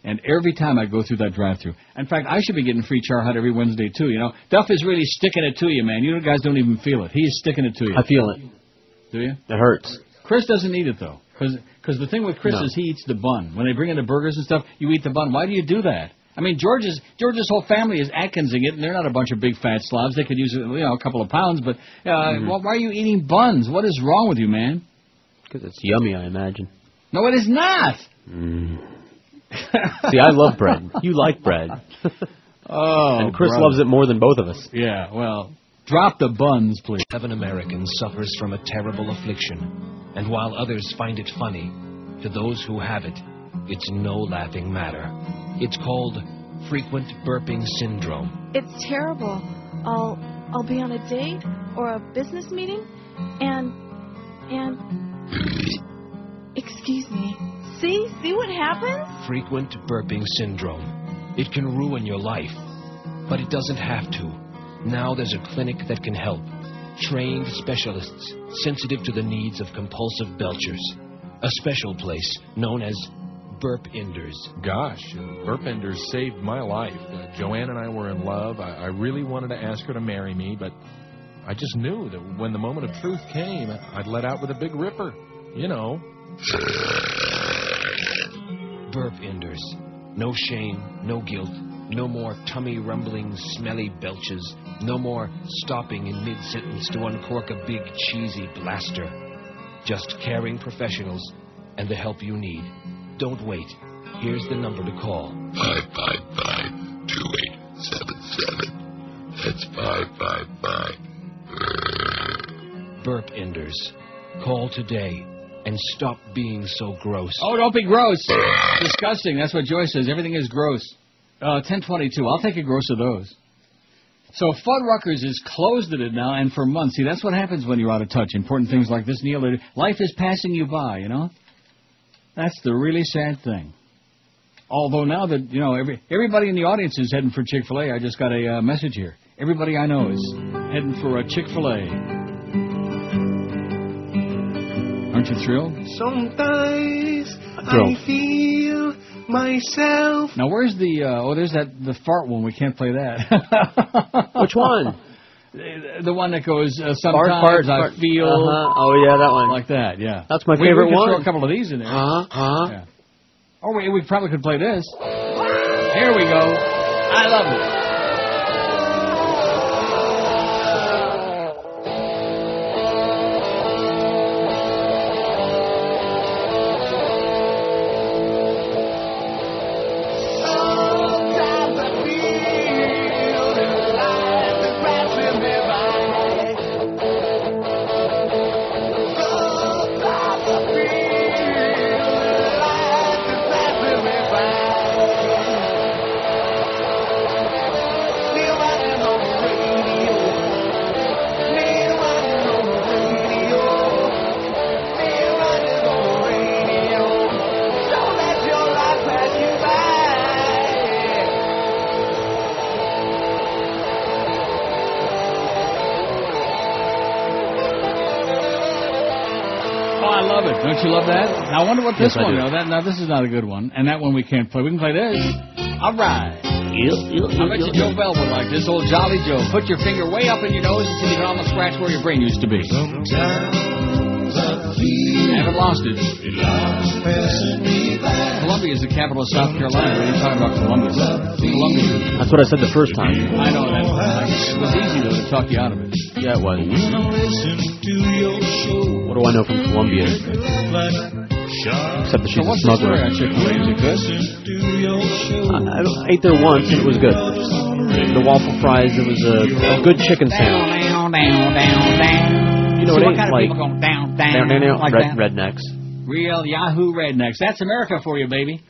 And every time I'd go through that drive-thru. In fact, I should be getting free Char Hut every Wednesday, too. Duff is really sticking it to you, man. You guys don't even feel it. He's sticking it to you. I feel it. Do you? It hurts. Chris doesn't eat it, though. Because the thing with Chris is he eats the bun. When they bring in the burgers and stuff, you eat the bun. Why do you do that? I mean, George's whole family is Atkinsing it, and they're not a bunch of big fat slobs. They could use a couple of pounds, but why are you eating buns? What is wrong with you, man? Because it's yummy, I imagine. No, it is not. See, I love bread. You like bread. Oh, and Chris brother. loves it more than both of us. Yeah, well, Drop the buns, please. 7 Americans suffers from a terrible affliction, and while others find it funny, to those who have it, it's no laughing matter. It's called frequent burping syndrome. It's terrible. I'll be on a date or a business meeting, and excuse me. See what happens? Frequent burping syndrome. It can ruin your life, but it doesn't have to. Now there's a clinic that can help. Trained specialists, sensitive to the needs of compulsive belchers. A special place known as Burp Enders. Gosh, Burp Enders saved my life. Joanne and I were in love. I really wanted to ask her to marry me, but I just knew that when the moment of truth came, I'd let out with a big ripper. You know. Burp Enders. No shame, no guilt. No more tummy rumbling, smelly belches. No more stopping in mid-sentence to uncork a big, cheesy blaster. Just caring professionals and the help you need. Don't wait. Here's the number to call. 555-2877. That's 555. Burp Enders. Call today and stop being so gross. Oh, don't be gross. Disgusting. That's what Joyce says. Everything is gross. 1022. I'll take a gross of those. So Fuddruckers is closed at it now, and for months. See, that's what happens when you're out of touch. Important things like this, Neil. Life is passing you by, you know? That's the really sad thing. Although now that, you know, everybody in the audience is heading for Chick-fil-A. I just got a message here. Everybody I know is heading for a Chick-fil-A. Aren't you thrilled? Sometimes I feel myself. Now, where's the... there's the fart one. We can't play that. Which one? The one that goes, sometimes I feel... Oh, yeah, that one. Like that, yeah. That's my favorite we one. We could throw a couple of these in there. Yeah. Oh, we probably could play this. Here we go. I love it. Don't you love that? Now, I wonder what this one is. Now, this is not a good one. And that one we can't play. We can play this. All right. I bet you Joe Bell would like this. Old Jolly Joe. Put your finger way up in your nose until you can almost scratch where your brain used to be. I haven't lost it. Columbia is the capital of South Carolina. What are you talking about Columbia? Columbia. That's what I said the first time. I know that. It was easy, though, to talk you out of it. Yeah, it was. What do I know from Columbia? Except that she's a smuggler. Is it good? I ate there once and it was good. The waffle fries, it was a good chicken sandwich. You know, it ain't like rednecks. Real Yahoo rednecks. That's America for you, baby.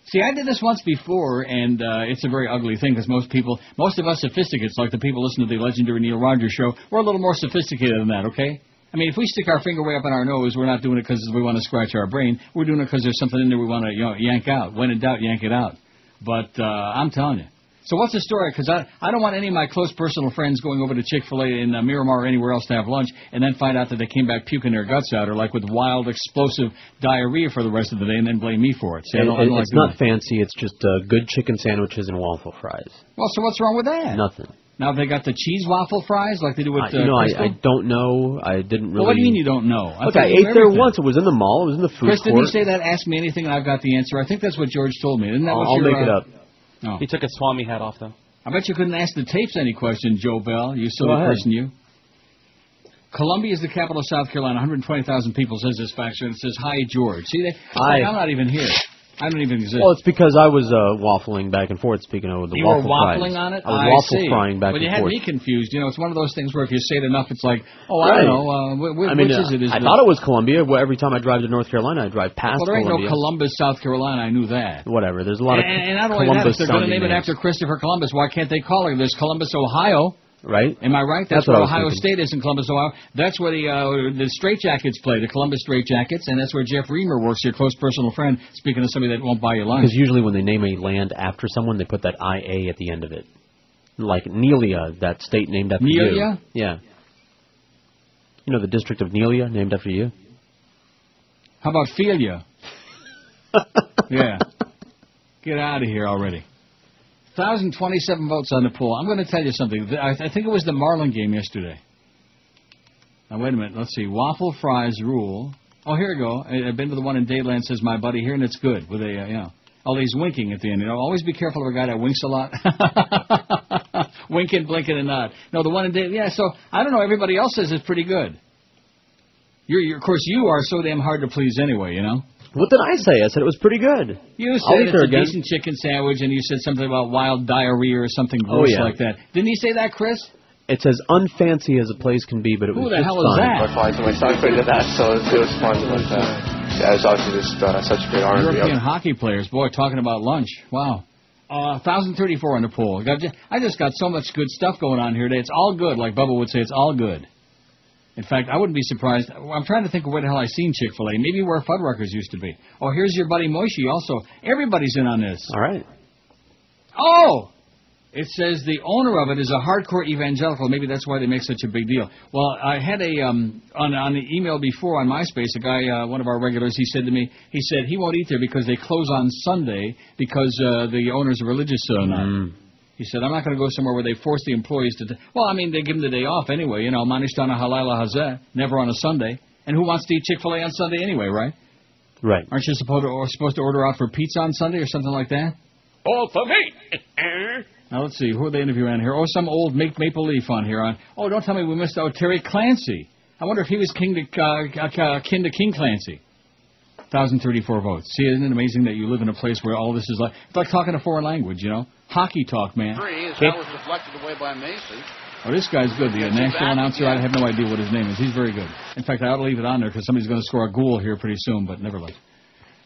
See, I did this once before, and it's a very ugly thing because most of us sophisticates, like the people listening to the legendary Neil Rogers show, we're a little more sophisticated than that, okay? I mean, if we stick our finger way up in our nose, we're not doing it because we want to scratch our brain. We're doing it because there's something in there we want to yank out. When in doubt, yank it out. But I'm telling you. So what's the story? Because I don't want any of my close personal friends going over to Chick-fil-A in Miramar or anywhere else to have lunch and then find out that they came back puking their guts out or like with wild, explosive diarrhea for the rest of the day and then blame me for it. See, it's not fancy. It's just good chicken sandwiches and waffle fries. Well, so what's wrong with that? Nothing. Now, they got the cheese waffle fries like they do with I don't know. I didn't really... Well, what do you mean you don't know? Look, I ate there once. It was in the mall. It was in the food Chris, court. didn't he say that? Ask me anything and I've got the answer. I think that's what George told me. Isn't that I'll make it up. Oh. He took his Swami hat off, though. I bet you couldn't ask the tapes any question, Joe Bell. You silly person, you. Columbia is the capital of South Carolina. 120,000 people says this fact, and it says, hi, George. See, I'm not even here. I don't even exist. Well, it's because I was waffling back and forth, speaking of the you waffle were waffling fries. on it? I was waffle frying back well, and you had forth. me confused. You know, it's one of those things where if you say it enough, it's like, oh, I don't know. Which is it? I thought it was Columbia. Well, every time I drive to North Carolina, I drive past Well, there ain't Columbia. no Columbus, South Carolina. I knew that. Whatever. There's a lot of and not only that, if they're going to name it after Christopher Columbus, why can't they call it? There's Columbus, Ohio. Right? Am I right? That's where Ohio State is in Columbus, Ohio. That's where the Straitjackets play, the Columbus Straitjackets, and that's where Jeff Reamer works, your close personal friend, speaking of somebody that won't buy you lunch. Because usually when they name a land after someone, they put that IA at the end of it. Like Nelia, that state named after you. Nelia? Yeah. You know the district of Nelia, named after you? How about Felia? Yeah. Get out of here already. 1,027 votes on the poll. I'm going to tell you something. I think it was the Marlin game yesterday. Now, wait a minute. Let's see. Waffle fries rule. Oh, here we go. I've been to the one in Dayland, says my buddy here, and it's good. With a, oh, he's winking at the end. You know, always be careful of a guy that winks a lot. Winking, blinking, and nod. No, the one in Dayland. Yeah, so I don't know. Everybody else says it's pretty good. Of course, you are so damn hard to please anyway, you know. What did I say? I said it was pretty good. You said it's a decent chicken sandwich, and you said something about wild diarrhea or something gross like that. Didn't he say that, Chris? It's as unfancy as a place can be, but it was just fine. Who the hell is that? My son created that, so it was fun. But, yeah, it's obviously just such a great honor. European hockey players, boy, talking about lunch. Wow. 1,034 on the poll. I just got so much good stuff going on here today. It's all good, like Bubba would say. It's all good. In fact, I wouldn't be surprised. I'm trying to think of where the hell I seen Chick-fil-A. Maybe where Fuddruckers used to be. Oh, here's your buddy Moishi also. Everybody's in on this. All right. Oh! It says the owner of it is a hardcore evangelical. Maybe that's why they make such a big deal. Well, I had on the email before on MySpace, a guy, one of our regulars, he said to me, he won't eat there because they close on Sunday because the owner's religious nut. He said, I'm not going to go somewhere where they force the employees to... Well, I mean, they give them the day off anyway. You know, Manishtana Halala Hazeh, never on a Sunday. And who wants to eat Chick-fil-A on Sunday anyway, right? Right. Aren't you supposed to order out for pizza on Sunday or something like that? All for me! Now, let's see. Who are they interviewing on here? Oh, some old Maple Leaf on here. Oh, don't tell me we missed out Terry Clancy. I wonder if he was kin to King Clancy. 1,034 votes. See, isn't it amazing that you live in a place where all this is like... It's like talking a foreign language, you know? Hockey talk, man. That was deflected away by Macy. Oh, this guy's good. The national announcer, I have no idea what his name is. He's very good. In fact, I ought to leave it on there because somebody's going to score a goal here pretty soon, but never mind.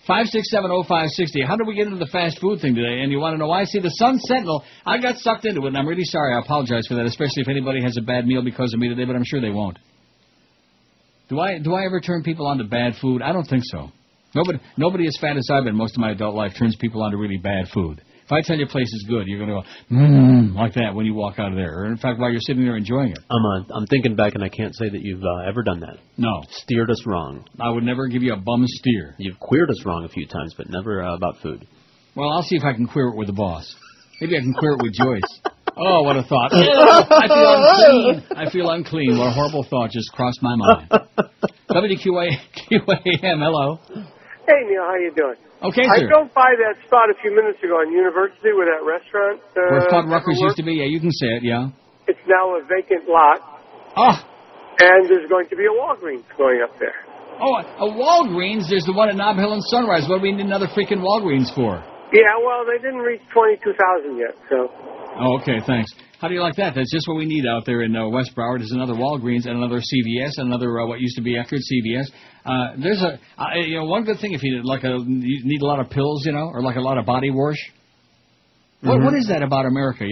5670560. How did we get into the fast food thing today? And you want to know why? See, the Sun Sentinel, I got sucked into it, and I'm really sorry. I apologize for that, especially if anybody has a bad meal because of me today, but I'm sure they won't. Do I ever turn people on to bad food? I don't think so. Nobody as fat as I've been most of my adult life turns people on to really bad food. If I tell you a place is good, you're going to go, like that when you walk out of there. Or, in fact, while you're sitting there enjoying it. I'm thinking back, and I can't say that you've ever done that. No. Steered us wrong. I would never give you a bum steer. You've queered us wrong a few times, but never about food. Well, I'll see if I can queer it with the boss. Maybe I can queer it with Joyce. Oh, what a thought. I feel unclean. I feel unclean. What a horrible thought just crossed my mind. WQAM, hello. Hey, Neil, how you doing? Okay, I sir. drove by that spot a few minutes ago on University where that restaurant... where Fuddruckers used to be? Yeah, you can say it, yeah. It's now a vacant lot. Oh. And there's going to be a Walgreens going up there. Oh, a Walgreens? There's the one at Nob Hill and Sunrise. What do we need another freaking Walgreens for? Yeah, well, they didn't reach 22,000 yet, so... Oh, okay, thanks. How do you like that? That's just what we need out there in West Broward is another Walgreens and another CVS, another what used to be after CVS. There's one good thing if you you need a lot of pills, or like a lot of body wash. What is that about America?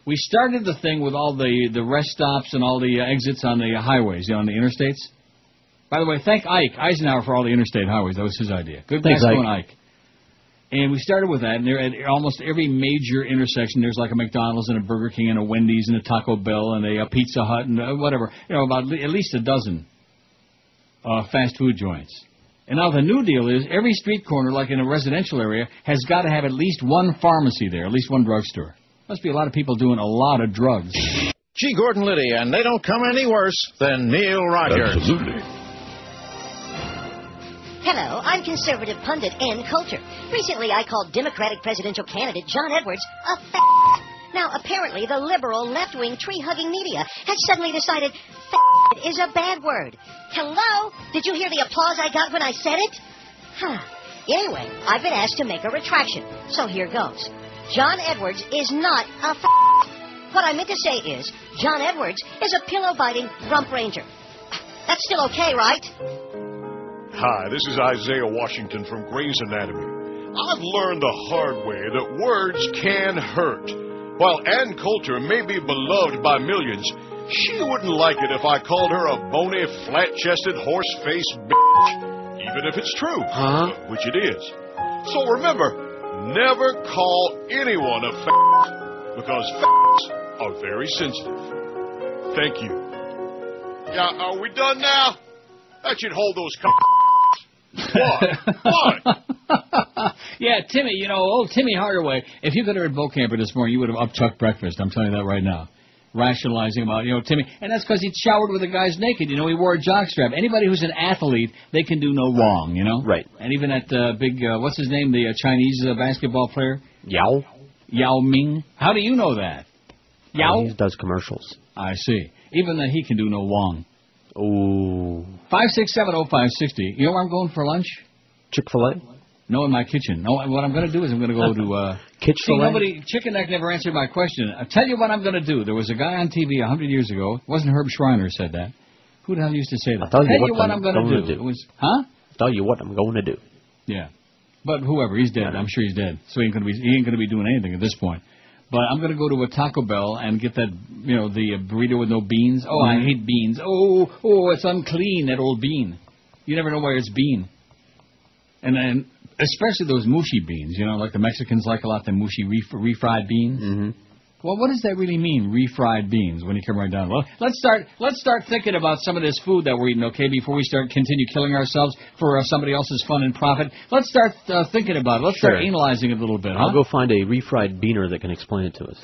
We started the thing with all the rest stops and all the exits on the highways, on the interstates. By the way, thank Ike Eisenhower for all the interstate highways. That was his idea. Good thanks, Ike. And we started with that, and there at almost every major intersection, there's like a McDonald's and a Burger King and a Wendy's and a Taco Bell and a Pizza Hut and whatever. About at least a dozen fast food joints. And now the new deal is every street corner, like in a residential area, has got to have at least one pharmacy there, at least one drugstore. Must be a lot of people doing a lot of drugs. G. Gordon Liddy, and they don't come any worse than Neil Rogers. Absolutely. Hello, I'm conservative pundit Ann Coulter. Recently, I called Democratic presidential candidate John Edwards a f***. Now, apparently, the liberal, left-wing, tree-hugging media has suddenly decided f*** is a bad word. Hello? Did you hear the applause I got when I said it? Anyway, I've been asked to make a retraction, so here goes. John Edwards is not a What I meant to say is, John Edwards is a pillow-biting rump ranger. That's still okay, right? Hi, this is Isaiah Washington from Grey's Anatomy. I've learned the hard way that words can hurt. While Ann Coulter may be beloved by millions, she wouldn't like it if I called her a bony, flat-chested, horse-faced bitch, even if it's true, which it is. So remember, never call anyone a because are very sensitive. Thank you. Yeah, are we done now? That should hold those What? Yeah, Timmy, you know, old Timmy Hardaway, if you could have heard Bo Camper this morning, you would have upchucked breakfast. I'm telling you that right now. Rationalizing about, you know, Timmy. And that's because he showered with the guys naked. You know, he wore a jockstrap. Anybody who's an athlete, they can do no wrong, you know? Right. And even that big, what's his name, the Chinese basketball player? Yao Ming. How do you know that? Yao? He does commercials. I see. Even that he can do no wrong. Ooh. 5670560. You know where I'm going for lunch? Chick-fil-A? No, in my kitchen. No, what I'm going to do is I'm going to go to... Kitch-fil-A? Chicken Neck never answered my question. I'll tell you what I'm going to do. There was a guy on TV 100 years ago. It wasn't Herb Schreiner said that. Who the hell used to say that? I'll tell you what I'm going to do. It was, I'll tell you what I'm going to do. Yeah. But whoever, he's dead. I'm sure he's dead. So he ain't going to be doing anything at this point. But I'm going to go to a Taco Bell and get that, you know, the burrito with no beans. Oh, I hate beans. Oh, it's unclean, that old bean. You never know where it's bean. And especially those mushy beans, you know, like the Mexicans like a lot, the mushy refried beans. Mm-hmm. Well, what does that really mean, refried beans, when you come right down? Well, let's start thinking about some of this food that we're eating, okay, before we continue killing ourselves for somebody else's fun and profit. Let's start thinking about it. Let's start analyzing it a little bit, huh? I'll go find a refried beaner that can explain it to us.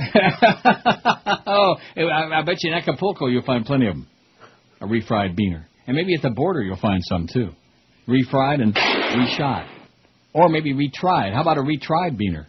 Oh, I bet you in Acapulco you'll find plenty of them, a refried beaner. And maybe at the border you'll find some, too. Refried and reshot. Or maybe retried. How about a retried beaner?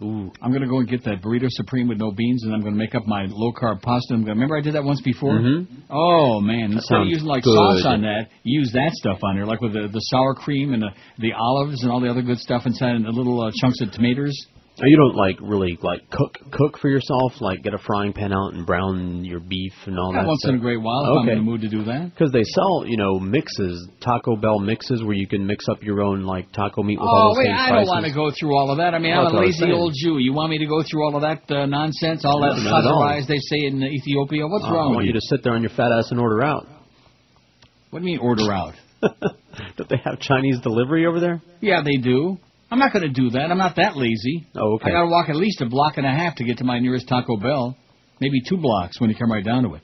Ooh, I'm going to go and get that burrito supreme with no beans, and I'm going to make up my low-carb pasta. Remember I did that once before? Mm-hmm. Oh, man. Instead of using, like, sauce on that, use that stuff on there, like with the sour cream and the olives and all the other good stuff inside and the little chunks of tomatoes. You don't, really cook for yourself? Like, get a frying pan out and brown your beef and all that once stuff? in a great while, if I'm in the mood to do that. Because they sell, mixes, Taco Bell mixes, where you can mix up your own, taco meat with all the same spices. I don't want to go through all of that. I mean, I'm a lazy old Jew. You want me to go through all of that nonsense? All that kazarai, they say in Ethiopia? What's wrong with you? I want you to sit there on your fat ass and order out. What do you mean, order out? Don't they have Chinese delivery over there? Yeah, they do. I'm not going to do that. I'm not that lazy. Oh, okay. I got to walk at least a block and a half to get to my nearest Taco Bell. Maybe 2 blocks when you come right down to it.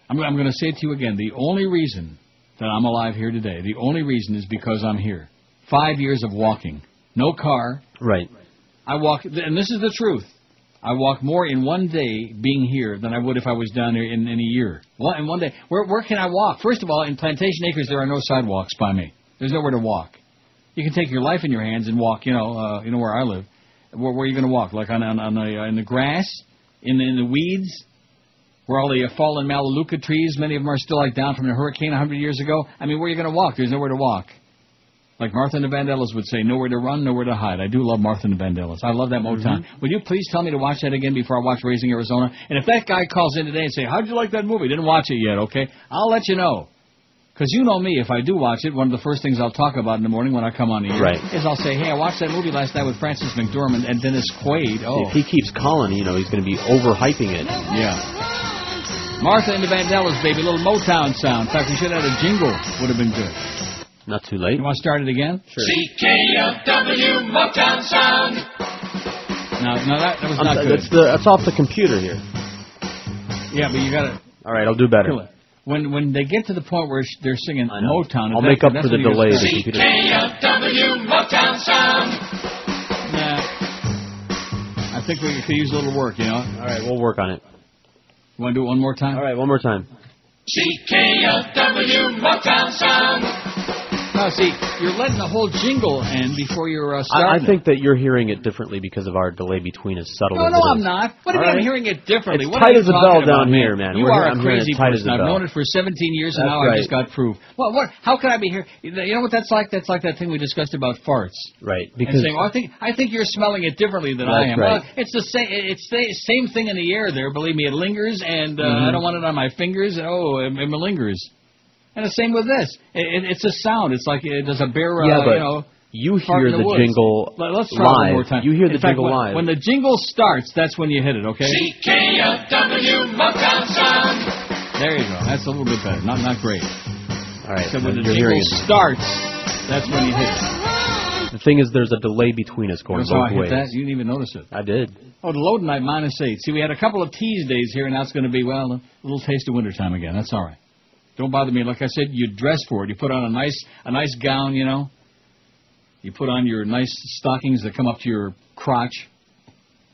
I'm going to say it to you again. The only reason that I'm alive here today, the only reason is because I'm here. 5 years of walking. No car. Right. I walk, and this is the truth. I walk more in one day being here than I would if I was down there in a year. Well, in one day. Where can I walk? First of all, in Plantation Acres, there are no sidewalks by me. There's nowhere to walk. You can take your life in your hands and walk, you know where I live. Where are you going to walk? Like in the grass? In the weeds? Where all the fallen Melaleuca trees, many of them are still down from the hurricane 100 years ago? I mean, where are you going to walk? There's nowhere to walk. Like Martha and the Vandellas would say, nowhere to run, nowhere to hide. I do love Martha and the Vandellas. I love that Motown. Mm-hmm. Would you please tell me to watch that again before I watch Raising Arizona? And if that guy calls in today and say, how'd you like that movie? Didn't watch it yet, okay? I'll let you know. Because you know me, if I do watch it, one of the first things I'll talk about in the morning when I come on the air is I'll say, hey, I watched that movie last night with Francis McDormand and Dennis Quaid. Oh. See, if he keeps calling, he's going to be overhyping it. Yeah. Martha and the Vandellas, baby, little Motown sound. In fact, we should have had a jingle. Would have been good. Not too late. You want to start it again? Sure. CKLW Motown sound. No, that was not good. That's off the computer here. Yeah, but you got to... All right, I'll do better. Kill it. When they get to the point where they're singing Motown, I'll make up for the delay. CKLW Motown sound. Nah, I think we could use a little work, you know. All right, we'll work on it. You want to do it one more time? All right, one more time. CKLW Motown sound. somehow, see, you're letting the whole jingle end before you're starting. I think that you're hearing it differently because of our delay between us subtle No, as no, it I'm is. not. What do you mean I'm hearing it differently? It's What tight are you as a talking bell about, down here, man. You are a crazy person. I've bell. known it for 17 years, and That's now I right. just got proof. What? How can I be here? You know what that's like? That's like that thing we discussed about farts. Right. And Because saying, well, I think you're smelling it differently than I That's am. right. Well, it's the same thing in the air there. Believe me, it lingers, and I don't want it on my fingers. Oh, it lingers. And the same with this. It's a sound. It's like there's a bear. but you hear the jingle Let's try it one more live. time. You hear In the fact, jingle live. When the jingle starts, that's when you hit it. Okay. CKLW Motown Sound. There you go. That's a little bit better. Not great. All right. So when the you're jingle hearing it. starts, that's when you hit it. The thing is, there's a delay between us going That's how I both hit ways. that. You didn't even notice it. I did. Oh, the load night -8. See, we had a couple of tease days here, and now it's going to be, well, a little taste of wintertime again. That's all right. Don't bother me. Like I said, you dress for it. You put on a nice gown, you know. You put on your nice stockings that come up to your crotch.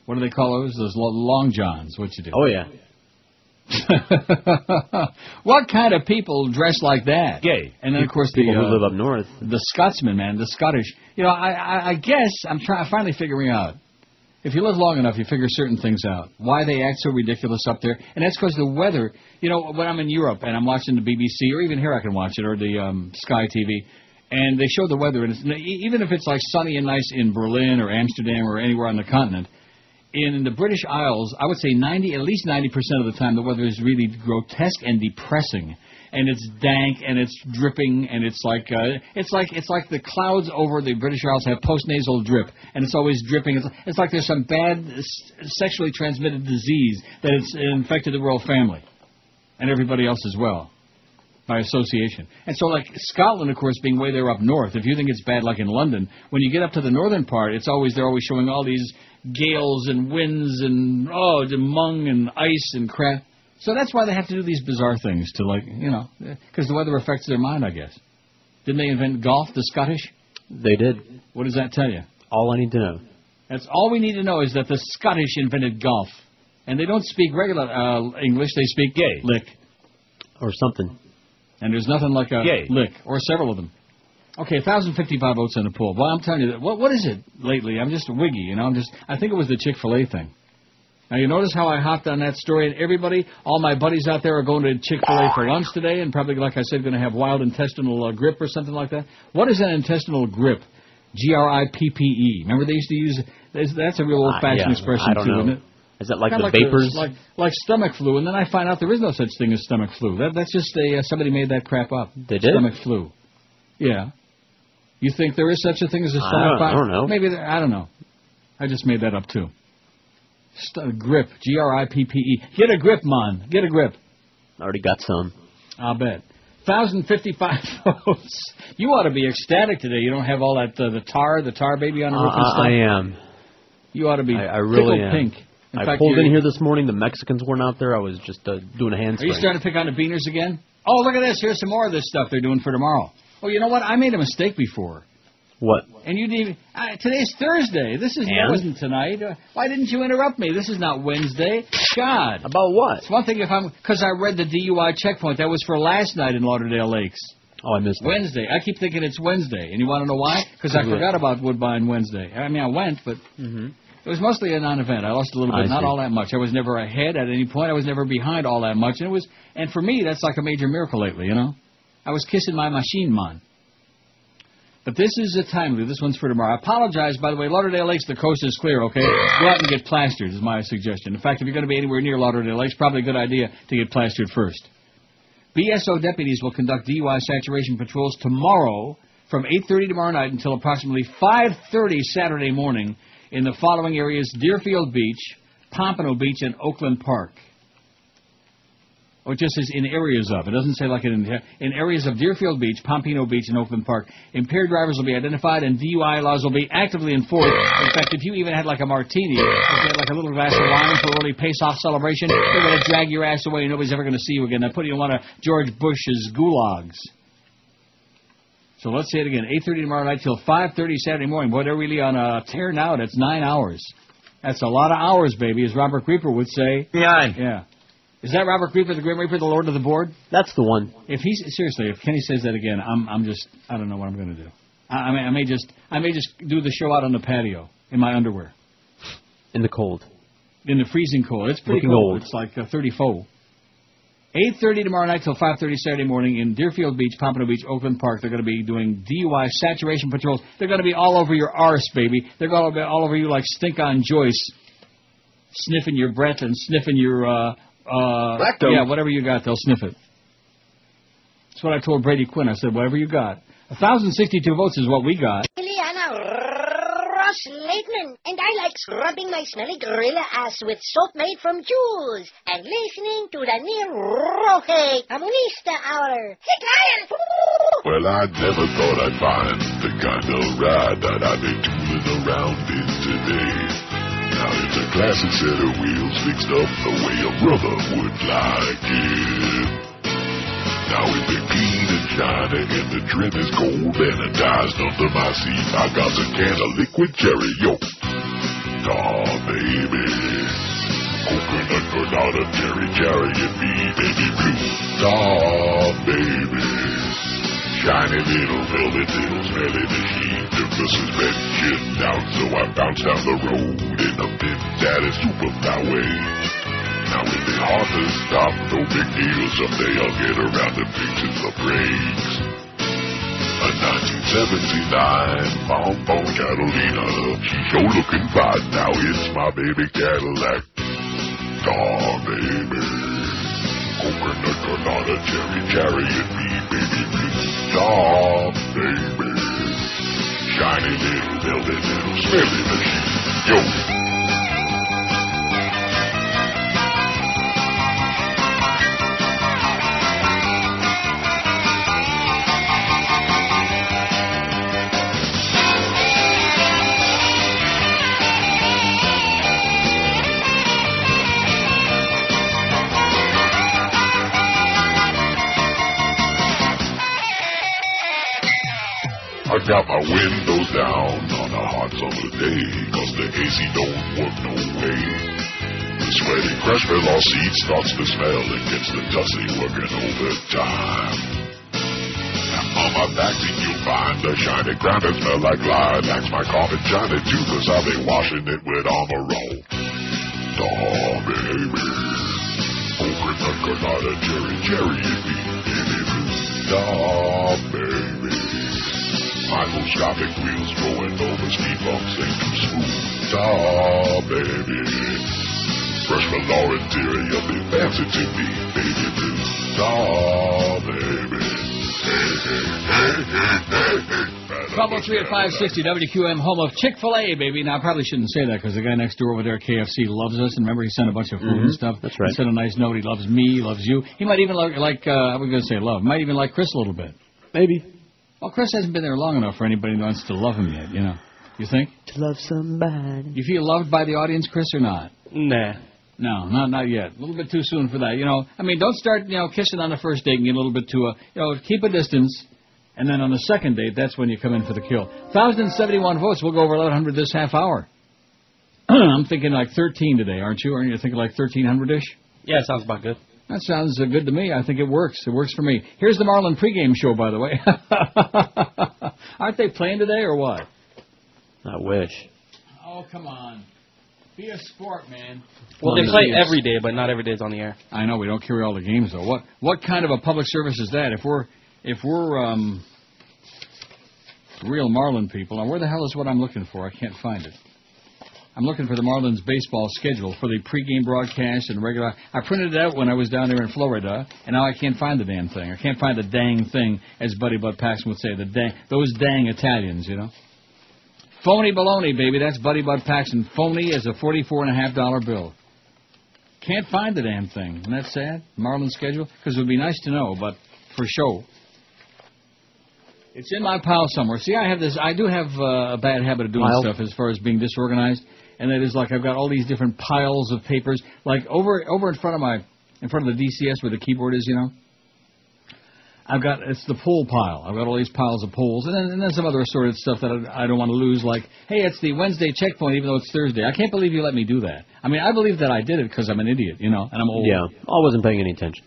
What do they call those? Those long johns. What you do? Oh, yeah. What kind of people dress like that? Gay. And then, of course, people who live up north. The Scotsman, man, the Scottish. You know, I guess I'm finally figuring out. If you live long enough, you figure certain things out. Why they act so ridiculous up there. And that's because the weather, you know, when I'm in Europe and I'm watching the BBC, or even here I can watch it, or the Sky TV, and they show the weather, and even if it's like sunny and nice in Berlin or Amsterdam or anywhere on the continent, in the British Isles, I would say at least 90% of the time, the weather is really grotesque and depressing. And it's dank, and it's dripping, and it's like the clouds over the British Isles have postnasal drip, and it's always dripping. It's like there's some bad sexually transmitted disease that it's infected the royal family, and everybody else as well, by association. And so, like Scotland, of course, being way there up north, if you think it's bad, like in London, when you get up to the northern part, they're always showing all these gales and winds and the mung and ice and crap. So that's why they have to do these bizarre things to, like, you know, because the weather affects their mind, I guess. Didn't they invent golf, the Scottish? They did. What does that tell you? All I need to know. That's all we need to know is that the Scottish invented golf. And they don't speak regular English, they speak gay. Lick. Or something. And there's nothing like a gay. lick, or several of them. Okay, 1,055 votes in the poll. Well, I'm telling you, what is it lately? I'm just wiggy, you know. I think it was the Chick-fil-A thing. Now, you notice how I hopped on that story, and everybody, all my buddies out there are going to Chick-fil-A for lunch today, and probably, like I said, going to have wild intestinal grip or something like that. What is an intestinal grip? GRIPPE. Remember they used to use, that's a real old-fashioned expression, I don't too, know. isn't it? Is that like Kinda the vapors? Like stomach flu, and then I find out there is no such thing as stomach flu. That's just somebody made that crap up. They did? Stomach flu. Yeah. You think there is such a thing as a stomach flu? I don't know. Maybe, I don't know. I just made that up, too. Grip, GRIPPE. Get a grip, man. Get a grip. Already got some. I'll bet. 1,055 votes. You ought to be ecstatic today. You don't have all that the tar baby on the roof and stuff. I am. You ought to be I really am. pink. In I fact, pulled in here this morning. The Mexicans weren't out there. I was just doing a Are handspring. you starting to pick on the beaners again? Oh, look at this. Here's some more of this stuff they're doing for tomorrow. Oh, you know what? I made a mistake before. What? And you didn't. Today's Thursday. It wasn't tonight. Why didn't you interrupt me? This is not Wednesday. God. About what? It's one thing because I read the DUI checkpoint. That was for last night in Lauderdale Lakes. Oh, I missed it. Wednesday. I keep thinking it's Wednesday. And you want to know why? Because I forgot about Woodbine Wednesday. I mean, I went, but it was mostly a non-event. I lost a little bit, not all that much. I was never ahead at any point. I was never behind all that much. And for me, that's like a major miracle lately, you know? I was kissing my machine, man. But this is a timely. This one's for tomorrow. I apologize, by the way. Lauderdale Lakes, the coast is clear, okay? Go out and get plastered is my suggestion. In fact, if you're going to be anywhere near Lauderdale Lakes, probably a good idea to get plastered first. BSO deputies will conduct DUI saturation patrols tomorrow from 8:30 tomorrow night until approximately 5:30 Saturday morning in the following areas: Deerfield Beach, Pompano Beach, and Oakland Park. Oh, it just says in areas of. It doesn't say like in areas of Deerfield Beach, Pompano Beach, and Oakland Park. Impaired drivers will be identified, and DUI laws will be actively enforced. In fact, if you even had like a martini, if you had like a little glass of wine for a really pace-off celebration, they're going to drag your ass away, and nobody's ever going to see you again. They'll put you in one of George Bush's gulags. So let's say it again. 8:30 tomorrow night till 5:30 Saturday morning. Boy, they're really on a tear now. That's 9 hours. That's a lot of hours, baby, as Robert Creeper would say. Behind. Yeah. Is that Robert Reaper, the Grim Reaper, the Lord of the Board? That's the one. If Kenny says that again, I don't know what I'm going to do. I may just do the show out on the patio in my underwear. In the cold. In the freezing cold. It's pretty Looking cold. old. It's like 34. 8:30 tomorrow night till 5:30 Saturday morning in Deerfield Beach, Pompano Beach, Oakland Park. They're going to be doing DUI saturation patrols. They're going to be all over your arse, baby. They're going to be all over you like Stink-On Joyce, sniffing your breath and sniffing your rectum. Yeah, whatever you got, they'll sniff it. That's what I told Brady Quinn. I said, whatever you got. 1,062 votes is what we got. Lakeman, and I like scrubbing my smelly gorilla ass with soap made from Jules and listening to the Neil Roque Comunista Hour. Hey, Brian! Well, I never thought I'd find the kind of ride that I've been tooling around in today. Now it's a classic set of wheels fixed up the way a brother would like it. Now it's been clean and shiny and the trim is gold anodized under my seat. I got a can of liquid cherry, yo. Aw, baby. Coconut, granada, cherry, and me, baby blue. Aw, baby. Shiny little velvet, little smelly machine. Took the suspension down, so I bounced down the road in a big daddy superfly. Now it be hard to stop, no big deal. Someday I'll get around to fixing the brakes. A 1979 Bonbon Catalina. She sure looking fine. Now it's my baby Cadillac. Aw, baby. Coconut, granada, cherry, and me, baby blue. Aw, baby. Shiny little velvet, little smelly machine. Yo. I got my windows down on a hot summer day, 'cause the AC don't work no way. The sweaty crush all seat starts to smell and gets the tussy working overtime. Now on my back seat you'll find a shiny ground that smell like lilacs. My carpet shiny too, 'cause I've been washing it with Armorall. Aw, baby. Coconut, granada, cherry, and me, baby blue. Aw, baby. Microscopic wheels going over speed bumps ain't too smooth. Aw, baby. Fresh velour interior, be fancy to me, baby blue. Aw, baby. Hey. 1203 at 560 WQM, home of Chick-fil-A, baby. Now, I probably shouldn't say that because the guy next door over there at KFC loves us. And remember, he sent a bunch of food and stuff. That's right. He sent a nice note. He loves me, he loves you. He might even like I was going to say love. Might even like Chris a little bit. Maybe. Well, Chris hasn't been there long enough for anybody who wants to love him yet, you know. You think? To love somebody. You feel loved by the audience, Chris, or not? Nah. No, not yet. A little bit too soon for that. You know, I mean, don't start, kissing on the first date and get a little bit too, keep a distance. And then on the second date, that's when you come in for the kill. 1,071 votes. We'll go over 1,100 this half hour. I'm thinking like 13 today, aren't you? Aren't you thinking like 1,300-ish? Yeah, sounds about good. That sounds good to me. I think it works. It works for me. Here's the Marlin pregame show, by the way. Aren't they playing today or what? I wish. Oh, come on. Be a sport, man. Well, they play every day, but not every day is on the air. I know. We don't carry all the games, though. What kind of a public service is that? If we're real Marlin people, now where the hell is what I'm looking for? I can't find it. I'm looking for the Marlins baseball schedule for the pregame broadcast and regular. I printed it out when I was down there in Florida, and now I can't find the damn thing. I can't find the dang thing, as Buddy Bud Paxson would say. Those dang Italians, you know. Phony baloney, baby. That's Buddy Bud Paxson. Phony as a $44.50 bill. Can't find the damn thing. Isn't that sad? Marlins schedule? Because it would be nice to know, but for show. It's in my pile somewhere. See, I do have a bad habit of doing stuff as far as being disorganized. And that is like I've got all these different piles of papers, like over in front of the DCS where the keyboard is, you know. It's the pool pile. I've got all these piles of pools, and then some other assorted stuff that I don't want to lose, like, hey, it's the Wednesday checkpoint even though it's Thursday. I can't believe you let me do that. I mean, I believe that I did it because I'm an idiot, and I'm old. Yeah, I wasn't paying any attention.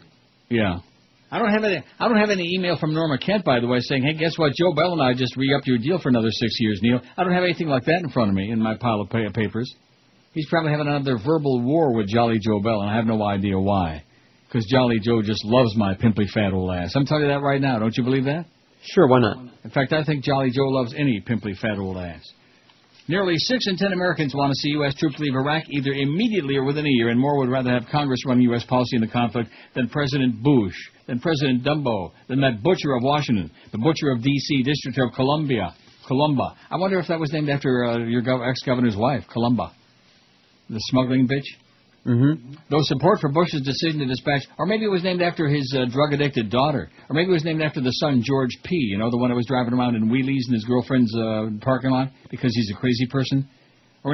Yeah. I don't have any email from Norma Kent, by the way, saying, hey, guess what? Joe Bell and I just re-upped your deal for another 6 years, Neil. I don't have anything like that in front of me in my pile of papers. He's probably having another verbal war with Jolly Joe Bell, and I have no idea why. Because Jolly Joe just loves my pimply fat old ass. I'm telling you that right now. Don't you believe that? Sure, why not? In fact, I think Jolly Joe loves any pimply fat old ass. Nearly 6 in 10 Americans want to see U.S. troops leave Iraq either immediately or within a year, and more would rather have Congress run U.S. policy in the conflict than President Bush, than President Dumbo, than that butcher of Washington, the butcher of D.C., District of Columba. I wonder if that was named after your ex-governor's wife, Columba, the smuggling bitch. Mm-hmm. Though support for Bush's decision to dispatch, or maybe it was named after his drug-addicted daughter, or maybe it was named after the son, George P., the one that was driving around in wheelies in his girlfriend's parking lot because he's a crazy person. Or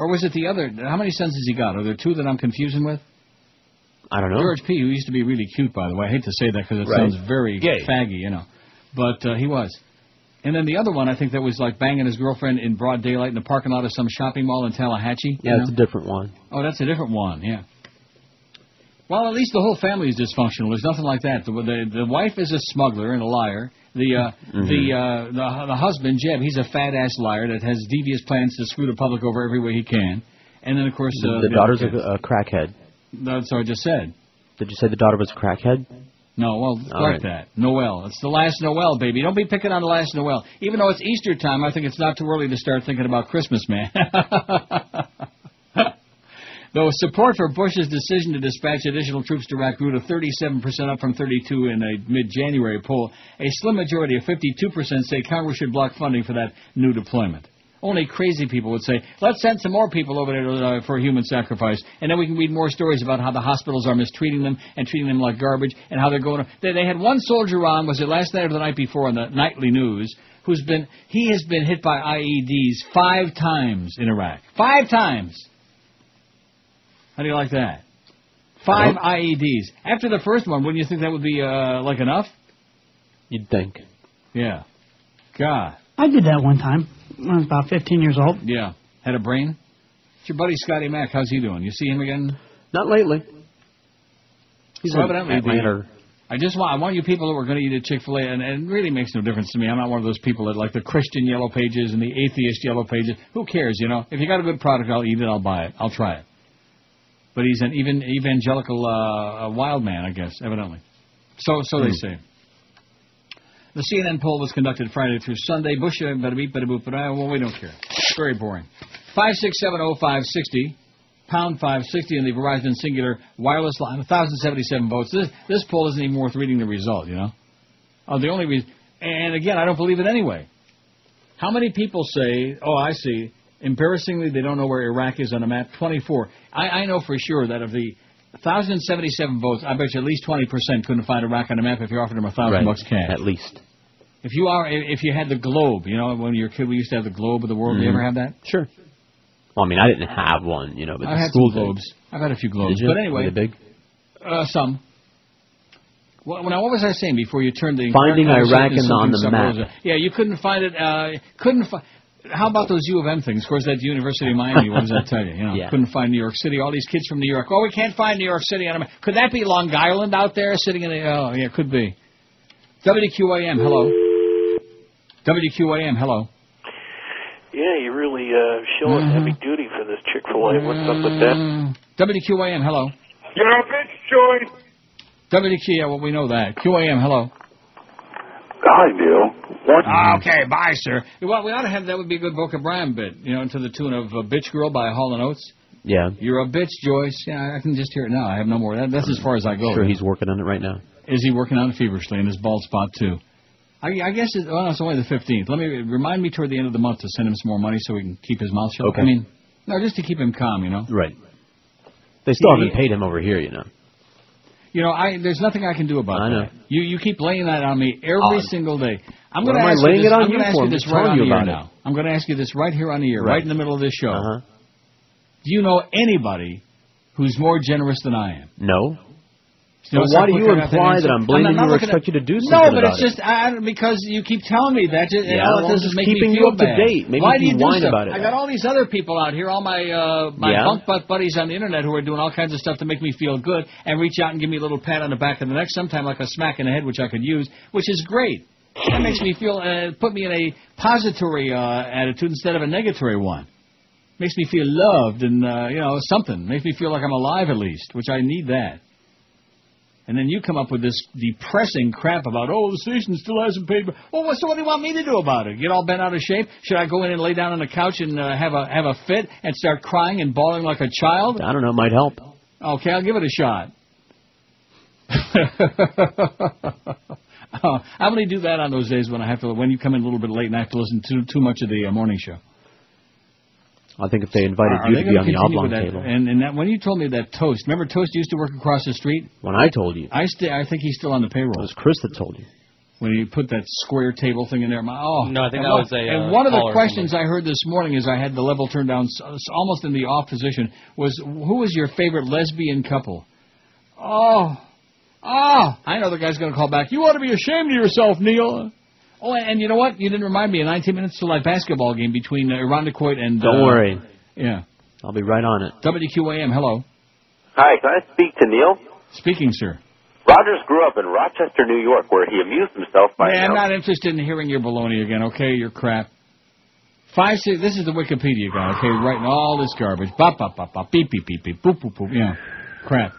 was it the other? How many sons has he got? Are there 2 that I'm confusing with? I don't know. George P., who used to be really cute, by the way. I hate to say that because it sounds very faggy, But he was. And then the other one, I think that was like banging his girlfriend in broad daylight in the parking lot of some shopping mall in Tallahatchie. Yeah, that's a different one. Oh, that's a different one, yeah. Well, at least the whole family is dysfunctional. There's nothing like that. The wife is a smuggler and a liar. The husband, Jeb, he's a fat-ass liar that has devious plans to screw the public over every way he can. And then, of course... the daughter's a crackhead. That's what I just said. Did you say the daughter was a crackhead? No, well, that. Noel. It's the last Noel, baby. Don't be picking on the last Noel. Even though it's Easter time, I think it's not too early to start thinking about Christmas, man. Though support for Bush's decision to dispatch additional troops to Iraq grew to 37% up from 32 in a mid-January poll, a slim majority of 52% say Congress should block funding for that new deployment. Only crazy people would say, let's send some more people over there for human sacrifice, and then we can read more stories about how the hospitals are mistreating them and treating them like garbage, and how they're going to... They had one soldier on, was it last night or the night before on the nightly news, he has been hit by IEDs 5 times in Iraq. 5 times! How do you like that? 5 IEDs. After the first one, wouldn't you think that would be, enough? You'd think. Yeah. God. I did that one time when I was about 15 years old. Yeah. Had a brain? It's your buddy Scotty Mack. How's he doing? You see him again? Not lately. He's evidently... I want you people who are going to eat at Chick-fil-A, and it really makes no difference to me. I'm not one of those people that like the Christian yellow pages and the atheist yellow pages. Who cares, If you got a good product, I'll eat it, I'll buy it, I'll try it. But he's an evangelical wild man, I guess, evidently. So they say. The CNN poll was conducted Friday through Sunday. Bush, well, we don't care. Very boring. 5670560, pound 560 in the Verizon Singular wireless line, 1,077 votes. This poll isn't even worth reading the result, the only reason, and again, I don't believe it anyway. How many people say, I see, embarrassingly, they don't know where Iraq is on a map? 24. I know for sure that of the 1,077 votes, I bet you at least 20% couldn't find Iraq on a map if you offered them $1,000 cash. At least. If you had the globe, when you were a kid, we used to have the globe of the world. Mm-hmm. Do you ever have that? Sure. Well, I mean, I didn't have one, but I had school some globes. I've had a few globes. Did you? But anyway. Were they big? Some. Well, now, what was I saying before you turned the... Finding Iraq on the map. Yeah, you couldn't find it. How about those U of M things? Of course, that University of Miami, what does that tell you? Yeah. Couldn't find New York City. All these kids from New York. We can't find New York City on a map. Could that be Long Island out there sitting in the... Oh, yeah, could be. WQAM, hello. WQAM, hello. Yeah, you're really showing heavy duty for this Chick-fil-A. What's up with that? WQAM, hello. You're a bitch, Joy. WQAM, well, we know that. QAM, hello. Hi, Neil. Okay, bye, sir. Well, we ought to have, that would be a good Boca Brian bit, to the tune of Bitch Girl by Hall & Oates. Yeah. You're a bitch, Joyce. Yeah, I can just hear it now. I have no more. That's as far as I go. Sure, he's working on it right now. Is he working on it feverishly in his bald spot, too? I guess it's only the 15th. Remind me toward the end of the month to send him some more money so we can keep his mouth shut. Okay. No, just to keep him calm, Right. They still haven't paid him over here, there's nothing I can do about that. I know. You keep laying that on me every single day. I'm going to ask you this right on the air now. I'm going to ask you this right here on the air, right in the middle of this show. Uh-huh. Do you know anybody who's more generous than I am? No. So why do you imply that I'm blaming you or expect you to do something No, but about it's just because you keep telling me that. All it does is make keeping me you feel up to bad. date. Maybe Why if do you you do whine stuff? about it. I got all these other people out here, all my bunk butt buddies on the internet who are doing all kinds of stuff to make me feel good and reach out and give me a little pat on the back of the neck, sometimes like a smack in the head, which I could use, which is great. That makes me feel, put me in a pository attitude instead of a negatory one. Makes me feel loved and, something. Makes me feel like I'm alive at least, which I need that. And then you come up with this depressing crap about, the station still hasn't paid. Well, so what do you want me to do about it? Get all bent out of shape? Should I go in and lay down on the couch and have a fit and start crying and bawling like a child? I don't know. It might help. Okay, I'll give it a shot. I only do that on those days when you come in a little bit late and I have to listen to too much of the morning show. I think if they invited you to be on the oblong table. And that, when you told me that Toast, remember Toast used to work across the street? When I told you. I think he's still on the payroll. It was Chris that told you. When you put that square table thing in there. No, I think that was a And one of the questions I heard this morning as I had the level turned down almost in the off position was, who was your favorite lesbian couple? I know the guy's going to call back. You ought to be ashamed of yourself, Neil. Oh, and you know what? You didn't remind me. A 19 minutes till that basketball game between Irondequoit and... Don't worry. Yeah. I'll be right on it. WQAM, hello. Hi, can I speak to Neil? Speaking, sir. Rogers grew up in Rochester, New York, where he amused himself by... I'm not interested in hearing your baloney again, okay? Your crap. 5-6... This is the Wikipedia guy, okay? Writing all this garbage. Bop, bop, bop, bop, beep, beep, beep, beep, boop, boop, boop. Yeah. Crap.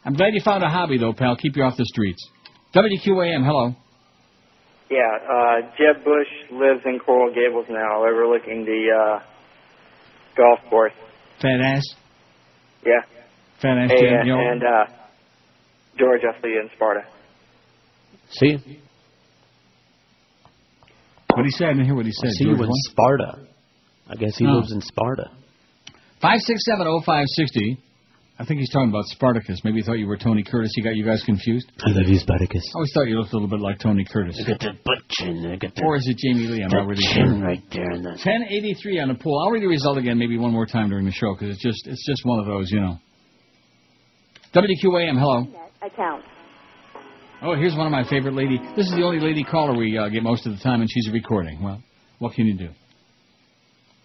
I'm glad you found a hobby, though, pal. Keep you off the streets. WQAM, hello. Yeah, Jeb Bush lives in Coral Gables now, overlooking the golf course. Fat ass? Yeah. Fat ass, hey, Jeb. And George, I'll see you in Sparta. See? What did he say? I didn't hear what he said. See you in Sparta. I guess he lives in Sparta. 5670560. I think he's talking about Spartacus. Maybe he thought you were Tony Curtis. He got you guys confused? I love you, Spartacus. I always thought you looked a little bit like Tony Curtis. I got the butt chin. Or is it Jamie Lee? I'm not really sure. Right there. 1083 on the poll. I'll read the result again maybe one more time during the show because it's just one of those, WQAM, hello. Account. Oh, here's one of my favorite lady. This is the only lady caller we get most of the time, and she's a recording. Well, what can you do?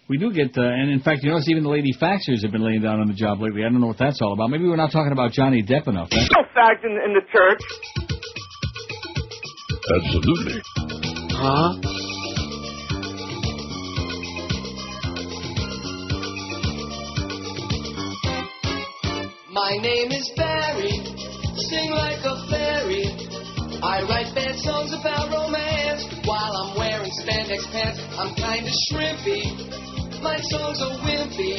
We do get, and in fact, you notice even the lady faxers have been laying down on the job lately. I don't know what that's all about. Maybe we're not talking about Johnny Depp enough. No fags in the church. Absolutely. Huh? My name is Barry, sing like a fairy. I write bad songs about romance while I'm wearing spandex pants. I'm kinda shrimpy. My songs are wimpy.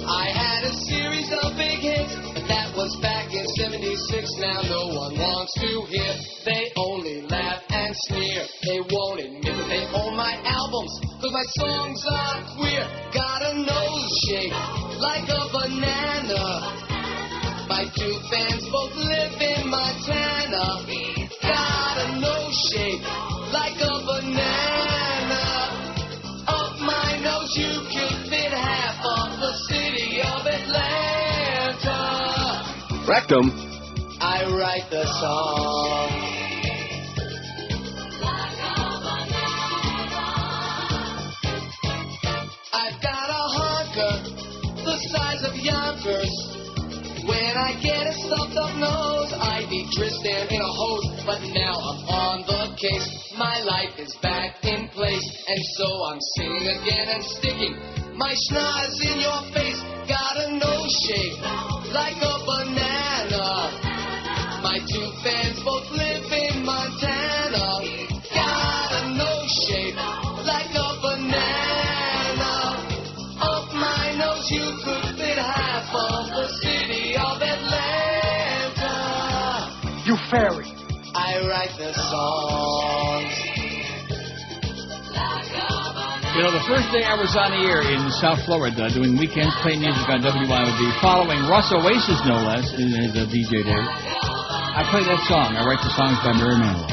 I had a series of big hits, but that was back in '76. Now no one wants to hear. They only laugh and sneer. They won't admit that they own my albums, cause my songs are queer. Got a nose shape like a banana. My two fans both live in Montana. Got a nose shape like a banana. Up my nose you could fit half of the city of Atlanta. Rectum. I write the song. I've got a honker the size of Yonkers. When I get a stuffed up nose, I be Tristan in a hose. But now I'm on the case. My life is back in place. And so I'm singing again and sticking my schnoz in your face. Got a nose shape like a banana. My two fans both live in Montana. Got a nose shape like a banana. Up my nose you could fit half of the city of Atlanta. You fairy. I write the songs. You know, the first day I was on the air in South Florida doing weekends playing music on WIOD, following Russ Oasis, no less, in his DJ days, I played that song. I write the songs by Mary Manilow.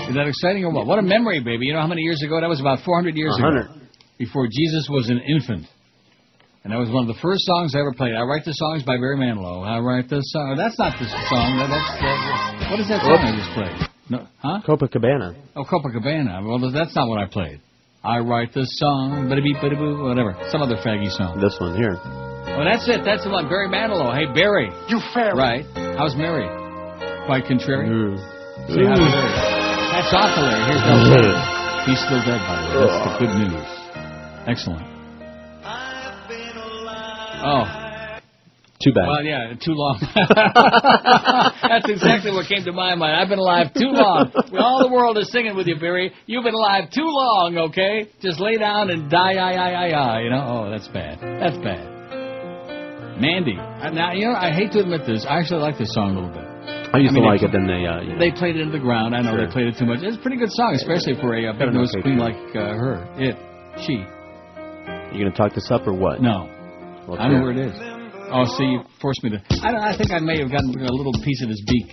Is that exciting or what? What a memory, baby. You know how many years ago? That was about 400 years ago. Before Jesus was an infant. And that was one of the first songs I ever played. I Write the Songs by Barry Manilow. I Write the Song. That's not the song. What is that song I just played? No, huh? Copacabana. Oh, Copacabana. Well, that's not what I played. I Write the Song, bada-beep, bada-boo, whatever. Some other faggy song. This one here. Well, that's it. That's the one. Barry Manilow. Hey, Barry. You fair. Right. How's Mary? Quite contrary? See, how's Mary? That's awful, Larry. Here's Elton. He's still dead, by the way. That's the good news. Excellent. Oh. Too bad. Well, yeah, too long. That's exactly what came to my mind. I've been alive too long. All the world is singing with you, Barry. You've been alive too long, okay? Just lay down and die, you know? Oh, that's bad. That's bad. Mandy. Now, you know, I hate to admit this. I actually like this song a little bit. I used to like it, then they... They played it into the ground. I know they played it too much. It's a pretty good song, especially for a big-nosed queen like her. She. You going to talk this up or what? No. Well, I know where it is. Oh, see, you forced me to... I think I may have gotten a little piece of his beak.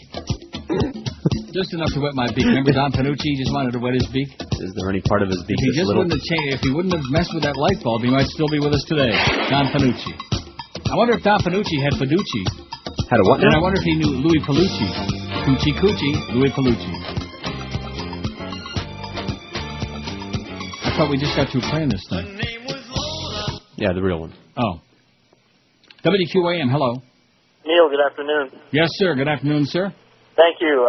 Just enough to wet my beak. Remember Don Panucci? He just wanted to wet his beak? Is there any part of his beak If he wouldn't have messed with that light bulb, he might still be with us today. Don Panucci. I wonder if Don Panucci had Fiducci. Had a what now? And I wonder if he knew Louis Palucci. Coochie Coochie, Louis Palucci. I thought we just got through playing this thing. Yeah, the real one. Oh. WQAM, hello. Neil, good afternoon. Yes, sir. Good afternoon, sir. Thank you.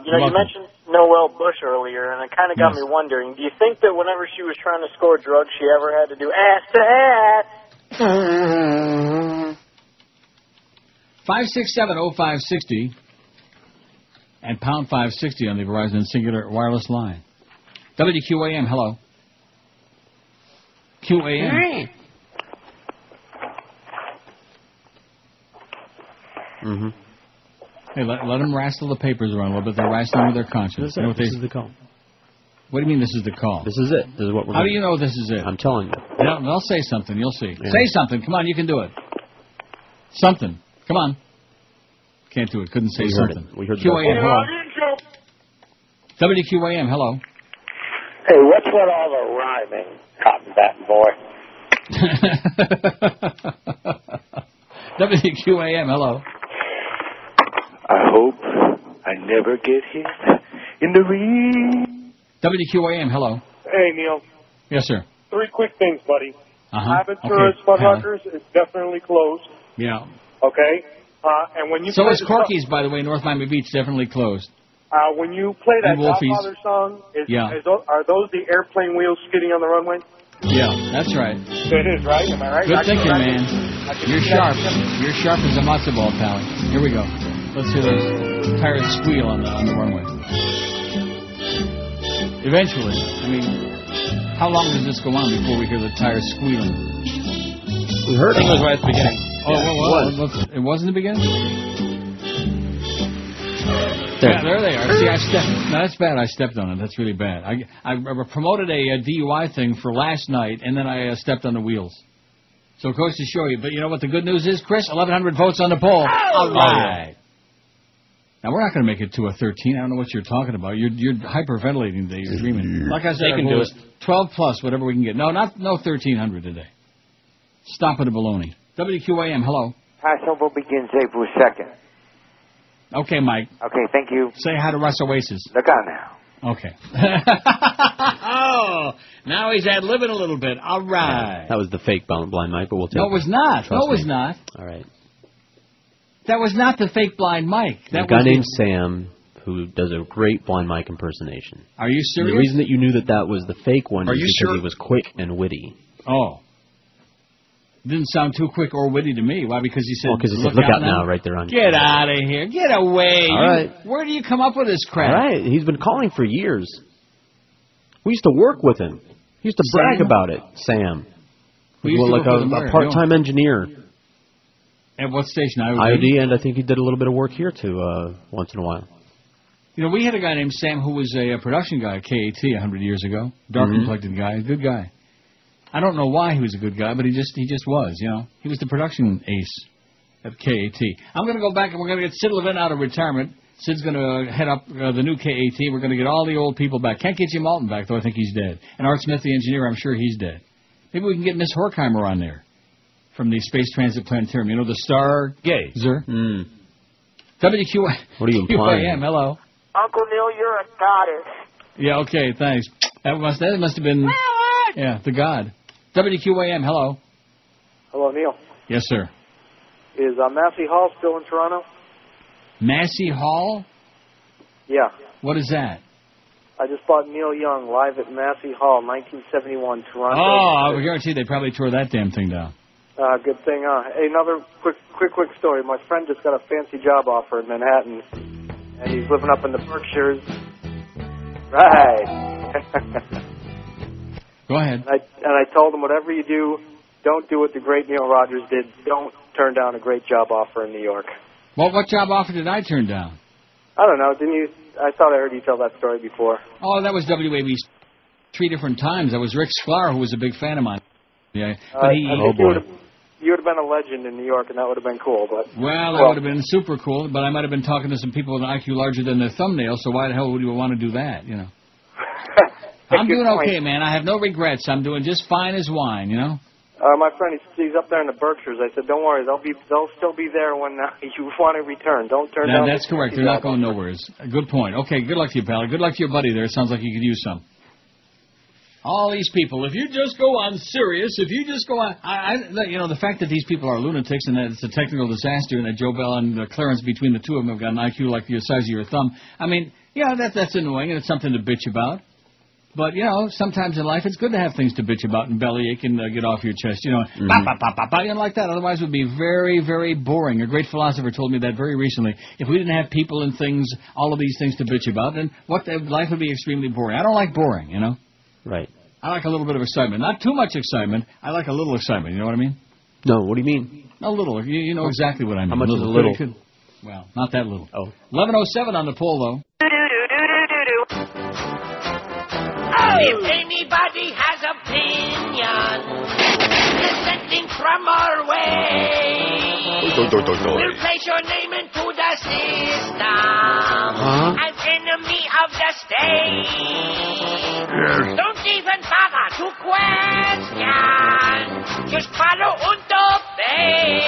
You mentioned Noelle Bush earlier, and it kind of got me wondering, do you think that whenever she was trying to score drugs, she ever had to do ass to ass? 5670560 and pound 560 on the Verizon Singular Wireless line. WQAM, hello. QAM. Mm-hmm. Hey, let them wrestle the papers around a little bit. They're wrestling with their conscience. This is the call. What do you mean this is the call? This is it. This is what we're How do you know this is it? I'm telling you. They'll say something. You'll see. Yeah. Say something. Come on, you can do it. Something. Come on. Can't do it. Couldn't say something. We heard QAM, hello. WQAM, hello. Hey, what's with all the rhyming, cotton bat boy? WQAM, hello. I hope I never get hit in the ring. WQAM, hello. Hey, Neil. Yes, sir. 3 quick things, buddy. Uh-huh. Aventuras Fuddruckers is definitely closed. Yeah. Okay? And when you So play is Corky's, by the way. North Miami Beach definitely closed. When you play that And Wolfie's. Godfather song, Yeah. Are those the airplane wheels skidding on the runway? Yeah, that's right. It is, right? Am I right? Good thinking, man. You're sharp. You're sharp as a matzo ball, pal. Here we go. Let's hear those tires squeal on the runway. Eventually. I mean, how long does this go on before we hear the tires squealing? We heard it. It was right at the beginning. Oh, it was in the beginning? There. Yeah, there they are. See, I stepped. No, that's bad. I stepped on it. That's really bad. I promoted a DUI thing for last night, and then I stepped on the wheels. So it goes to show you. But you know what the good news is, Chris? 1,100 votes on the poll. All right. Now, we're not going to make it to a 13. I don't know what you're talking about. You're hyperventilating today. You're dreaming. Like I said, They can do it. 12 plus, whatever we can get. No, no 1,300 today. Stop with the baloney. WQAM, hello. Passover begins April 2nd. Okay, Mike. Okay, thank you. Say hi to Russ Oasis. Look out now. Okay. Oh, now he's ad-libbing a little bit. All right. That was the fake Blind Mike, but we'll take it. No, it was not. Trust No, it was me. not. All right. That was not the fake Blind Mike. There's a guy named Sam who does a great Blind Mike impersonation. Are you And serious? the reason that you knew that was the fake one Are is you because sure? he was quick and witty. Oh. Didn't sound too quick or witty to me. Why? Because he said, Because he said, look out now, right there on Get out of here. Get away. All right. Where do you come up with this crap? All right. He's been calling for years. We used to work with him. He used to brag Sam? about it, Sam. We used to like work with him where? a part-time engineer. At what station? IOD, and I think he did a little bit of work here, too, once in a while. You know, we had a guy named Sam who was a production guy at KAT 100 years ago. Dark-complected guy. Good guy. I don't know why he was a good guy, but he just was, you know. He was the production ace at KAT. I'm going to go back and we're going to get Sid Levin out of retirement. Sid's going to head up the new KAT. We're going to get all the old people back. Can't get Jim Alton back, though I think he's dead. And Art Smith, the engineer, I'm sure he's dead. Maybe we can get Miss Horkheimer on there from the Space Transit Planetarium. You know, the Stargazer. WQAM. What are you implying? QAM, hello. Uncle Neil, you're a goddess. Yeah, okay, thanks. That must have been... Yeah, the God. WQAM, hello. Hello, Neil. Yes, sir. Is Massey Hall still in Toronto? Massey Hall? Yeah. What is that? I just bought Neil Young live at Massey Hall, 1971, Toronto. Oh, I guarantee they probably tore that damn thing down. Good thing. Hey, another quick story. My friend just got a fancy job offer in Manhattan, and he's living up in the Berkshires. Right. Go ahead. And I told him, whatever you do, don't do what the great Neil Rogers did. Don't turn down a great job offer in New York. Well, what job offer did I turn down? I don't know. Didn't you? I thought I heard you tell that story before. Oh, that was WAB 3 different times. That was Rick Sklar, who was a big fan of mine. Yeah, but you would have been a legend in New York, and that would have been cool. But that would have been super cool. But I might have been talking to some people with an IQ larger than their thumbnail. So why the hell would you want to do that? You know. I'm doing okay, man. I have no regrets. I'm doing just fine as wine. You know. My friend, he's up there in the Berkshires. I said, don't worry, they'll still be there when you want to return. Don't turn down. That's correct. They're not going nowhere. Good point. Okay, good luck to you, pal. Good luck to your buddy there. It sounds like you could use some. All these people, if you just go on Sirius, if you just go on... the fact that these people are lunatics and that it's a technical disaster and that Joe Bell and Clarence, between the two of them, have got an IQ like the size of your thumb, I mean, yeah, that's annoying and it's something to bitch about. But, sometimes in life it's good to have things to bitch about and bellyache and get off your chest, like that. Otherwise it would be very, very boring. A great philosopher told me that very recently. If we didn't have people and things, all of these things to bitch about, then life would be extremely boring. I don't like boring, Right. I like a little bit of excitement. Not too much excitement. I like a little excitement. You know what I mean? No, what do you mean? A little. You know exactly what I mean. How much is a little? Well, not that little. Oh. 11:07 on the poll, though. If anybody has opinion dissenting from our way, we'll place your name into the system as enemy of the state. Don't even bother to question. Just follow and obey.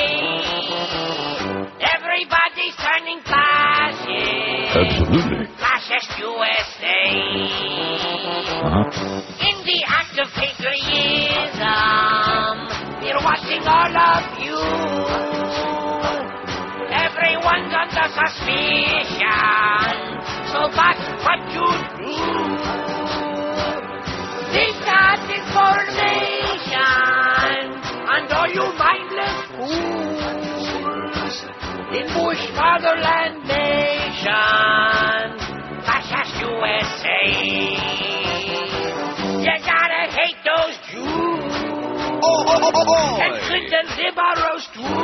Everybody's turning fascist. Absolutely. Fascist USA. In the act of patriotism, we're watching all of you. Everyone's under suspicion, so that's what you do. Take that information, and all you mindless fools in Bush Fatherland Nation, Fascist USA. You gotta hate those Jews. And Clinton liberals too.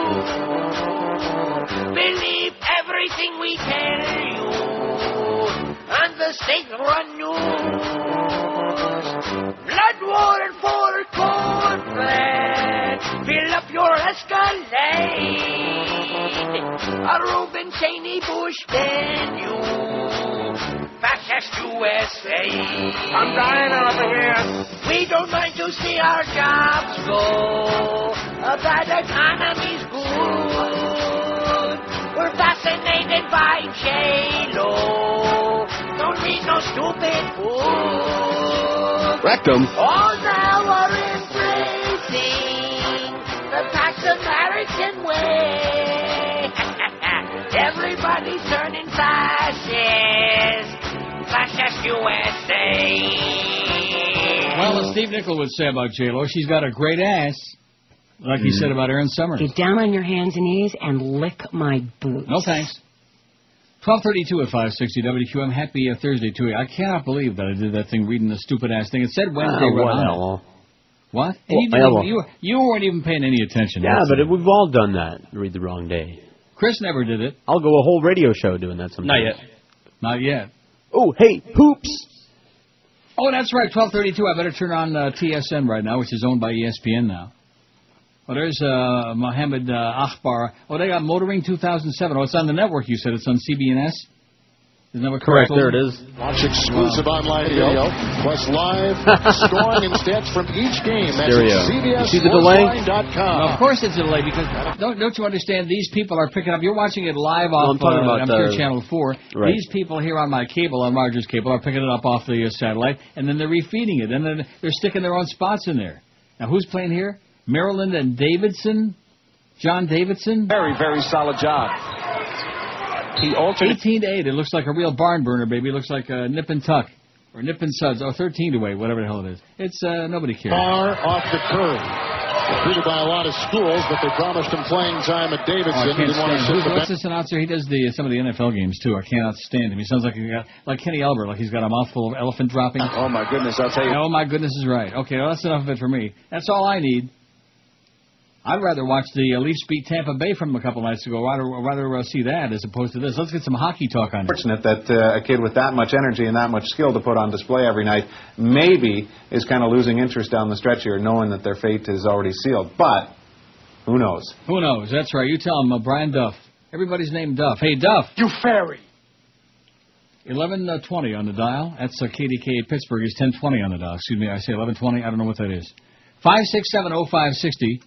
Believe everything we tell you on the state-run news. Blood war and for cornbread. Fill up your Escalade. A Reuben Cheney Bush venue. Fascist USA. I'm dying over here. We don't mind to see our jobs go. A bad economy's good. We're fascinated by J-Lo. Don't read no stupid book. Rectum. All now are embracing the Pax American way. Everybody's turning fascist. Fascist USA. Well, as Steve Nickel would say about J-Lo, she's got a great ass. Like he said about Aaron Summers. Get down on your hands and knees and lick my boots. No thanks. 12:32 at 560 WQM. Happy Thursday to you. I cannot believe that I did that thing reading the stupid ass thing. It said Wednesday right on it. What? You weren't even paying any attention. Yeah, but we've all done that. Read the wrong day. Chris never did it. I'll go a whole radio show doing that sometimes. Not yet. Not yet. Oh, hey, Hoops. Oh, that's right, 12:32. I better turn on TSN right now, which is owned by ESPN now. Well, there's Mohammed Akbar. Oh, they got Motoring 2007. Oh, it's on the network, you said. It's on CBNS. Isn't that what Correct, there it is. Watch exclusive online video, plus live scoring and stats from each game. That's at See the delay? Well, of course it's a delay, because don't you understand, these people are picking up, you're watching it live off, I'm sure, Channel 4. Right. These people here on my cable, on Rogers Cable, are picking it up off the satellite, and then they're refeeding it, and then they're sticking their own spots in there. Now, who's playing here? Maryland and Davidson? John Davidson? Very, very solid job. He altered 18-8. It looks like a real barn burner, baby. It looks like Nip and Tuck. Or Nip and Suds. Oh, 13-8, whatever the hell it is. It's, nobody cares. Far off the curve. Treated by a lot of schools, but they promised him playing time at Davidson. He didn't want to what's this announcer? He does some of the NFL games, too. I cannot stand him. He sounds like Kenny Albert, like he's got a mouthful of elephant dropping. Oh, my goodness, I'll tell you. Oh, my goodness is right. Okay, well, that's enough of it for me. That's all I need. I'd rather watch the Leafs beat Tampa Bay from a couple nights ago. I'd rather see that as opposed to this. Let's get some hockey talk on it. Fortunate that a kid with that much energy and that much skill to put on display every night maybe is kind of losing interest down the stretch here, knowing that their fate is already sealed. But who knows? Who knows? That's right. You tell him, Brian Duff. Everybody's named Duff. Hey, Duff. You fairy. 11:20 on the dial. That's KDK Pittsburgh is 10:20 on the dial. Excuse me, I say 11:20. I don't know what that is. 5670560.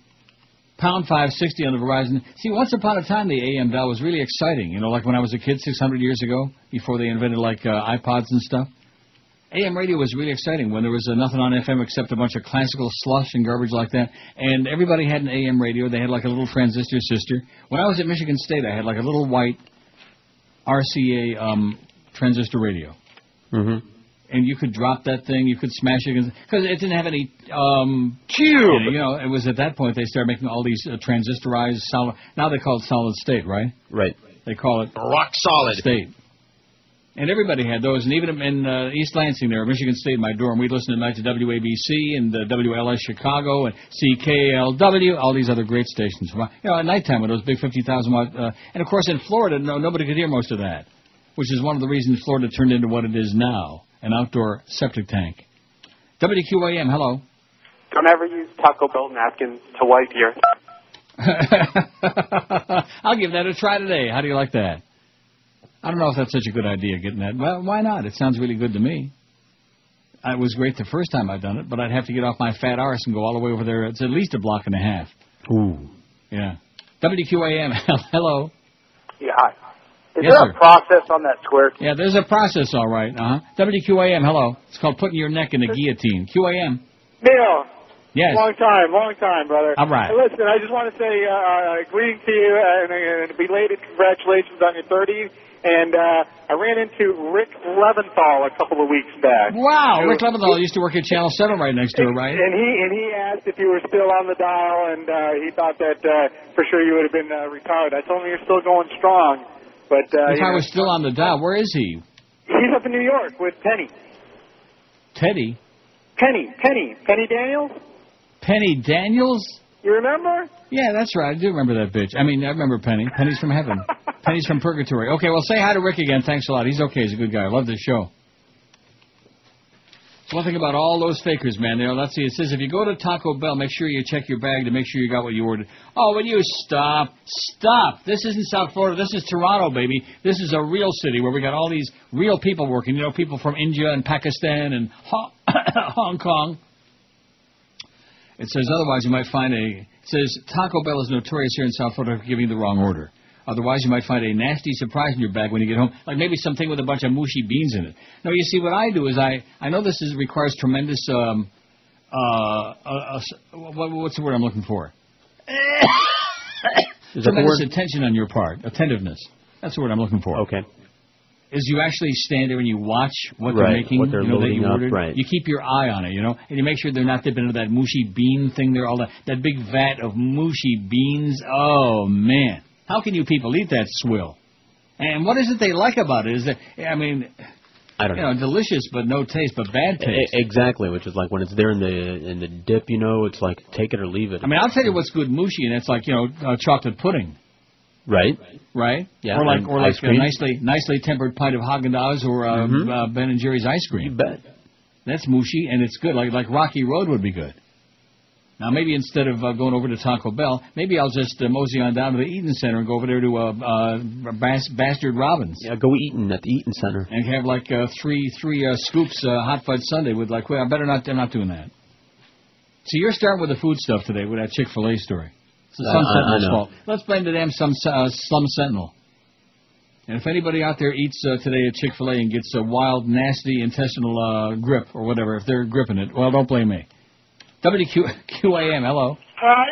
Pound 560 on the Verizon. See, once upon a time, the AM dial was really exciting. You know, like when I was a kid 600 years ago, before they invented, like, iPods and stuff. AM radio was really exciting when there was nothing on FM except a bunch of classical slush and garbage like that. And everybody had an AM radio. They had, like, a little transistor sister. When I was at Michigan State, I had, like, a little white RCA transistor radio. Mm-hmm. And you could drop that thing, you could smash it, because it didn't have any tube. You know, it was at that point they started making all these transistorized solid. Now they call it solid state, right? Right. They call it rock solid state. And everybody had those, and even in East Lansing there, Michigan State, in my dorm, we'd listen at night to WABC and WLS Chicago and CKLW, all these other great stations. You know, at nighttime with those big 50,000 watt, and of course in Florida, nobody could hear most of that, which is one of the reasons Florida turned into what it is now. An outdoor septic tank. WQAM, hello. Don't ever use Taco Bell napkins to wipe your... I'll give that a try today. How do you like that? I don't know if that's such a good idea, getting that. Well, why not? It sounds really good to me. It was great the first time I've done it, but I'd have to get off my fat arse and go all the way over there. It's at least a block and a half. Ooh. Yeah. WQAM, hello. Yeah, hi. Is Yes, there a process on that square? Yeah, there's a process, all right. WQAM, hello. It's called putting your neck in a guillotine. QAM. Neil. Yes. Long time, brother. All right. Hey, listen, I just want to say greetings to you and belated congratulations on your 30s. And I ran into Rick Leventhal a couple of weeks back. Wow, Rick Leventhal used to work at Channel 7 right next door, right? And he asked if you were still on the dial, and he thought that for sure you would have been retired. I told him you're still going strong. But if I was still on the dial, where is he? He's up in New York with Penny. Teddy? Penny Daniels? Penny Daniels? You remember? Yeah, that's right. I do remember that bitch. I mean, I remember Penny. Penny's from heaven. Penny's from purgatory. Okay, well, say hi to Rick again. Thanks a lot. He's okay. He's a good guy. I love this show. One thing about all those fakers, man. Let's see. It says if you go to Taco Bell, make sure you check your bag to make sure you got what you ordered. Oh, will you stop? Stop. This isn't South Florida. This is Toronto, baby. This is a real city where we got all these real people working. You know, people from India and Pakistan and Hong Kong. It says otherwise you might find It says Taco Bell is notorious here in South Florida for giving you the wrong order. Otherwise, you might find a nasty surprise in your bag when you get home, like maybe something with a bunch of mushy beans in it. No, you see, what I do is I know this requires tremendous, what's the word I'm looking for? Tremendous attention on your part, attentiveness. That's the word I'm looking for. Okay. Is you actually stand there and you watch what they're making, what they're loading up, right. You keep your eye on it, and you make sure they're not dipping into that mushy bean thing there, all that big vat of mushy beans. Oh, man. How can you people eat that swill? And what is it they like about it? Is that, I don't know. Delicious but no taste, but bad taste. Exactly, which is like when it's there in the dip, it's like take it or leave it. I'll tell you what's good mushy, and it's like, chocolate pudding. Right. Right? Yeah. Or like a nicely tempered pint of Haagen-Dazs or Ben & Jerry's ice cream. You bet. That's mushy, and it's good. Like Rocky Road would be good. Now, maybe instead of going over to Taco Bell, maybe I'll just mosey on down to the Eaton Center and go over there to Bastard Robbins. Yeah, go Eaton at the Eaton Center. And have like three scoops hot fudge sundae with like, well, I'm not doing that. So you're starting with the food stuff today with that Chick-fil-A story. It's the Slum Sentinel's fault. Let's blame the damn Slum Sentinel. And if anybody out there eats today at Chick-fil-A and gets a wild, nasty intestinal grip or whatever, if they're gripping it, well, don't blame me. WQAM, hello. Hi,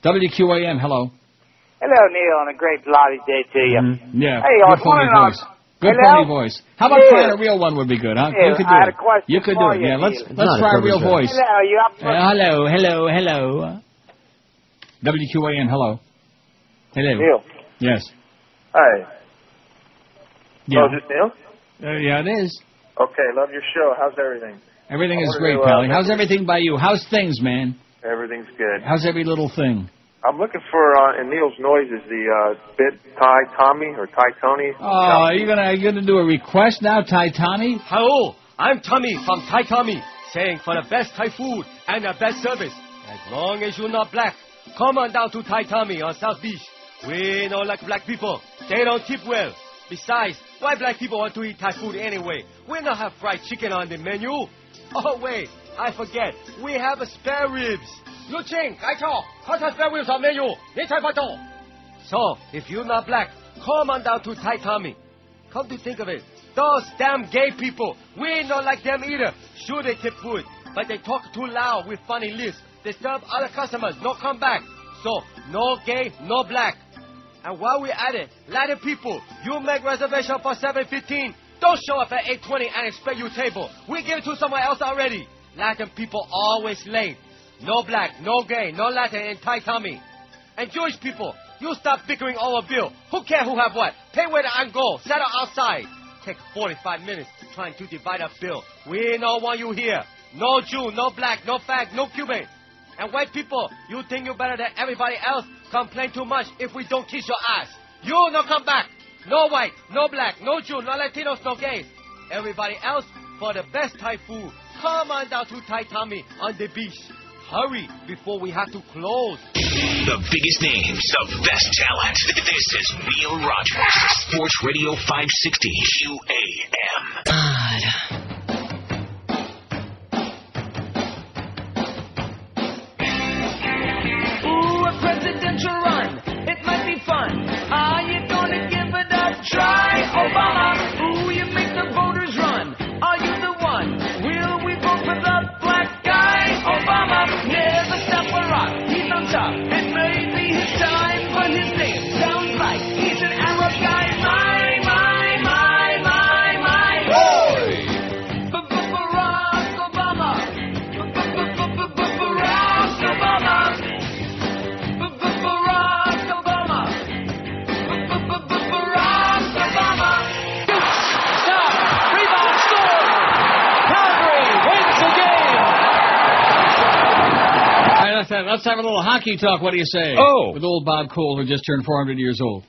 WQAM, hello. Hello, Neil, and a great bloody day to you. Mm-hmm. Yeah, hey, good phony voice. Good phony voice. How about trying a real one would be good, huh? Yeah, you could do I had it. a question You could do for it. you, Yeah, Neil. let's try a real voice. Hello, you up for Hello. WQAM, hello. Hello. Neil. Yes. Hi. Yeah. Oh, is this Neil? Yeah, it is. Okay, love your show. How's everything? Everything is great, Pally. How's everything by you? How's things, man? Everything's good. How's every little thing? I'm looking for, in Neil's noises, the bit Ty Tommy or Ty Tony. Oh, are you gonna do a request now, Ty Tommy? Hello, I'm Tommy from Thai Tommy, saying for the best Thai food and the best service, as long as you're not black, come on down to Thai Tommy on South Beach. We don't like black people. They don't tip well. Besides, why black people want to eat Thai food anyway? We don't have fried chicken on the menu. Oh, wait, I forget. We have spare ribs. Lu Ching, I talk. Hot spare ribs on menu. So, if you're not black, come on down to Thai Tommy. Come to think of it, those damn gay people, we don't like them either. Sure, they tip good, but they talk too loud with funny lists. Disturb other customers, no come back. So, no gay, no black. And while we're at it, Latin people, you make reservation for 7:15. Don't show up at 8:20 and expect your table. We give it to someone else already. Latin people always late. No black, no gay, no Latin in Thai Tommy. And Jewish people, you stop bickering over bill. Who cares who have what? Pay where and go. Settle outside. Take 45 minutes trying to divide up bill. We don't want you here. No Jew, no black, no fag, no Cuban. And white people, you think you're better than everybody else? Complain too much if we don't kiss your ass. You no come back. No white, no black, no Jew, no Latinos, no gays. Everybody else, for the best Thai food, come on down to Thai Tommy on the beach. Hurry before we have to close. The biggest names, the best talent. This is Neil Rogers, Sports Radio 560 QAM. God. Ooh, a presidential run. It might be fun. Are you gonna give it a try, Obama? Ooh, you make the voters run. Are you the one? Will we vote for the black guy, Obama? Never stop a rock. He's on top. It may be his time, but his name sounds like he's an Arab guy. Barack Obama. Barack Obama. Barack Obama. Barack Obama. Stop. Rebound score. Calgary wins the game. All right, let's have a little hockey talk. What do you say? Oh. With old Bob Cole, who just turned 400 years old.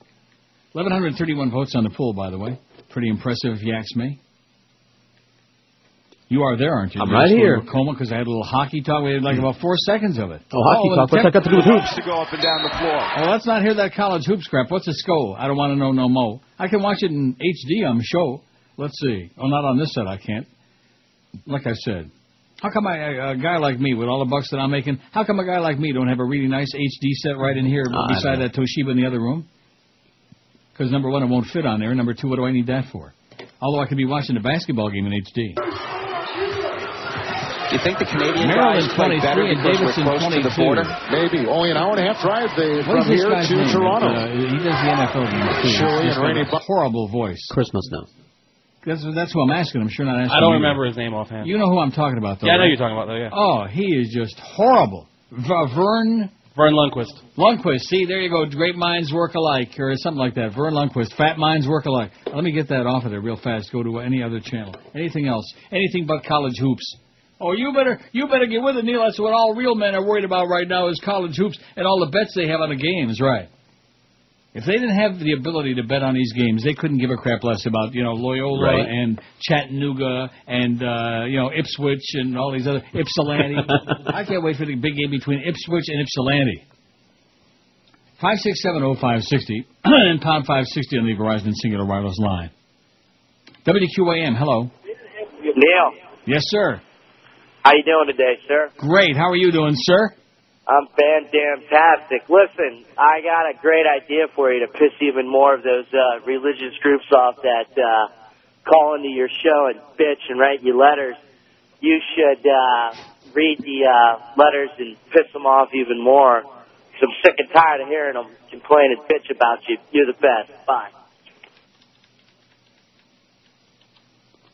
1,131 votes on the poll, by the way. Pretty impressive, if you ask me. You are there, aren't you? I'm right here. Because I had a little hockey talk. We had like about 4 seconds of it. Oh, hockey talk. What's that got to do with hoops? To go up and down the floor. Oh, let's not hear that college hoops crap. What's a SCO? I don't want to know no mo. I can watch it in HD on the show. Let's see. Oh, not on this set. I can't. Like I said. How come a guy like me, with all the bucks that I'm making, how come a guy like me don't have a really nice HD set right in here beside that Toshiba in the other room? Because, number one, it won't fit on there. Number two, what do I need that for? Although I could be watching a basketball game in HD. Do you think the Canadian Maryland guys play 23 better and because we're Davidson close to the 22. border? Maybe. Only an hour and a half drive What from is this here guy's to name? Toronto. He does the NFL games, too. Chilly He's and rainy. got a horrible voice. Christmas now. That's who I'm asking. I'm sure not asking I don't you. remember his name offhand. You know who I'm talking about, though, Yeah, I know right? you're talking about, though, yeah. Oh, he is just horrible. Vern Lundquist. Lundquist. See, there you go. Great minds work alike, or something like that. Vern Lundquist. Fat minds work alike. Let me get that off of there real fast. Go to any other channel. Anything else. Anything but college hoops. Oh, you better get with it, Neil. That's what all real men are worried about right now is college hoops and all the bets they have on the games, right? If they didn't have the ability to bet on these games, they couldn't give a crap less about, Loyola Right. and Chattanooga and, Ipswich and all these other, Ypsilanti. I can't wait for the big game between Ipswich and Ypsilanti. 5670560 and pound 560 on the Verizon Singular Wireless line. WQAM, hello. Neil. Yes, sir. How you doing today, sir? Great. How are you doing, sir? I'm fan-damn-tastic. Listen, I got a great idea for you to piss even more of those religious groups off that call into your show and bitch and write you letters. You should read the letters and piss them off even more. 'Cause I'm sick and tired of hearing them complain and bitch about you. You're the best. Bye.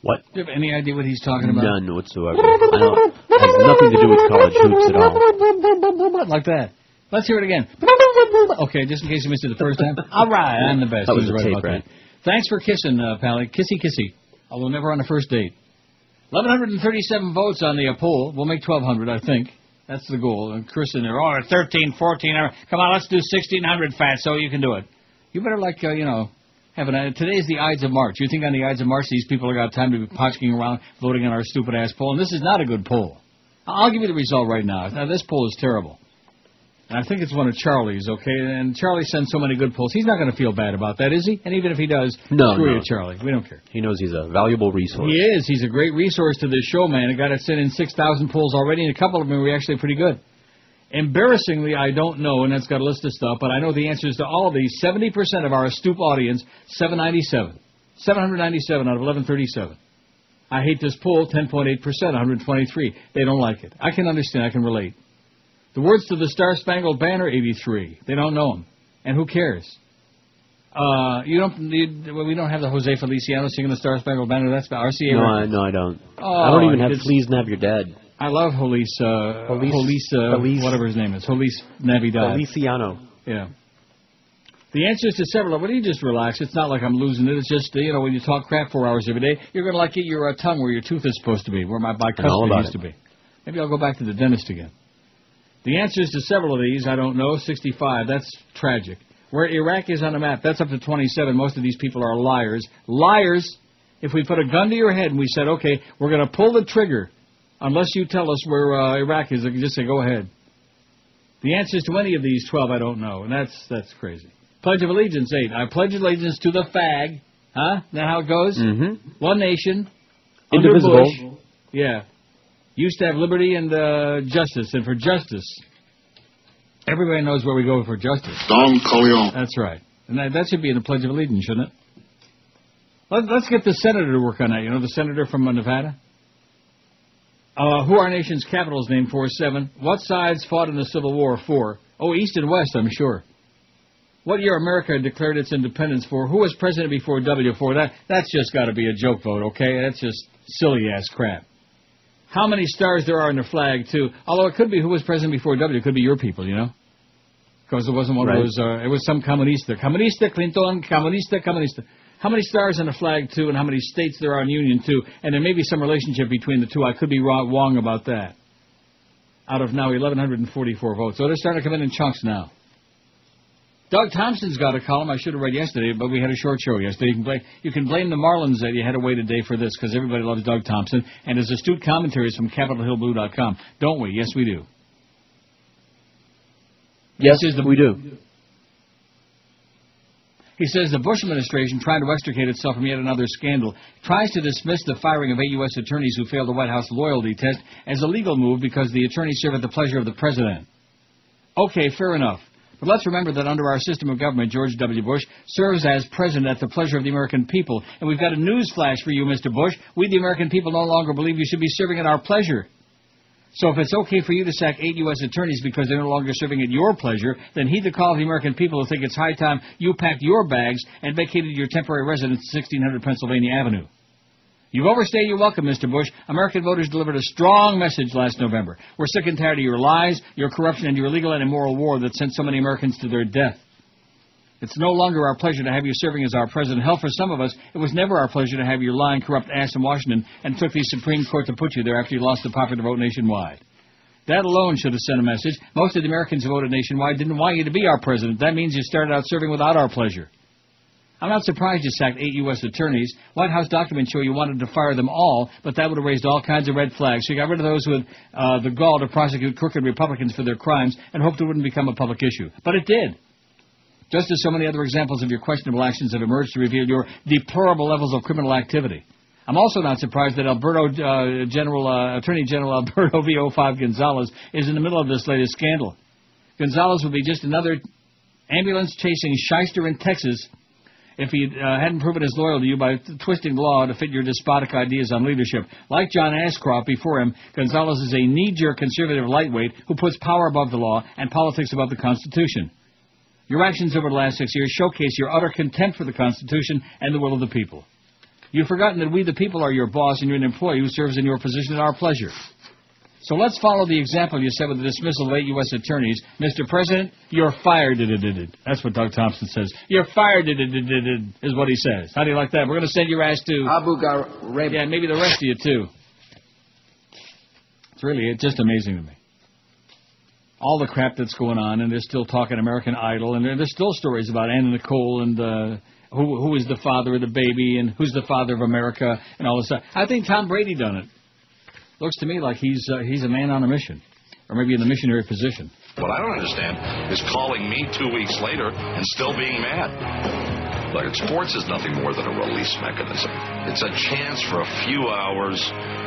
What? Do you have any idea what he's talking about? None whatsoever. It has nothing to do with college hoops at all. Like that. Let's hear it again. Okay, just in case you missed it the first time. All right, I'm the best. That was He a right tape, about right? that. Thanks for kissing, Pally. Kissy, kissy. Although never on a first date. 1,137 votes on the poll. We'll make 1,200, I think. That's the goal. And Chris in there, 13, 14. Come on, let's do 1,600 fat so you can do it. You better, today's the Ides of March. You think on the Ides of March these people have got time to be potchking around voting on our stupid-ass poll? And this is not a good poll. I'll give you the result right now. Now, this poll is terrible. And I think it's one of Charlie's, okay? And Charlie sends so many good polls. He's not going to feel bad about that, is he? And even if he does, screw you, Charlie. We don't care. He knows he's a valuable resource. He is. He's a great resource to this show, man. A guy that's sent in 6,000 polls already, and a couple of them were actually pretty good. Embarrassingly, I don't know, and that's got a list of stuff, but I know the answers to all of these. 70% of our astute audience, 797. 797 out of 1137. I hate this poll, 10.8%, 123. They don't like it. I can understand. I can relate. The words to the Star-Spangled Banner, 83. They don't know them. And who cares? We don't have the Jose Feliciano singing the Star-Spangled Banner. That's RCA. No, I don't. I don't even have Please Nav Your Dead. I love Jolise, whatever his name is. Jolise Navidad. Feliciano. Yeah. The answers to several of them, you just relax. It's not like I'm losing it. It's just, when you talk crap 4 hours every day, you're going to get your tongue where your tooth is supposed to be, where my bicuspid used to be. Maybe I'll go back to the dentist again. The answers to several of these, I don't know. 65, that's tragic. Where Iraq is on the map, that's up to 27. Most of these people are liars. Liars! If we put a gun to your head and we said, okay, we're going to pull the trigger unless you tell us where Iraq is, just say, go ahead. The answers to any of these 12, I don't know. And that's crazy. Pledge of Allegiance, 8. I pledge allegiance to the fag. Huh? Is that how it goes? Mm-hmm. One nation. Indivisible. Bush. Yeah. Used to have liberty and justice. And for justice, everybody knows where we go for justice. Don Corleone. That's right. And that should be in the Pledge of Allegiance, shouldn't it? Let's get the senator to work on that. The senator from Nevada? Who our nation's capital is named for, 7. What sides fought in the Civil War, 4. Oh, East and West, I'm sure. What year America declared its independence, for? Who was president before W, for? That's just got to be a joke vote, okay? That's just silly-ass crap. How many stars there are in the flag, too? Although it could be who was president before W. It could be your people, Because it wasn't one of those, it was some comunista. Comunista, Clinton, comunista, comunista. How many stars on the flag, too, and how many states there are in Union, too? And there may be some relationship between the two. I could be wrong about that. Out of now 1,144 votes. So they're starting to come in chunks now. Doug Thompson's got a column I should have read yesterday, but we had a short show yesterday. You can blame the Marlins that you had to wait a day for this, because everybody loves Doug Thompson, and his astute commentaries from CapitolHillBlue.com. Don't we? Yes, we do. Yes, we do. He says the Bush administration, trying to extricate itself from yet another scandal, tries to dismiss the firing of 8 U.S. attorneys who failed the White House loyalty test as a legal move because the attorneys serve at the pleasure of the president. Okay, fair enough. But let's remember that under our system of government, George W. Bush serves as president at the pleasure of the American people. And we've got a news flash for you, Mr. Bush. We, the American people, no longer believe you should be serving at our pleasure. So if it's okay for you to sack 8 U.S. attorneys because they're no longer serving at your pleasure, then heed the call of the American people who think it's high time you packed your bags and vacated your temporary residence at 1600 Pennsylvania Avenue. You've overstayed your welcome, Mr. Bush. American voters delivered a strong message last November. We're sick and tired of your lies, your corruption, and your illegal and immoral war that sent so many Americans to their death. It's no longer our pleasure to have you serving as our president. Hell, for some of us, it was never our pleasure to have your lying, corrupt ass in Washington and took the Supreme Court to put you there after you lost the popular vote nationwide. That alone should have sent a message. Most of the Americans who voted nationwide didn't want you to be our president. That means you started out serving without our pleasure. I'm not surprised you sacked 8 U.S. attorneys. White House documents show you wanted to fire them all, but that would have raised all kinds of red flags. So you got rid of those with the gall to prosecute crooked Republicans for their crimes and hoped it wouldn't become a public issue. But it did. Just as so many other examples of your questionable actions have emerged to reveal your deplorable levels of criminal activity. I'm also not surprised that Attorney General Alberto V.O. 5 Gonzalez is in the middle of this latest scandal. Gonzalez would be just another ambulance-chasing shyster in Texas if he hadn't proven his loyalty to you by twisting the law to fit your despotic ideas on leadership. Like John Ashcroft before him, Gonzalez is a knee-jerk conservative lightweight who puts power above the law and politics above the Constitution. Your actions over the last 6 years showcase your utter contempt for the Constitution and the will of the people. You've forgotten that we the people are your boss and you're an employee who serves in your position at our pleasure. So let's follow the example you set with the dismissal of 8 U.S. attorneys. Mr. President, you're fired. That's what Doug Thompson says. You're fired is what he says. How do you like that? We're going to send your ass to Abu Ghraib. Yeah, maybe the rest of you, too. It's just amazing to me. All the crap that's going on, and they're still talking American Idol, and there's still stories about Anna Nicole and who is the father of the baby and who's the father of America and all this stuff. I think Tom Brady done it. Looks to me like he's a man on a mission, or maybe in the missionary position. What I don't understand is calling me 2 weeks later and still being mad. Look, sports is nothing more than a release mechanism. It's a chance for a few hours,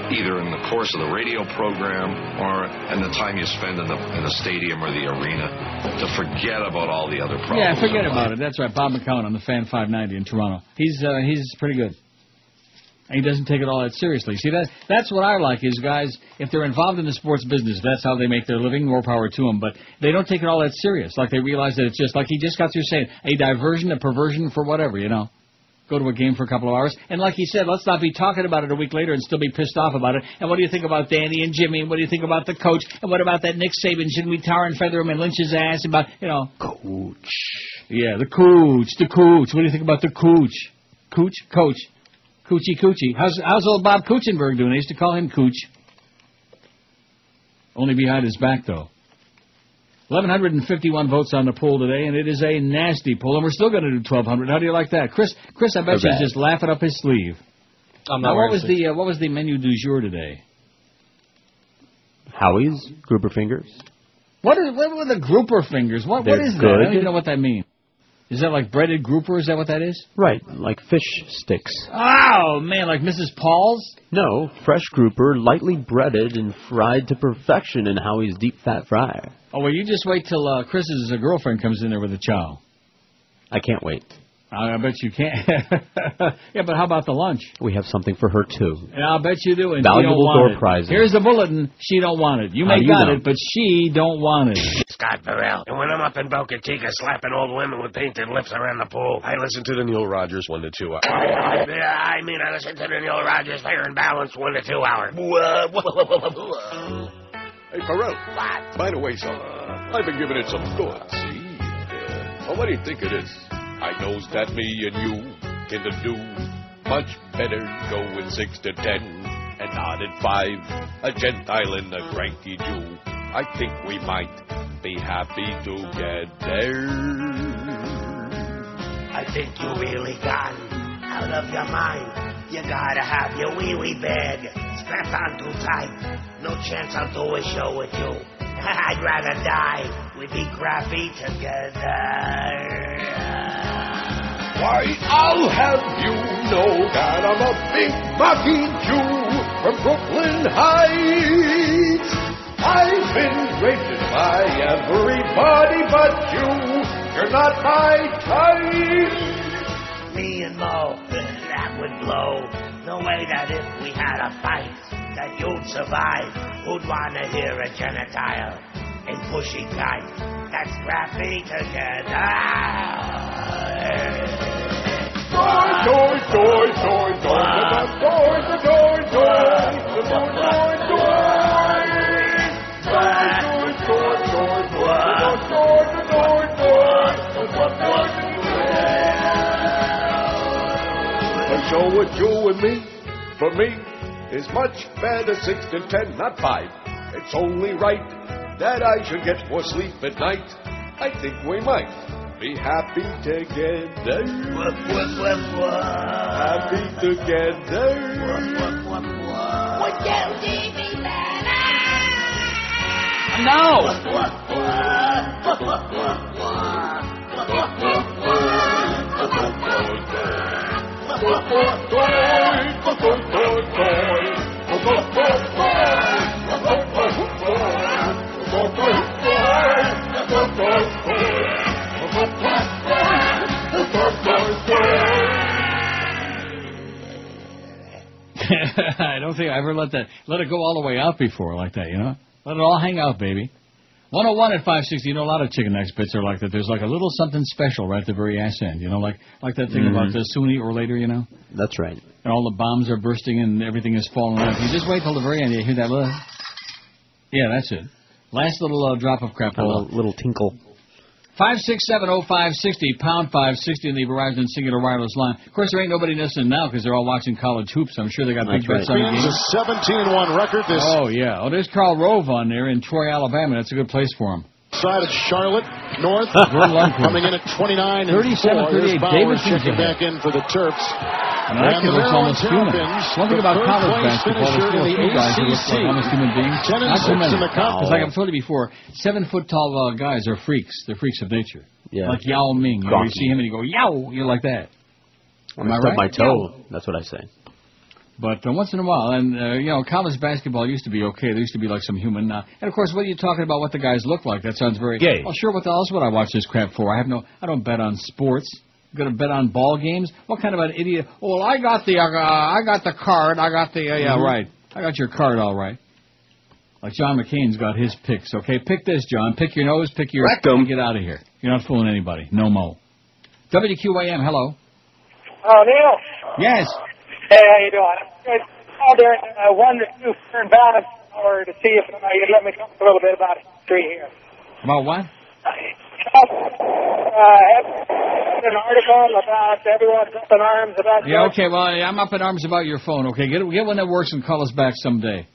either in the course of the radio program or in the time you spend in the stadium or the arena, to forget about all the other problems. Yeah, forget about it. That's right. Bob McCown on the Fan 590 in Toronto. He's pretty good. And he doesn't take it all that seriously. See, that's what I like is guys, if they're involved in the sports business, that's how they make their living, more power to them. But they don't take it all that serious. Like they realize that it's just, like he just got through saying, a diversion, a perversion for whatever, Go to a game for a couple of hours. And like he said, let's not be talking about it a week later and still be pissed off about it. And what do you think about Danny and Jimmy? And what do you think about the coach? And what about that Nick Saban? Shouldn't we tar and feather him and lynch his ass? About, Coach. Yeah, the coach. What do you think about the coach? Coach. Coochie. How's old Bob Kuchenberg doing? They used to call him Cooch. Only behind his back, though. 1,151 votes on the poll today, and it is a nasty poll, and we're still going to do 1,200. How do you like that? Chris, I bet he's just laughing up his sleeve. Now, what was the menu du jour today? Howie's, grouper fingers. What were the grouper fingers? What is that? Good. I don't even know what that means. Is that like breaded grouper? Is that what that is? Right, like fish sticks. Oh, man, like Mrs. Paul's? No, fresh grouper, lightly breaded and fried to perfection in Howie's deep fat fryer. Oh, well, you just wait till Chris's girlfriend comes in there with a chow. I can't wait. I bet you can't. Yeah, but how about the lunch? We have something for her, too. And I'll bet you do, and valuable she don't want door prizes. Here's the bulletin. She don't want it. You may got it, but she don't want it. Scott Burrell. And when I'm up in Boca Chica slapping old women with painted lips around the pool, I listen to the Neil Rogers 1 to 2 hour. I listen to the Neil Rogers Fair and Balanced 1 to 2 hour. Hey, Burrell. What? By the way, son, I've been giving it some thought, see? Well, what do you think of this? I knows that me and you can do much better going 6 to 10 and not at 5, a Gentile and a cranky Jew. I think we might be happy together. I think you really gone out of your mind. You gotta have your wee-wee bag strapped on too tight. No chance I'll do a show with you. I'd rather die with the Graffy together. Why, I'll have you know that I'm a big mocking Jew from Brooklyn Heights. I've been rated by everybody but you. You're not my type. Me and Mo, that would blow. No way that if we had a fight, that you'd survive. Who'd want to hear a genitile and pushy kite? That's Graffy together. Joy, joy, joy, joy, joy, joy, joy, joy, joy, a show with you and me, for me, is much better 6 to 10, not 5. It's only right that I should get more sleep at night. I think we might be happy together. Happy together. Would you leave me No! I don't think I ever let it go all the way out before like that, you know? Let it all hang out, baby. 101 at 560. You know, a lot of chicken neck bits are like that. There's like a little something special right at the very ass end. You know, like that thing about the sooner or later, you know? That's right. And all the bombs are bursting and everything is falling out. You just wait till the very end. You hear that little... Yeah, that's it. Last little drop of crap. A little tinkle. 5670560, pound 560 in the Verizon Singular Wireless line. Of course, there ain't nobody listening now because they're all watching college hoops. I'm sure they got big bets on the game. It's a 17-1 record. Oh, yeah. Oh, there's Karl Rove on there in Troy, Alabama. That's a good place for him. Side of Charlotte, North, coming in at 29 and 37-38. Davis checking back in for the Terps. And that kid looks almost human. One thing about college basketball, there's still a few guys who look like almost human beings. Not too many. Because like I've told you before, 7-foot-tall guys are freaks. They're freaks of nature. Yeah. Like Yao Ming. You know, you see him and you go, yow, you're like that. Am I right? My toe. That's what I say. But once in a while, and, you know, college basketball used to be okay. There used to be, like, some human... and, of course, what are you talking about what the guys look like? That sounds very... Gay. Well, sure, what else would I watch this crap for? I don't bet on sports. I'm going to bet on ball games? What kind of an idiot... Oh, well, I got the card. I got the... yeah, right. I got your card, all right. Like John McCain's got his picks, okay? Pick this, John. Pick your nose, pick your... Rectum. Get out of here. You're not fooling anybody. No mo. WQAM, hello. Oh, Neil. Yes. Hey, how you doing? I called there and wanted to turn balance or to see if you'd let me talk a little bit about history here. About what? Had an article about everyone's up in arms about... Yeah, okay, well, I'm up in arms about your phone, okay? Get one that works and call us back someday.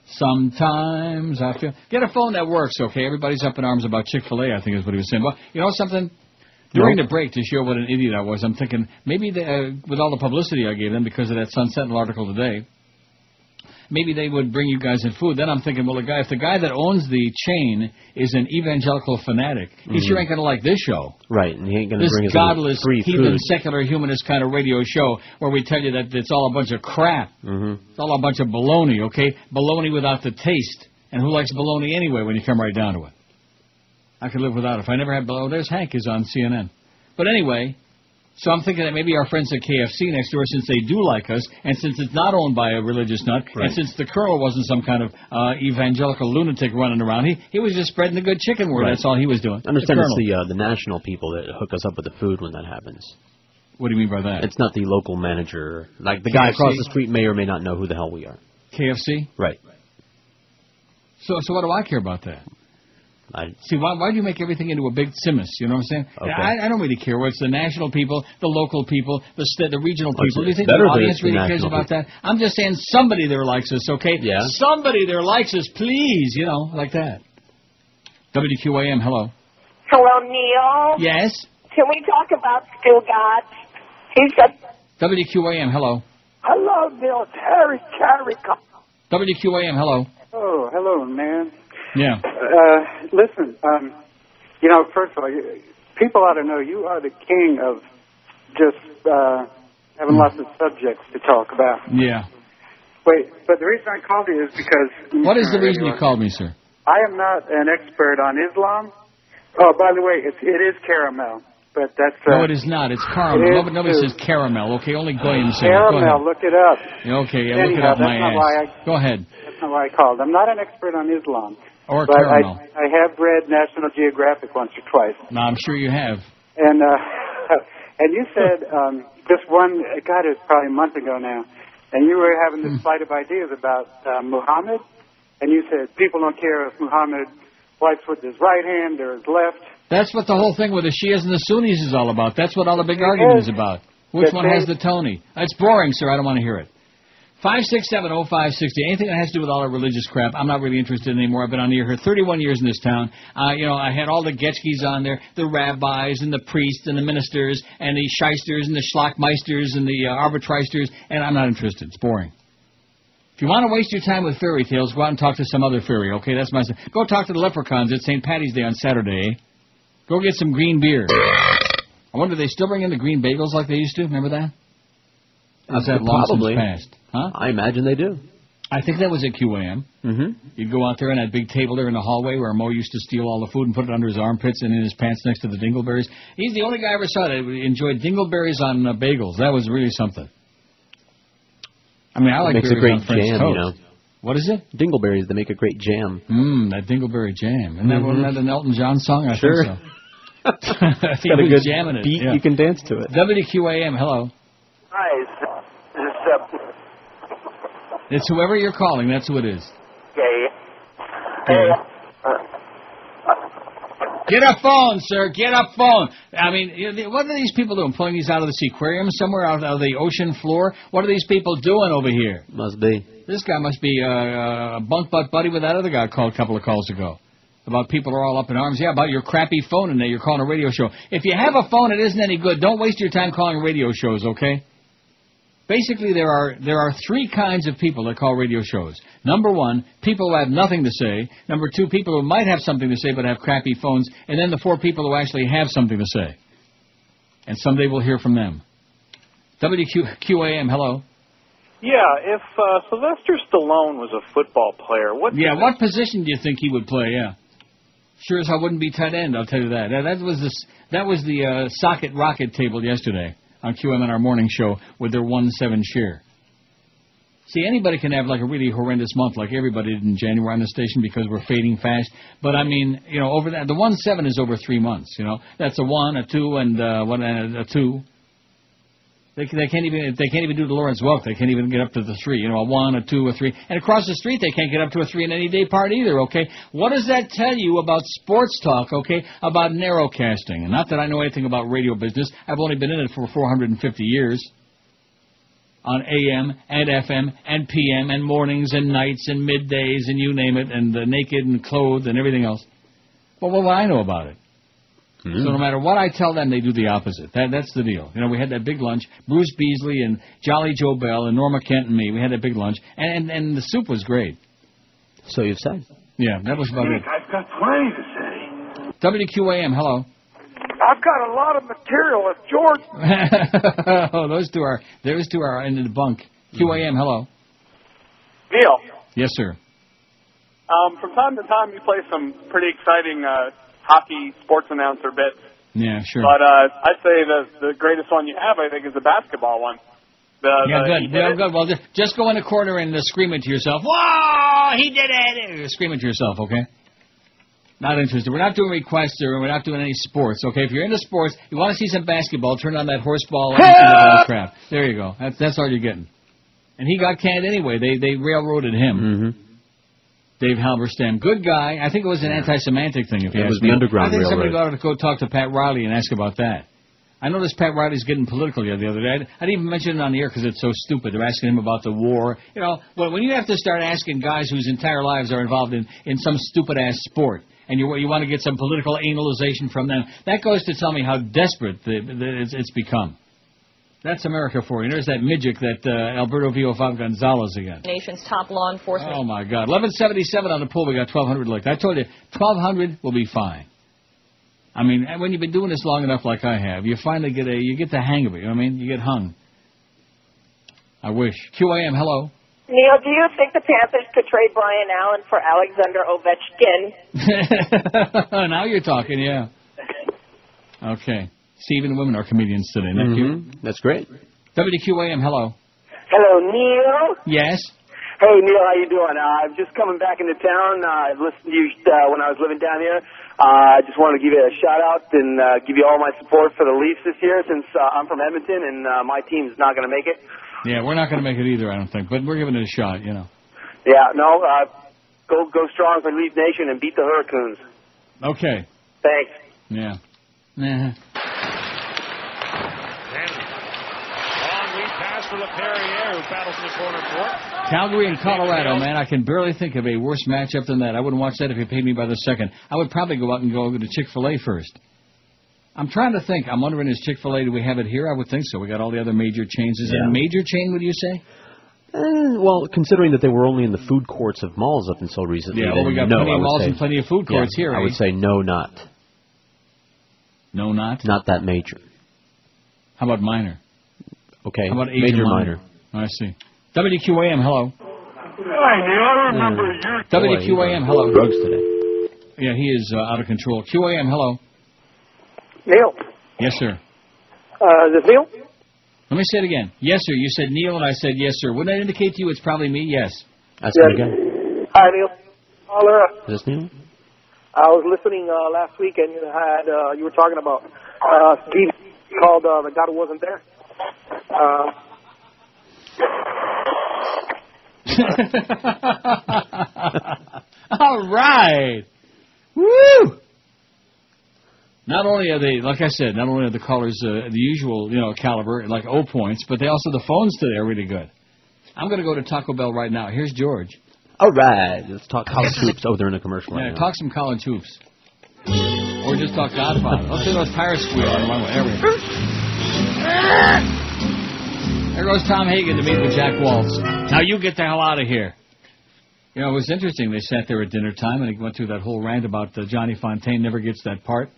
Sometimes I feel... Get a phone that works, okay? Everybody's up in arms about Chick-fil-A, I think is what he was saying. Well, you know something? During the break, to show what an idiot I was, I'm thinking maybe with all the publicity I gave them because of that Sun Sentinel article today, maybe they would bring you guys in food. Then I'm thinking, well, if the guy that owns the chain is an evangelical fanatic, he sure ain't going to like this show. Right, and he ain't going to bring his godless, free heathen, food. secular, humanist kind of radio show where we tell you that it's all a bunch of crap. It's all a bunch of baloney, okay? Baloney without the taste. And who likes baloney anyway when you come right down to it? I could live without it. If I never had baloney, there's Hank is on CNN. But anyway, so I'm thinking that maybe our friends at KFC next door, since they do like us, and since it's not owned by a religious nut, and since the Colonel wasn't some kind of evangelical lunatic running around, he was just spreading the good chicken word. Right. That's all he was doing. I understand it's the national people that hook us up with the food when that happens. What do you mean by that? It's not the local manager. Like the KFC? guy across the street may or may not know who the hell we are. KFC? Right. So what do I care about that? See, why do you make everything into a big simus? You know what I'm saying? Okay. I don't really care whether it's the national people, the local people, the regional people. Do you think better the audience than really cares about that? I'm just saying somebody there likes us, okay? Yeah. Somebody there likes us, please, you know, like that. WQAM, hello. Hello, Neil. Yes? Can we talk about Stugat? He's got... WQAM, hello. Hello, Neil. It's Harry Carrico. WQAM, hello. Oh, hello, man. Yeah. Listen, you know, first of all, people ought to know you are the king of just having lots of subjects to talk about. Yeah. Wait, but the reason I called you is because... What is the reason you called me, sir? I am not an expert on Islam. Oh, by the way, it is caramel, but that's... no, it is not. It's caramel. Nobody says caramel, okay? Only Goyim say caramel, look it up. Okay, yeah, look it up my ass. Go ahead. That's not why I called. I'm not an expert on Islam. Or but caramel. I have read National Geographic once or twice. No, I'm sure you have. And you said this one, God, it was probably a month ago now, and you were having this flight of ideas about Muhammad, and you said people don't care if Muhammad wipes with his right hand or his left. That's what the whole thing with the Shias and the Sunnis is all about. That's what all the big argument is about. Which one has the Tony? It's boring, sir. I don't want to hear it. 5670560. Anything that has to do with all our religious crap, I'm not really interested in anymore. I've been on the air here 31 years in this town. I had all the Getchkis on there, the rabbis and the priests and the ministers and the shysters and the schlockmeisters and the arbitristers, and I'm not interested. It's boring. If you want to waste your time with fairy tales, go out and talk to some other fairy, okay? That's my... Go talk to the leprechauns at St. Patty's Day on Saturday, eh? Go get some green beer. I wonder, do they still bring in the green bagels like they used to? Remember that? How's that long since passed? Huh? I imagine they do. I think that was at QAM. Mm-hmm. You'd go out there in that big table there in the hallway where Mo used to steal all the food and put it under his armpits and in his pants next to the dingleberries. He's the only guy I ever saw that enjoyed dingleberries on bagels. That was really something. I mean, I like berries a great on French jam, toast. You know. What is it? Dingleberries. They make a great jam. That dingleberry jam. Wasn't that an Elton John song? I Sure. think so. It's He got a was good jamming it. beat. Yeah. You can dance to it. WQAM, hello. Hi, It's whoever you're calling. That's who it is. Gay. Gay. Get a phone, sir. Get a phone. I mean, what are these people doing? Pulling these out of the aquarium somewhere, out of the ocean floor? What are these people doing over here? Must be. This guy must be a bunk butt buddy with that other guy called a couple of calls ago. About people are all up in arms. Yeah, about your crappy phone and that you're calling a radio show. If you have a phone that isn't any good, don't waste your time calling radio shows, okay? Basically, there are three kinds of people that call radio shows. Number one, people who have nothing to say. Number two, people who might have something to say but have crappy phones. And then the four people who actually have something to say. And someday we'll hear from them. WQAM, hello. Yeah, if Sylvester Stallone was a football player, what position do you think he would play? Yeah, sure as hell wouldn't be tight end. I'll tell you that. That was the socket rocket table yesterday on QM our morning show with their 1-7 share. See, anybody can have like a really horrendous month, like everybody did in January on the station because we're fading fast. But I mean, over that, the 1-7 is over 3 months. That's a 1, a 2, and a 2. They can't even do the Lawrence Welk. They can't even get up to the 3. A 1, a 2, a 3. And across the street, they can't get up to a 3 in any day part either, okay? What does that tell you about sports talk, okay? About narrowcasting. And not that I know anything about radio business. I've only been in it for 450 years. On AM and FM and PM and mornings and nights and middays and you name it, and naked and clothed and everything else. Well, what do I know about it? So no matter what I tell them, they do the opposite. That's the deal. We had that big lunch. Bruce Beasley and Jolly Joe Bell and Norma Kent and me. We had that big lunch. And the soup was great. So you've said. Yeah, that was about it. I've got plenty to say. WQAM, hello. I've got a lot of material if George... Oh, those two are in the bunk. QAM, hello. Neil. Yes, sir. From time to time, you play some pretty exciting hockey sports announcer bits. Yeah, sure. But I'd say the greatest one you have, I think, is the basketball one. Good. Well, just go in the corner and scream it to yourself. Whoa, he did it! Scream it to yourself, okay? Not interested. We're not doing requests or we're not doing any sports, okay? If you're into sports, you want to see some basketball, turn on that horseball and crap. There you go. That's all you're getting. And he got canned anyway. They railroaded him. Mm-hmm. Dave Halberstam. Good guy. I think it was an anti-Semitic thing, if you ask me. It was the Underground I think somebody Railroad. ought to go talk to Pat Riley and ask about that. I noticed Pat Riley's getting political the other day. I didn't even mention it on the air because it's so stupid. They're asking him about the war. When you have to start asking guys whose entire lives are involved in some stupid-ass sport, and you want to get some political analyzation from them, that goes to tell me how desperate it's become. That's America for you. There's that midget, that Alberto Villalobos Gonzalez again. Nation's top law enforcement. Oh, my God. 1177 on the pool. We got 1,200 licked. I told you, 1,200 will be fine. I mean, when you've been doing this long enough like I have, you finally get the hang of it. You know what I mean? You get hung. I wish. QAM, hello. Neil, do you think the Panthers could trade Brian Allen for Alexander Ovechkin? Now you're talking, yeah. Okay. See, even women are comedians today. Isn't that cute? That's great. WQAM, hello. Hello, Neil. Yes. Hey, Neil, how you doing? I'm just coming back into town. I listened to you when I was living down here. I just wanted to give you a shout-out and give you all my support for the Leafs this year since I'm from Edmonton and my team's not going to make it. Yeah, we're not going to make it either, I don't think. But we're giving it a shot, Yeah, no, go strong for Leaf Nation and beat the Hurricanes. Okay. Thanks. Yeah. Nah. Long week pass for LePerriere, who battles in the corner for it. Calgary and Colorado, man, I can barely think of a worse matchup than that. I wouldn't watch that if you paid me by the second. I would probably go out and go to Chick-fil-A first. I'm trying to think. I'm wondering, is Chick-fil-A, do we have it here? I would think so. We got all the other major chains. Is it a major chain, would you say? Well, considering that they were only in the food courts of malls up until recently, yeah, well, we got plenty of malls and plenty of food courts here. I would say no, not. No, not? Not that major. How about minor? Okay, how about major, minor. I see. WQAM, hello. Hi, Neil. I remember your... WQAM, hello. Drugs today. Yeah, he is out of control. QAM, hello. Neil. Yes, sir. Is this Neil? Let me say it again. Yes, sir. You said Neil, and I said yes, sir. Wouldn't that indicate to you it's probably me? Yes. That's good again. Hi, Neil. Caller. Is this Neil? I was listening last week, and you were talking about Steve called the guy who wasn't there. All right. Woo! Not only are they, like I said, not only are the callers the usual, caliber, like O points, but they also, the phones today are really good. I'm going to go to Taco Bell right now. Here's George. All right. Let's talk college hoops. Oh, they're in a commercial right now. Talk some college hoops. Or just talk Godfather. Let's see those tires squealing. There we go. There goes Tom Hagen to meet with Jack Waltz. Now you get the hell out of here. It was interesting. They sat there at dinner time, and he went through that whole rant about Johnny Fontaine never gets that part.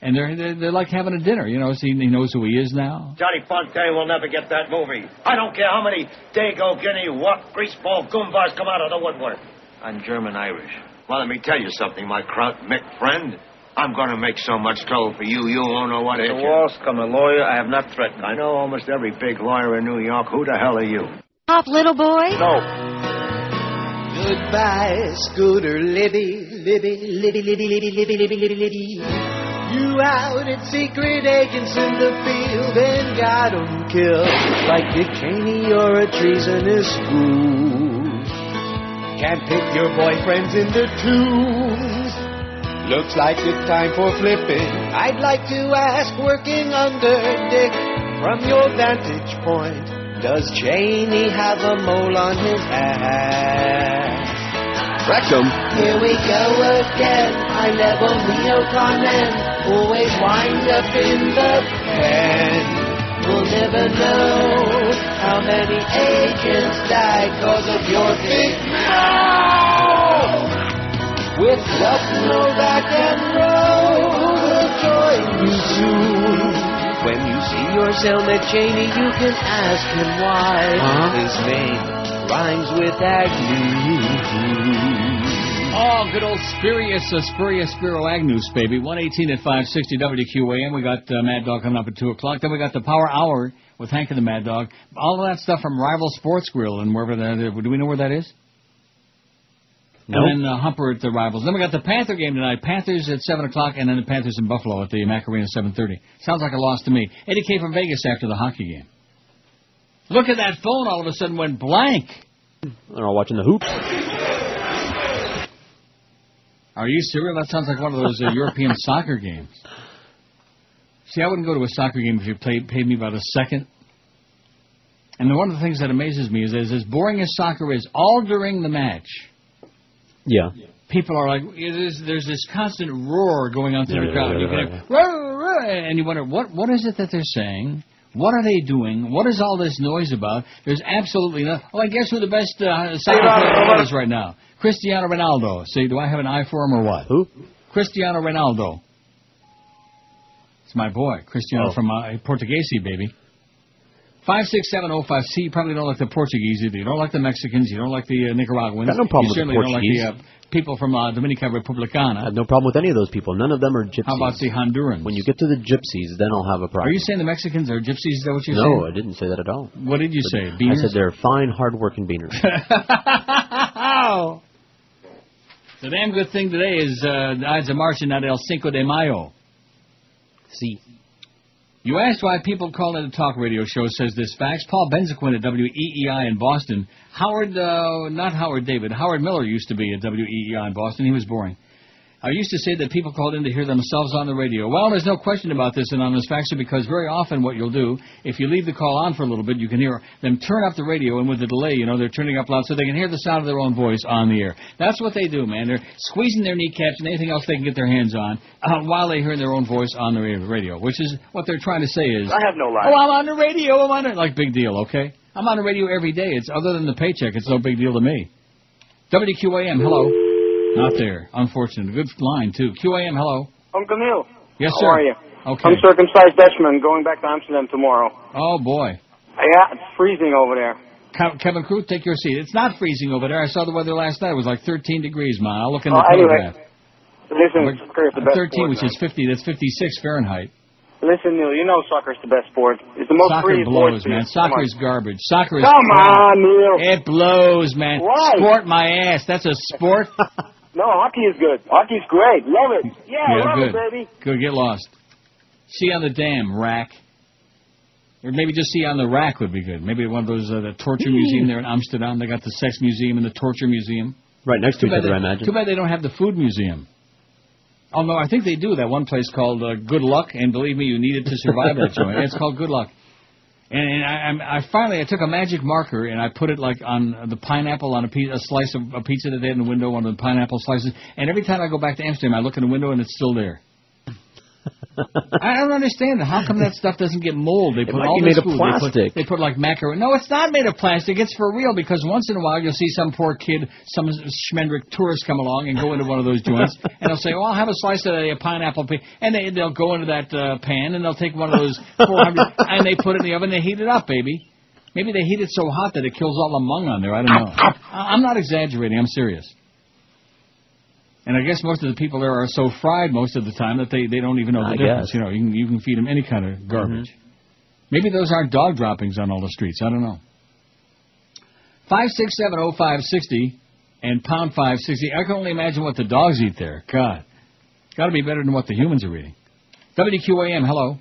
And they're like having a dinner, so he knows who he is now. Johnny Fontaine will never get that movie. I don't care how many Dago, Guinea, Wok, Greaseball, Goombas come out of the woodwork. I'm German-Irish. Well, let me tell you something, my Kraut Mick friend. I'm going to make so much trouble for you, you won't know what to hit you. Walsh, I'm a lawyer. I have not threatened. I know almost every big lawyer in New York. Who the hell are you? Pop, little boy? No. Goodbye, Scooter Libby, Libby, Libby, Libby, Libby, Libby, Libby, Libby, Libby. You out at secret agents in the field and got 'em killed like Dick Cheney or a treasonous fool. Can't pick your boyfriends in the tombs. Looks like it's time for flipping. I'd like to ask, working under Dick, from your vantage point, does Cheney have a mole on his ass? Rectum. Here we go again. I level neocon men always wind up in the pen. We'll never know how many agents died because of your big mouth. With Novak and Rowe, we'll join you soon. When you see your cellmate Cheney, you can ask him why his name rhymes with Agnew. Oh, good old Spiro Agnus, baby. 118 at 560 WQAM. We got Mad Dog coming up at 2 o'clock. Then we got the Power Hour with Hank and the Mad Dog. All of that stuff from Rival Sports Grill and wherever that is. Do we know where that is? No. And then Humper at the Rivals. Then we got the Panther game tonight. Panthers at 7 o'clock, and then the Panthers in Buffalo at the Macarena 7:30. Sounds like a loss to me. Eddie K from Vegas after the hockey game. Look at that phone all of a sudden went blank. They're all watching the hoops. Are you serious? That sounds like one of those European soccer games. See, I wouldn't go to a soccer game if you paid me about a second. And one of the things that amazes me is as boring as soccer is, all during the match, yeah, people are like, there's this constant roar going on through the crowd. You can have, and you wonder, what is it that they're saying? What are they doing? What is all this noise about? There's absolutely nothing. Oh, I guess who the best soccer player is right now? Cristiano Ronaldo. See, do I have an eye for him or what? Who? Cristiano Ronaldo. It's my boy, Cristiano from Portuguese, baby. 56705. See, you probably don't like the Portuguese either. You don't like the Mexicans. You don't like the Nicaraguans. Got no problem you with the certainly Portuguese. don't like the people from Dominica Republicana. I have no problem with any of those people. None of them are gypsies. How about the Hondurans? When you get to the gypsies, then I'll have a problem. Are you saying the Mexicans are gypsies? Is that what you're saying? No, I didn't say that at all. What did you say? Beaners? I said they're fine, hard-working beaners. The damn good thing today is the Ides of March and not El Cinco de Mayo. See. You asked why people call it a talk radio show, says this fax. Paul Benzequin at WEEI in Boston. Howard Miller used to be at WEEI in Boston. He was boring. I used to say that people called in to hear themselves on the radio. Well, there's no question about this, Anonymous Faxer, because very often what you'll do, if you leave the call on for a little bit, you can hear them turn up the radio, and with the delay, they're turning up loud so they can hear the sound of their own voice on the air. That's what they do, man. They're squeezing their kneecaps and anything else they can get their hands on while they hear their own voice on the radio, which is what they're trying to say is, I have no lie. Oh, I'm on the radio. I'm on it. Like, big deal, okay? I'm on the radio every day. It's other than the paycheck. It's no big deal to me. WQAM, hello. Not there. Unfortunate. Good line, too. QAM, hello. Uncle Neil. Yes, sir. How are you? Okay. I'm circumcised Dutchman going back to Amsterdam tomorrow. Oh, boy. Yeah, it's freezing over there. Kevin Crew, take your seat. It's not freezing over there. I saw the weather last night. It was like 13 degrees, man. I'll look in the photograph. Listen, soccer is the best 13, sport, which is 50. That's 56 Fahrenheit. Listen, Neil, you know soccer's the best sport. It's the most Soccer free blows, sport. man. Soccer is garbage. Soccer is Come on, Neil. It blows, man. Why? Sport my ass. That's a sport. No, hockey is good. Hockey's great. Love it. Yeah, love good. it, baby. Good. Get lost. See on the dam, rack. Or maybe just see on the rack would be good. Maybe one of those, the torture museum there in Amsterdam. They got the sex museum and the torture museum. Right next to each other, I imagine. Too bad they don't have the food museum. Oh, no, I think they do. That one place called Good Luck, and believe me, you need it to survive that joint. It's called Good Luck. And I finally took a magic marker and I put it like on the pineapple on a slice of a pizza that they had in the window, one of the pineapple slices. And every time I go back to Amsterdam, I look in the window and it's still there. I don't understand. How come that stuff doesn't get mold? They put all this food. They put like macaroni. No, it's not made of plastic. It's for real because once in a while you'll see some poor kid, some schmendrick tourist come along and go into one of those joints and they'll say, "Oh, I'll have a slice of a pineapple," and they'll go into that pan and they'll take one of those 400 and they put it in the oven and they heat it up, baby. Maybe they heat it so hot that it kills all the mung on there. I don't know. I'm not exaggerating. I'm serious. And I guess most of the people there are so fried most of the time that they don't even know the difference. Guess. You can feed them any kind of garbage. Maybe those aren't dog droppings on all the streets. I don't know. 5670560 and pound 560. I can only imagine what the dogs eat there. God, got to be better than what the humans are eating. WQAM, hello.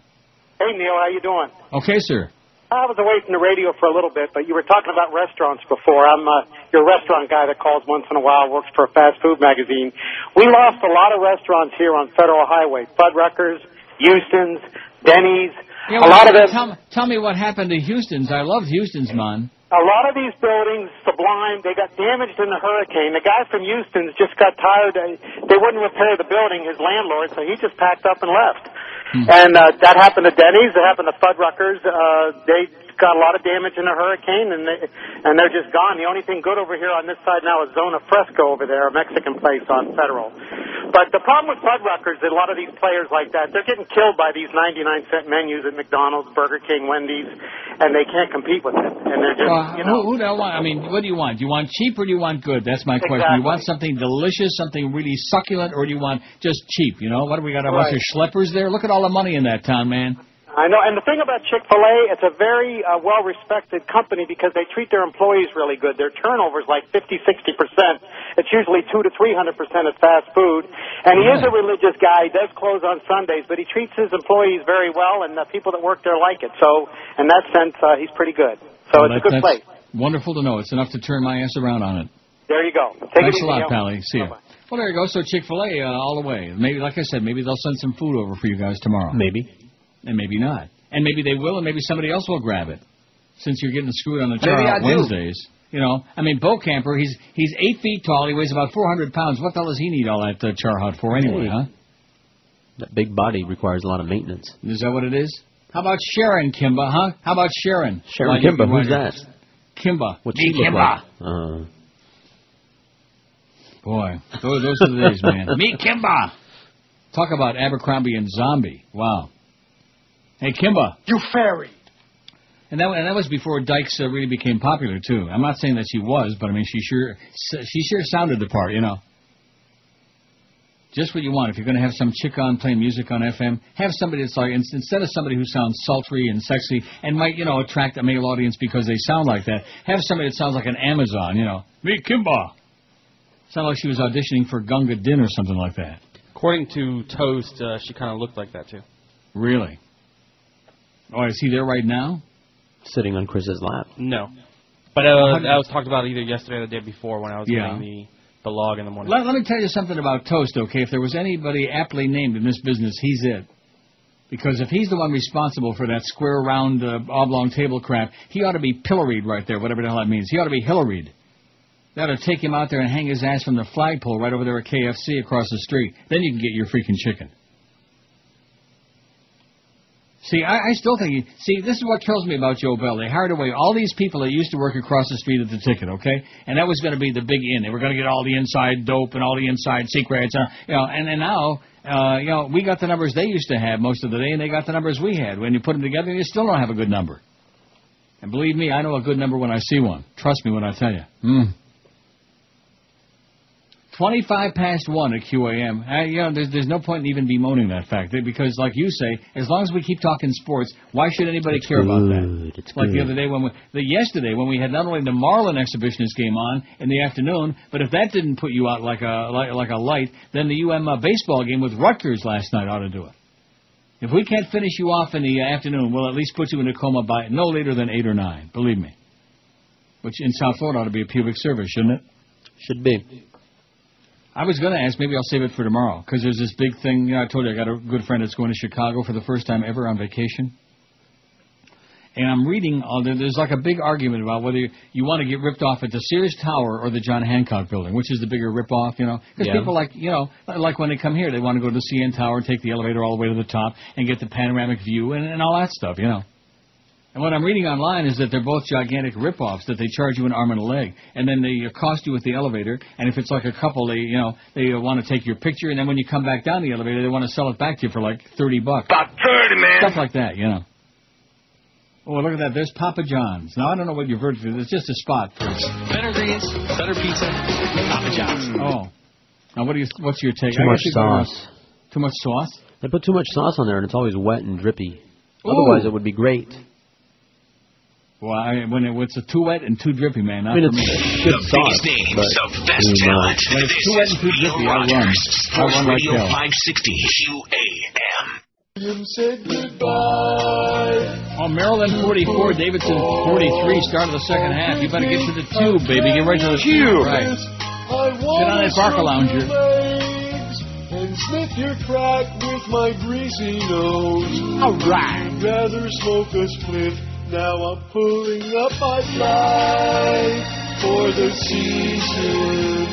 Hey Neil, how you doing? Okay, sir. I was away from the radio for a little bit, but you were talking about restaurants before. I'm your restaurant guy that calls once in a while, works for a fast food magazine. We lost a lot of restaurants here on Federal Highway. Fuddruckers, Houston's, Denny's. Yeah, a lot of them. Tell me what happened to Houston's. I loved Houston's, man. A lot of these buildings, Sublime, they got damaged in the hurricane. The guy from Houston's just got tired. They wouldn't repair the building, his landlord, so he just packed up and left. And that happened to Denny's. It happened to Fuddruckers. They got a lot of damage in the hurricane, and they're just gone. The only thing good over here on this side now is Zona Fresco over there, a Mexican place on Federal. But the problem with Fuddruckers, a lot of these players like that, they're getting killed by these 99-cent menus at McDonald's, Burger King, Wendy's, and they can't compete with it. And they're just, Who do I want? I mean, what do you want? Do you want cheap or do you want good? That's my question. Do you want something delicious, something really succulent, or do you want just cheap? What do we got? A bunch of schleppers there? Look at all the money in that town, man. I know, and the thing about Chick-fil-A, it's a very well-respected company because they treat their employees really good. Their turnover is like 50-60%. It's usually 200 to 300% at fast food. And he is a religious guy. He does close on Sundays, but he treats his employees very well, and the people that work there like it. So, in that sense, he's pretty good. So it's a good place. Wonderful to know. It's enough to turn my ass around on it. There you go. Thanks a lot, Pally. See you. Well, there you go. So Chick-fil-A all the way. Maybe, like I said, maybe they'll send some food over for you guys tomorrow. Maybe. And maybe not. And maybe they will, and maybe somebody else will grab it. Since you're getting screwed on the Char Wednesdays. I mean, Bo Camper, he's 8 feet tall. He weighs about 400 pounds. What the hell does he need all that Char Hut for anyway, huh? That big body requires a lot of maintenance. Is that what it is? How about Sharon, Kimba, huh? How about Sharon? Sharon Kimba, who's that? Kimba. What's she look like? Boy, those are the days, man. Meet Kimba. Talk about Abercrombie and Zombie. Wow. Hey, Kimba. You fairy. And that was before Dykes really became popular, too. I'm not saying that she was, but I mean, she sure sounded the part, Just what you want. If you're going to have some chick on playing music on FM, have somebody that's like, instead of somebody who sounds sultry and sexy and might, attract a male audience because they sound like that, have somebody that sounds like an Amazon, Meet Kimba. Sounded like she was auditioning for Gunga Din or something like that. According to Toast, she kind of looked like that, too. Really? Oh, is he there right now? Sitting on Chris's lap. No. But that was talked about either yesterday or the day before when I was getting the log in the morning. Let me tell you something about Toast, okay? If there was anybody aptly named in this business, he's it. Because if he's the one responsible for that square, round, oblong table crap, he ought to be pilloried right there, whatever the hell that means. He ought to be Hillaried. They ought to take him out there and hang his ass from the flagpole right over there at KFC across the street. Then you can get your freaking chicken. See, I still think... See, this is what kills me about Joe Bell. They hired away all these people that used to work across the street at the ticket, okay? And that was going to be the big in. They were going to get all the inside dope and all the inside secrets. And now, we got the numbers they used to have most of the day, and they got the numbers we had. When you put them together, you still don't have a good number. And believe me, I know a good number when I see one. Trust me when I tell you. 25 past 1 at QAM. There's no point in even bemoaning that fact. Because, like you say, as long as we keep talking sports, why should anybody care about that? It's like good. the other day yesterday when we had not only the Marlin exhibitionist game on in the afternoon, but if that didn't put you out like a light, then the baseball game with Rutgers last night ought to do it. If we can't finish you off in the afternoon, we'll at least put you in a coma by no later than 8 or 9. Believe me. Which in South Florida ought to be a pubic service, shouldn't it? Should be. I was going to ask, maybe I'll save it for tomorrow, because there's this big thing. I told you I got a good friend that's going to Chicago for the first time ever on vacation. And I'm reading, there's like a big argument about whether you want to get ripped off at the Sears Tower or the John Hancock Building, which is the bigger rip-off, Because people like when they come here, they want to go to the CN Tower, take the elevator all the way to the top, and get the panoramic view and all that stuff, And what I'm reading online is that they're both gigantic rip-offs, that they charge you an arm and a leg, and then they cost you with the elevator, and if it's like a couple, they want to take your picture, and then when you come back down the elevator, they want to sell it back to you for like $30. About 30, man. Stuff like that, Oh, look at that. There's Papa John's. Now, I don't know what your verdict is. It's just a spot. Better greens, better pizza, Papa John's. Oh. Now, what's your take? Too much sauce. Too much sauce? They put too much sauce on there, and it's always wet and drippy. Otherwise, it would be great. Well, when it's too wet and too drippy, man. I mean, it's good sauce. The biggest names, the best talent. When it's too wet and too drippy, I run. Sports Radio 560 QAM. Said goodbye. Oh, Maryland 44, Davidson 43, start of the second half. You better get to the tube, baby. Get right to the tube. Right. Sit on that Barca lounger. And sniff your crack with my greasy nose. All right. Rather smoke a spliff. Now I'm pulling up my flight for the season.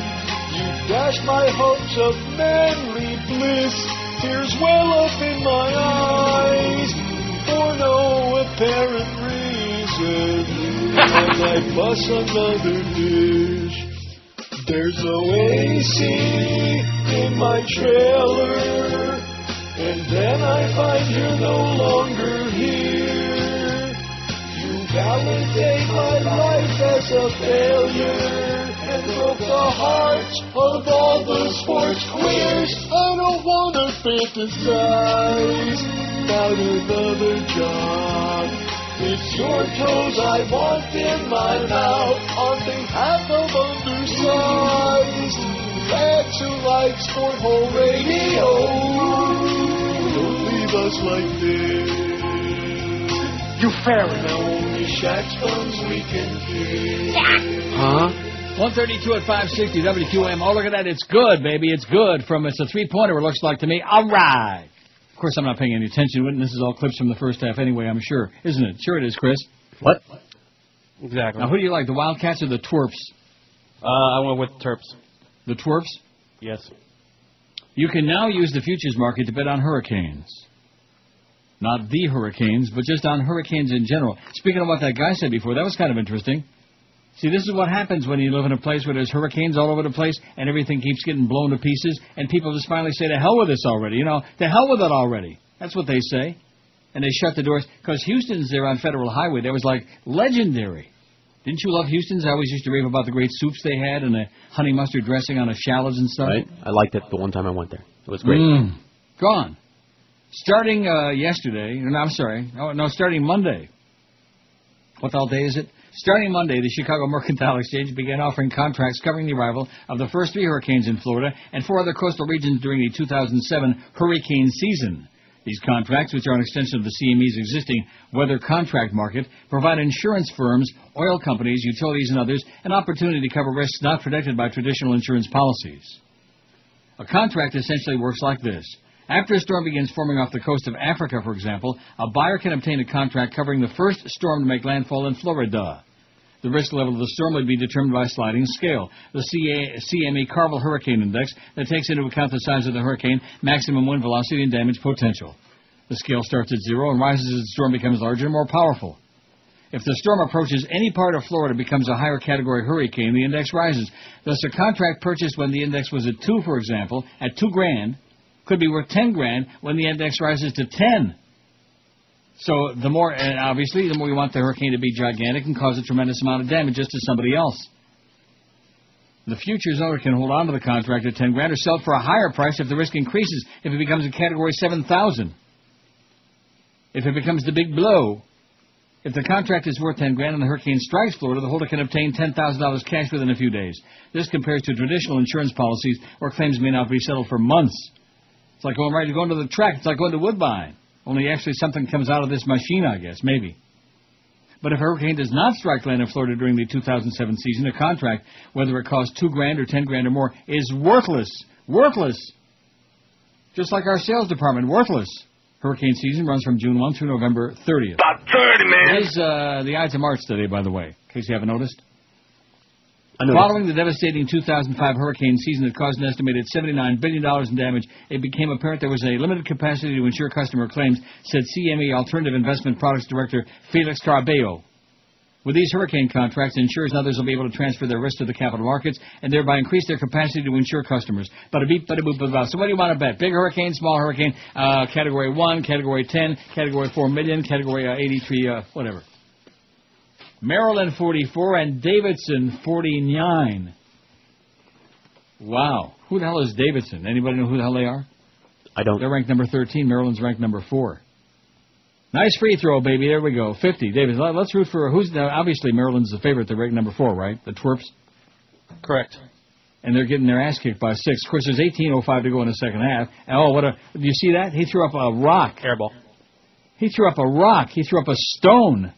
You dashed my hopes of manly bliss. Tears well up in my eyes for no apparent reason. And I bust another dish. There's no AC in my trailer. And then I find you're no longer here. You validate my life as a failure. And broke the hearts of all the sports queers. I don't want to fantasize about another job. It's your toes I want in my mouth on behalf of undersized fans who like Sport Hole Radio. Don't leave us like this. You fairy. Now only Shaq's thumbs we can kiss. Huh? 132 at 560 WQM. Oh, look at that. It's good, baby. It's good. It's a three-pointer, it looks like to me. All right. Of course, I'm not paying any attention to it, and this is all clips from the first half anyway, I'm sure. Isn't it? Sure it is, Chris. What? Exactly. Now, who do you like, the Wildcats or the Twerps? I went with Terps. The Twerps? Yes. You can now use the futures market to bet on hurricanes. Not the hurricanes, but just on hurricanes in general. Speaking of what that guy said before, that was kind of interesting. See, this is what happens when you live in a place where there's hurricanes all over the place and everything keeps getting blown to pieces, and people just finally say, to hell with this already. To hell with it already. That's what they say. And they shut the doors. Because Houston's there on Federal Highway. That was like legendary. Didn't you love Houston's? I always used to rave about the great soups they had and the honey mustard dressing on the shallots and stuff. Right. I liked it the one time I went there. It was great. Gone. Starting starting Monday. What the hell day is it? Starting Monday, the Chicago Mercantile Exchange began offering contracts covering the arrival of the first 3 hurricanes in Florida and 4 other coastal regions during the 2007 hurricane season. These contracts, which are an extension of the CME's existing weather contract market, provide insurance firms, oil companies, utilities, and others an opportunity to cover risks not protected by traditional insurance policies. A contract essentially works like this. After a storm begins forming off the coast of Africa, for example, a buyer can obtain a contract covering the first storm to make landfall in Florida. The risk level of the storm would be determined by a sliding scale. The CME Carvel Hurricane Index that takes into account the size of the hurricane, maximum wind velocity, and damage potential. The scale starts at 0 and rises as the storm becomes larger and more powerful. If the storm approaches any part of Florida, becomes a higher category hurricane, the index rises. Thus, a contract purchased when the index was at 2, for example, at $2,000, could be worth $10,000 when the index rises to 10. So the more, obviously, the more you want the hurricane to be gigantic and cause a tremendous amount of damage just to somebody else. The futures owner can hold on to the contract at $10,000 or sell it for a higher price if the risk increases, if it becomes a category 7,000. If it becomes the big blow. If the contract is worth $10,000 and the hurricane strikes Florida, the holder can obtain $10,000 cash within a few days. This compares to traditional insurance policies where claims may not be settled for months. It's like going to the track. It's like going to Woodbine. Only actually something comes out of this machine, I guess, maybe. But if a hurricane does not strike land in Florida during the 2007 season, a contract, whether it costs $2,000 or $10,000 or more, is worthless. Worthless. Just like our sales department, worthless. Hurricane season runs from June 1 through November 30th. About 30, man. Here's the Ides of March today, by the way, in case you haven't noticed. Following the devastating 2005 hurricane season that caused an estimated $79 billion in damage, it became apparent there was a limited capacity to insure customer claims, said CME Alternative Investment Products Director Felix Carabello. With these hurricane contracts, insurers and others will be able to transfer their risk to the capital markets and thereby increase their capacity to insure customers. Bada beep, bada boop, bada boop. So what do you want to bet? Big hurricane, small hurricane, Category 1, Category 10, Category 4 million, Category 83, whatever. Maryland 44 and Davidson 49. Wow. Who the hell is Davidson? Anybody know who the hell they are? I don't. They're ranked number 13. Maryland's ranked number 4. Nice free throw, baby. There we go. 50. David, let's root for who's now. Obviously, Maryland's the favorite. They're ranked number 4, right? The Twerps. Correct. And they're getting their ass kicked by 6. Of course, there's 18:05 to go in the second half. And do you see that? He threw up a rock. Airball. He threw up a rock. He threw up a stone.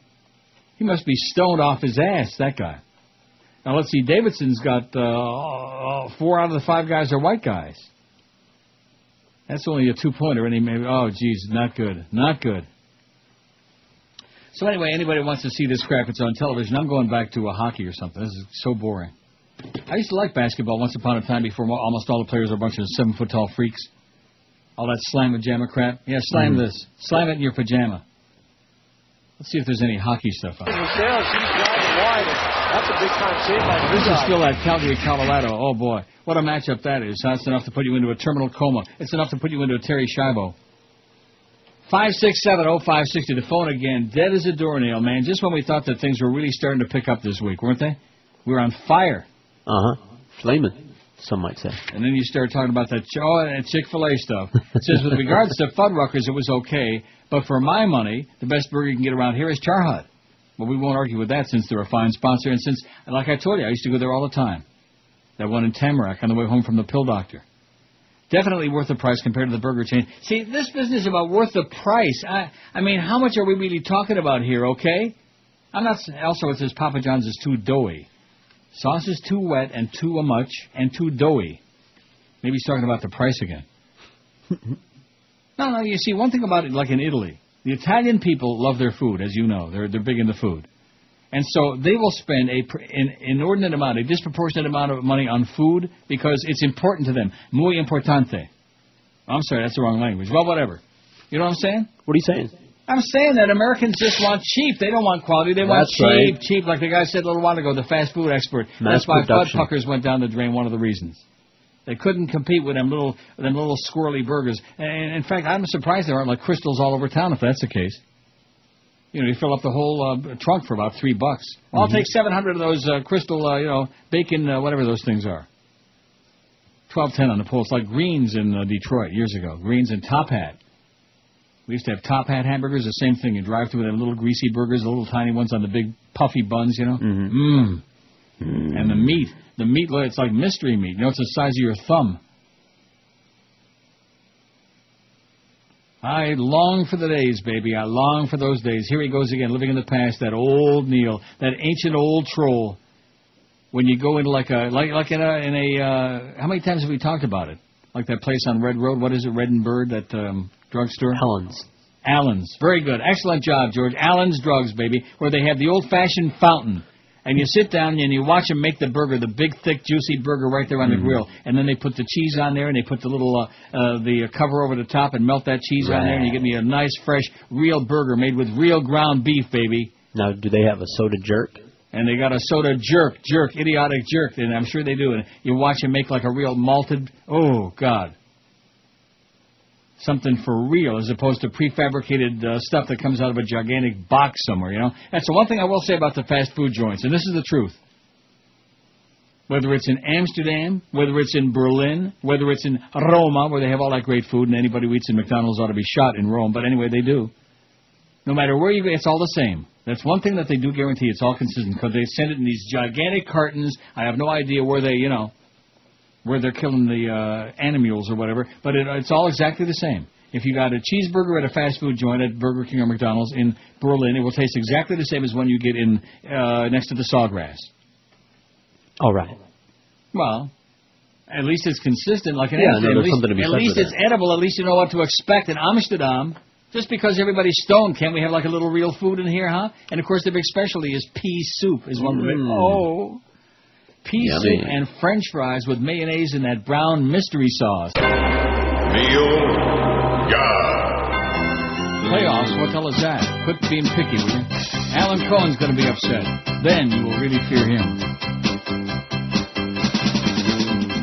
He must be stoned off his ass, that guy. Now, let's see. Davidson's got 4 out of the 5 guys are white guys. That's only a 2-pointer. Oh, geez, not good. Not good. So anyway, anybody wants to see this crap, it's on television. I'm going back to hockey or something. This is so boring. I used to like basketball once upon a time before almost all the players were a bunch of 7-foot-tall freaks. All that slam-pajama crap. Yeah, slam this. Slam it in your pajama. Let's see if there's any hockey stuff on. He's driving wide. That's a big-time save by This is still at Calgary, Colorado. Oh, boy. What a matchup that is. That's enough to put you into a terminal coma. It's enough to put you into a Terry Schiavo. 567-0560. The phone again. Dead as a doornail, man. Just when we thought that things were really starting to pick up this week, weren't they? We were on fire. Flaming, some might say. And then you start talking about that Chick-fil-A stuff. It says, with regards to Fuddruckers, it was okay, but for my money, the best burger you can get around here is Char Hut. Well, we won't argue with that since they're a fine sponsor, and since, like I told you, I used to go there all the time. That one in Tamarack on the way home from the pill doctor. Definitely worth the price compared to the burger chain. See, this business about worth the price, I mean, how much are we really talking about here, okay? I'm not, also it says Papa John's is too doughy. Sauce is too wet and too much and too doughy. Maybe he's talking about the price again. No, you see, one thing about it, like in Italy, the Italian people love their food, as you know. They're big into food. And so they will spend an inordinate amount, a disproportionate amount of money on food because it's important to them. Muy importante. I'm sorry, that's the wrong language. Well, whatever. You know what I'm saying? What are you saying? I'm saying that Americans just want cheap. They don't want quality. They want cheap, cheap. Like the guy said a little while ago, the fast food expert. That's why Fuddruckers went down the drain, one of the reasons. They couldn't compete with them little squirrely burgers. And in fact, I'm surprised there aren't like Crystals all over town if that's the case. You know, you fill up the whole trunk for about $3. I'll take 700 of those Crystal, bacon, whatever those things are. $12.10 on the pole. It's like Greens in Detroit years ago. Greens and Top Hat. We used to have Top Hat hamburgers, the same thing. You drive through them little greasy burgers, the little tiny ones on the big puffy buns, you know. And the meat, it's like mystery meat. You know, it's the size of your thumb. I long for the days, baby. I long for those days. Here he goes again, living in the past. That old Neil, that ancient old troll. When you go into like in a how many times have we talked about it? Like that place on Red Road. What is it? Red and Bird, that drugstore. Allen's. Very good. Excellent job, George. Allen's Drugs, baby, where they have the old-fashioned fountain. And you sit down and you watch them make the burger, the big, thick, juicy burger right there on the grill. And then they put the cheese on there and they put the little the cover over the top and melt that cheese on there. And you get me a nice, fresh, real burger made with real ground beef, baby. Now, do they have a soda jerk? And they got a soda jerk, idiotic jerk. And I'm sure they do. And you watch them make like a real malted, oh, God. Something for real as opposed to prefabricated stuff that comes out of a gigantic box somewhere, you know. That's the one thing I will say about the fast food joints, and this is the truth. Whether it's in Amsterdam, whether it's in Berlin, whether it's in Roma, where they have all that great food, and anybody who eats in McDonald's ought to be shot in Rome, but anyway, they do. No matter where you go, it's all the same. That's one thing that they do guarantee. It's all consistent because they send it in these gigantic cartons. I have no idea where they, where they're killing the animals or whatever, but it's all exactly the same. If you got a cheeseburger at a fast food joint at Burger King or McDonald's in Berlin, it will taste exactly the same as one you get in next to the Sawgrass. All right. Well, at least it's consistent, like an Amsterdam. At least it's edible. At least you know what to expect in Amsterdam. Just because everybody's stoned, can't we have like a little real food in here, huh? And of course, the big specialty is pea soup. Is one of them. Oh. Pea soup and French fries with mayonnaise and that brown mystery sauce. Neil God. Playoffs, what the hell is that? Quit being picky, will you? Alan Cohen's going to be upset. Then you will really fear him.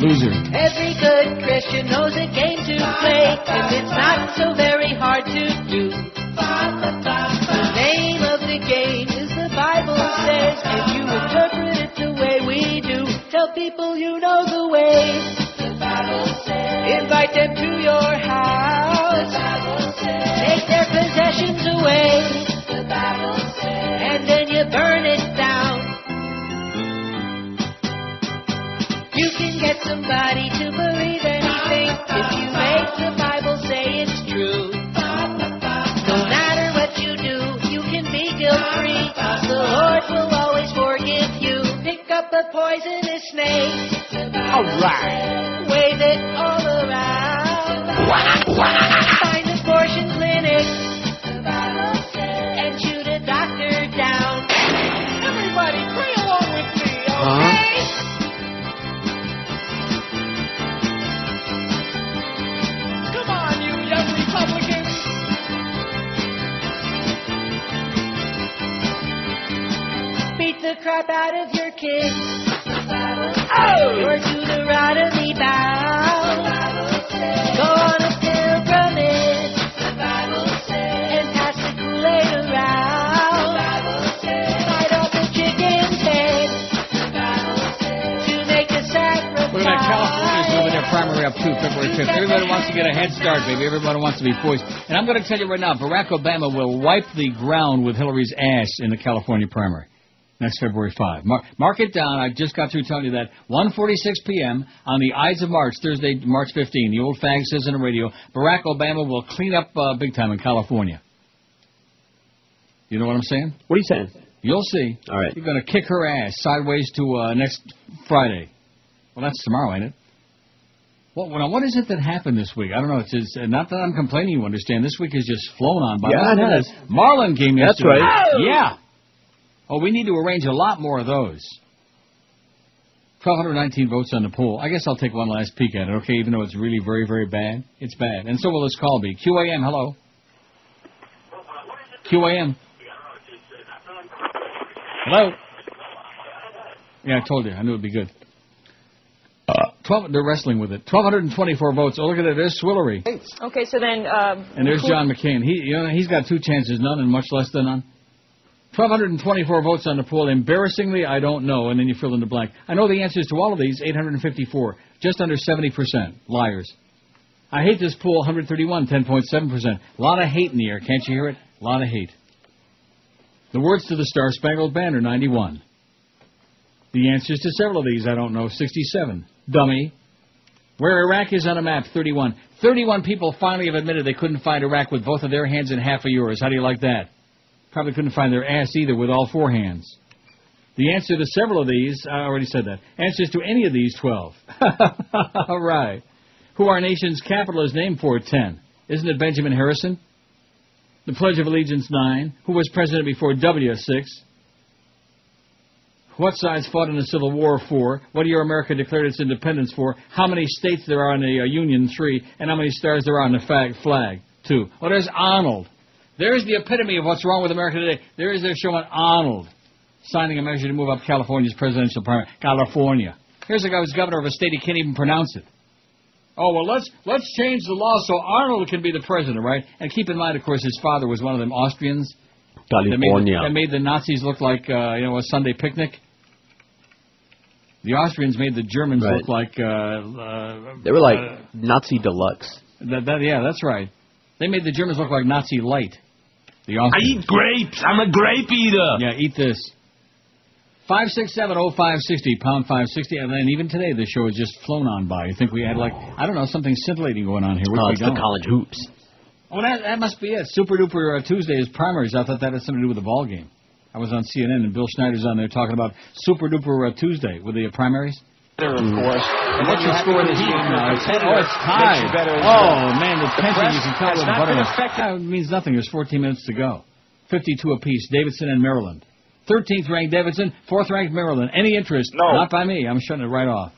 Loser. Every good Christian knows a game to play, and it's not so very hard to do. The name of the game is the Bible says, if you interpret it the way we do, tell people you know the way. The Bible says, invite them to your house. The Bible says, take their possessions away. The Bible says, and then you burn it down. You can get somebody to believe anything if you make the Bible say it's true. No matter what you do, you can be guilt-free. The Lord will always forgive you. Pick up a poisonous snake. All right. Wave it all around. Find an abortion clinic and shoot a doctor down. Everybody, pray along with me, okay? Come on, you young Republicans. Beat the crap out of your kids. Or to the right of me bow. Go on a pilgrimage and pass the Kool-Aid around. Bite off the chicken's head to make a sacrifice. Look at that, California's moving their primary up too, February 5th. Everybody wants to get a head start, baby. Everybody wants to be poised. And I'm going to tell you right now, Barack Obama will wipe the ground with Hillary's ass in the California primary. Next February 5. Mark it down. I just got through telling you that. 1:46 p.m. on the Ides of March, Thursday, March 15. The old fag says on the radio, Barack Obama will clean up big time in California. You know what I'm saying? What are you saying? You'll see. All right. You're going to kick her ass sideways to next Friday. Well, that's tomorrow, ain't it? What is it that happened this week? I don't know. It's just, not that I'm complaining, you understand. This week has just flown on by. Yeah, it has. Marlin game yesterday. That's right. Yeah. Oh, we need to arrange a lot more of those. 1,219 votes on the poll. I guess I'll take one last peek at it, okay, even though it's really very, very bad. It's bad. And so will this call be. QAM, hello. QAM. Hello. Yeah, I told you. I knew it would be good. They're wrestling with it. 1,224 votes. Oh, look at it. There's Swillery. Okay, so then... and there's John McCain. He's got 2 chances, none and much less than none. 1,224 votes on the poll. Embarrassingly, I don't know, and then you fill in the blank. I know the answers to all of these, 854. Just under 70%. Liars. I hate this poll, 131, 10.7%. A lot of hate in the air. Can't you hear it? A lot of hate. The words to the Star-Spangled Banner, 91. The answers to several of these, I don't know, 67. Dummy. Where Iraq is on a map, 31. 31 people finally have admitted they couldn't find Iraq with both of their hands and half of yours. How do you like that? Probably couldn't find their ass either with all 4 hands. The answer to several of these, I already said that. Answers to any of these 12. All right. Who our nation's capital is named for, 10. Isn't it Benjamin Harrison? The Pledge of Allegiance, 9. Who was president before W, 6. What sides fought in the Civil War, 4. What year America declared its independence, 4. How many states there are in the Union, 3. And how many stars there are on the flag, 2. Oh, there's Arnold. There's the epitome of what's wrong with America today. There is their showman Arnold signing a measure to move up California's presidential primary. California. Here's a guy who's governor of a state he can't even pronounce it. Oh, well, let's change the law so Arnold can be the president, right? And keep in mind, of course, his father was one of them Austrians. California. That made the Nazis look like, a Sunday picnic. The Austrians made the Germans look like... they were like Nazi deluxe. Yeah, that's right. They made the Germans look like Nazi light. The I eat grapes. I'm a grape eater. Yeah, eat this. 5670560, pound 560, and then even today this show has just flown on by. You think we had something scintillating going on here? It's the college hoops. Oh, that must be it. Super Duper Tuesday is primaries. I thought that had something to do with the ball game. I was on CNN and Bill Schneider's on there talking about Super Duper Tuesday with the primaries. Of course. And what's your score in this game now? It's tied. Oh, man, the tension you can tell with butter. That means nothing. There's 14 minutes to go. 52 apiece. Davidson and Maryland. 13th ranked Davidson, 4th ranked Maryland. Any interest? No. Not by me. I'm shutting it right off.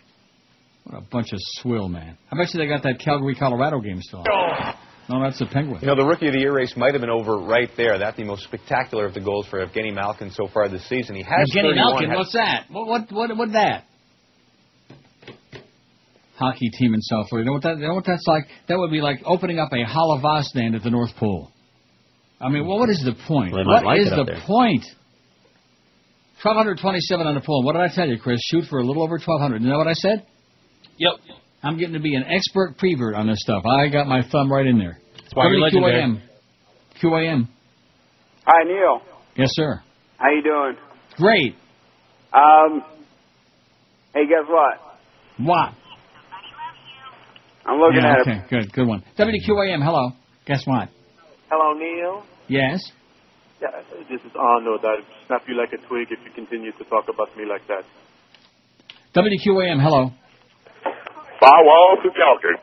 What a bunch of swill, man. I bet you they got that Calgary-Colorado game still on. No, that's the Penguins. You know, the Rookie of the Year race might have been over right there. That's the most spectacular of the goals for Evgeny Malkin so far this season. He has Evgeny Malkin, what's that? What that? Hockey team in South Florida. You know what that's like? That would be like opening up a halava stand at the North Pole. I mean, what is the point? What is the point? 1,227 on the poll. What did I tell you, Chris? Shoot for a little over 1,200. You know what I said? Yep. I'm getting to be an expert prevert on this stuff. I got my thumb right in there. That's why you're legendary. QAM. Hi, Neil. Yes, sir. How you doing? Great. Hey, guess what? What? I'm looking at it. Okay, good one. WQAM, hello. Guess what? Hello, Neil. Yes? Yeah, this is Arnold. I'll snap you like a twig if you continue to talk about me like that. WQAM, hello. Firewall to Calgary.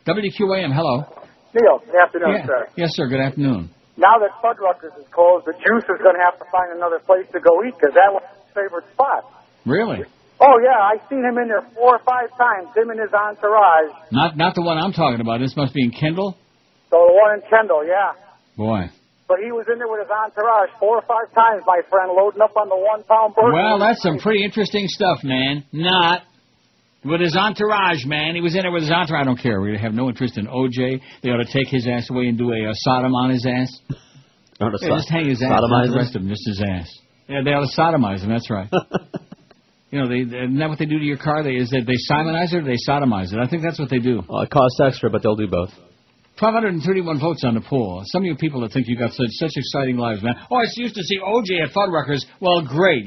WQAM, hello. Neil, good afternoon, sir. Yes, sir, good afternoon. Now that Fuddruckers is closed, the Juice is going to have to find another place to go eat because that was his favorite spot. Really? Oh, yeah, I've seen him in there 4 or 5 times, him and his entourage. Not the one I'm talking about. This must be in Kendall? So the one in Kendall, yeah. Boy. But he was in there with his entourage 4 or 5 times, my friend, loading up on the 1-pound burger. Well, that's some pretty interesting stuff, man. Not with his entourage, man. He was in there with his entourage. I don't care. We have no interest in O.J. They ought to take his ass away and do a Sodom on his ass. Just hang his ass, not the rest of him, just his ass. Yeah, they ought to sodomize him, that's right. Isn't that what they do to your car? Is that they simonize it or they sodomize it? I think that's what they do. Well, it costs extra, but they'll do both. 1,231 votes on the poll. Some of you people that think you got such exciting lives, man. Oh, I used to see O.J. at Fuddruckers. Well, great,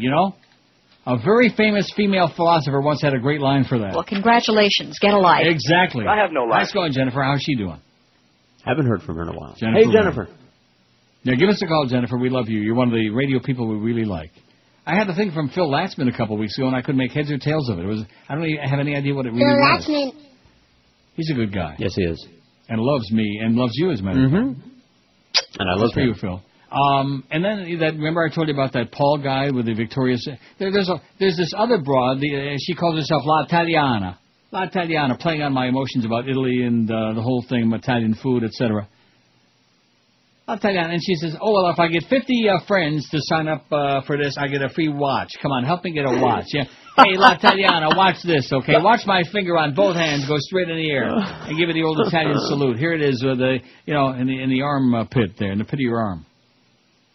A very famous female philosopher once had a great line for that. Well, congratulations. Get a life. Exactly. I have no life. Nice going, Jennifer. How's she doing? Haven't heard from her in a while. Jennifer, hey, Jennifer. Yeah, give us a call, Jennifer. We love you. You're one of the radio people we really like. I had the thing from Phil Latzman a couple weeks ago, and I couldn't make heads or tails of it. I don't even have any idea what it really was. Phil Latzman. He's a good guy. Yes, he is. And loves me and loves you, as a matter of fact. And I love him. You, Phil. And then remember I told you about that Paul guy with the Victoria's. There's this other broad. She calls herself La Italiana. La Italiana, playing on my emotions about Italy and the whole thing, Italian food, etc. La Italiana, and she says, "Oh well, if I get 50 friends to sign up for this, I get a free watch. Come on, help me get a watch." Yeah. Hey, La Italiana, watch this, okay? Watch my finger on both hands go straight in the air and give it the old Italian salute. Here it is, in the arm pit there, in the pit of your arm.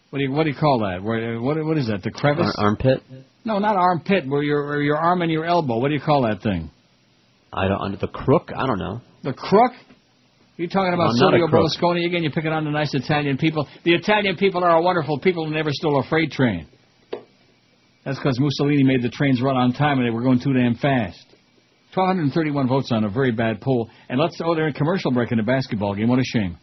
What do you call that? What is that? The crevice? Armpit? No, not armpit. Where your arm and your elbow. What do you call that thing? Under the crook? I don't know. The crook? You're talking about Silvio Berlusconi again? You're picking on the nice Italian people. The Italian people are a wonderful people who never stole a freight train. That's because Mussolini made the trains run on time and they were going too damn fast. 1,231 votes on a very bad poll. And they're in commercial break in a basketball game. What a shame.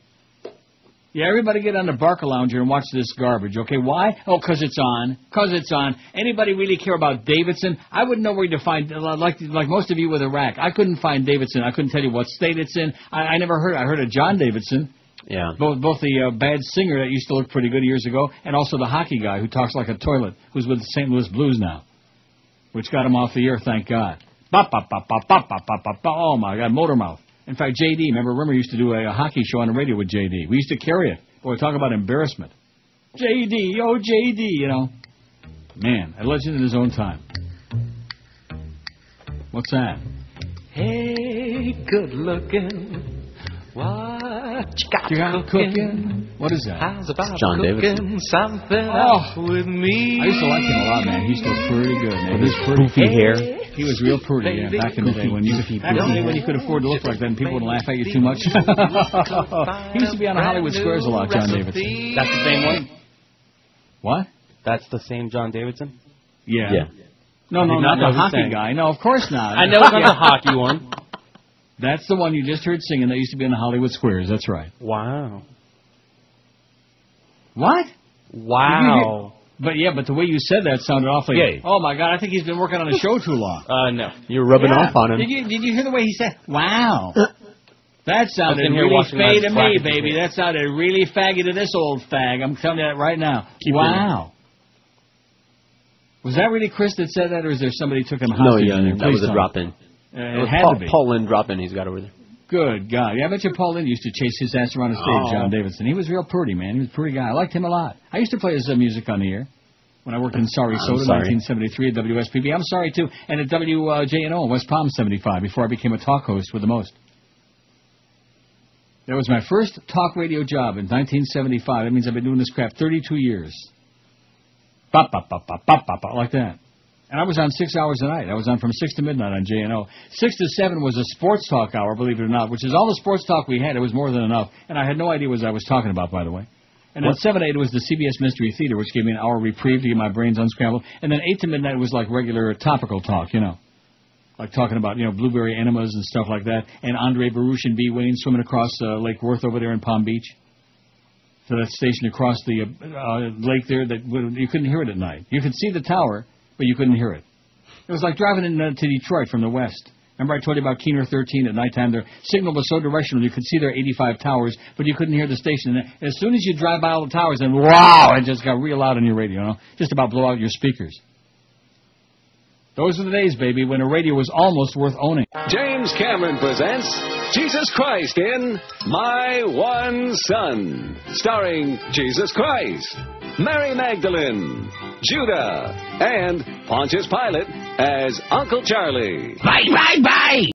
Yeah, everybody get on the Barca Lounger and watch this garbage, okay? Why? Oh, because it's on. Because it's on. Anybody really care about Davidson? I wouldn't know where to find, like most of you with Iraq. I couldn't find Davidson. I couldn't tell you what state it's in. I never heard. I heard of John Davidson. Yeah. Both the bad singer that used to look pretty good years ago, and also the hockey guy who talks like a toilet, who's with the St. Louis Blues now, which got him off the air, thank God. Oh, my God, motor mouth. In fact, J.D., remember Rimmer used to do a hockey show on the radio with J.D. We used to carry it. Boy, talk about embarrassment. J.D., oh, J.D., you know. Man, a legend in his own time. What's that? Hey, good looking. What you got cooking? What is that? How's about John Davidson. Something up with me? I used to like him a lot, man. He used to look pretty good, man. With his poofy hair. He was real pretty, yeah, back in the day when you could afford to look like that and people wouldn't laugh at you too much. He used to be on the Hollywood Squares a lot, John Davidson. That's the same one? What? That's the same John Davidson? Yeah. No, not the hockey guy. No, of course not. I know it's not the hockey one. That's the one you just heard singing that used to be in the Hollywood Squares. That's right. Wow. What? Wow. But the way you said that sounded awfully... Yay. Oh, my God, I think he's been working on a show too long. No. You're rubbing off on him. Did you hear the way he said, wow? That sounded really faggy to me, baby. That sounded really faggy to this old fag. I'm telling you that right now. Wow. Was that really Chris that said that, or is there somebody who took him hostage? No, that was a drop-in. It had to be. Paul Lynn drop-in he's got over there. Good God. Yeah, I bet you Paul Lynn used to chase his ass around the stage, John Davidson. He was real pretty, man. He was a pretty guy. I liked him a lot. I used to play his music on the air when I worked in Sorry Soda, 1973 at WSPB. I'm sorry, too. And at WJNO in West Palm 75 before I became a talk host with the most. That was my first talk radio job in 1975. That means I've been doing this crap 32 years. Bop, bop, bop, bop, bop, bop, like that. And I was on 6 hours a night. I was on from 6 to midnight on JNO. 6 to 7 was a sports talk hour, believe it or not, which is all the sports talk we had. It was more than enough. And I had no idea what I was talking about, by the way. And then 7 to 8 was the CBS Mystery Theater, which gave me an hour reprieve to get my brains unscrambled. And then 8 to midnight was like regular topical talk, you know. Like talking about, blueberry enemas and stuff like that. And Andre Baruch and B. Wayne swimming across Lake Worth over there in Palm Beach. So that station across the lake there that you couldn't hear it at night. You could see the tower, but you couldn't hear it. It was like driving to Detroit from the west. Remember I told you about Keener 13 at nighttime? Their signal was so directional you could see their 85 towers, but you couldn't hear the station. And as soon as you drive by all the towers, then wow, it just got real loud on your radio, just about blow out your speakers. Those are the days, baby, when a radio was almost worth owning. James Cameron presents Jesus Christ in My One Son, starring Jesus Christ, Mary Magdalene, Judah, and Pontius Pilate as Uncle Charlie. Bye, bye, bye!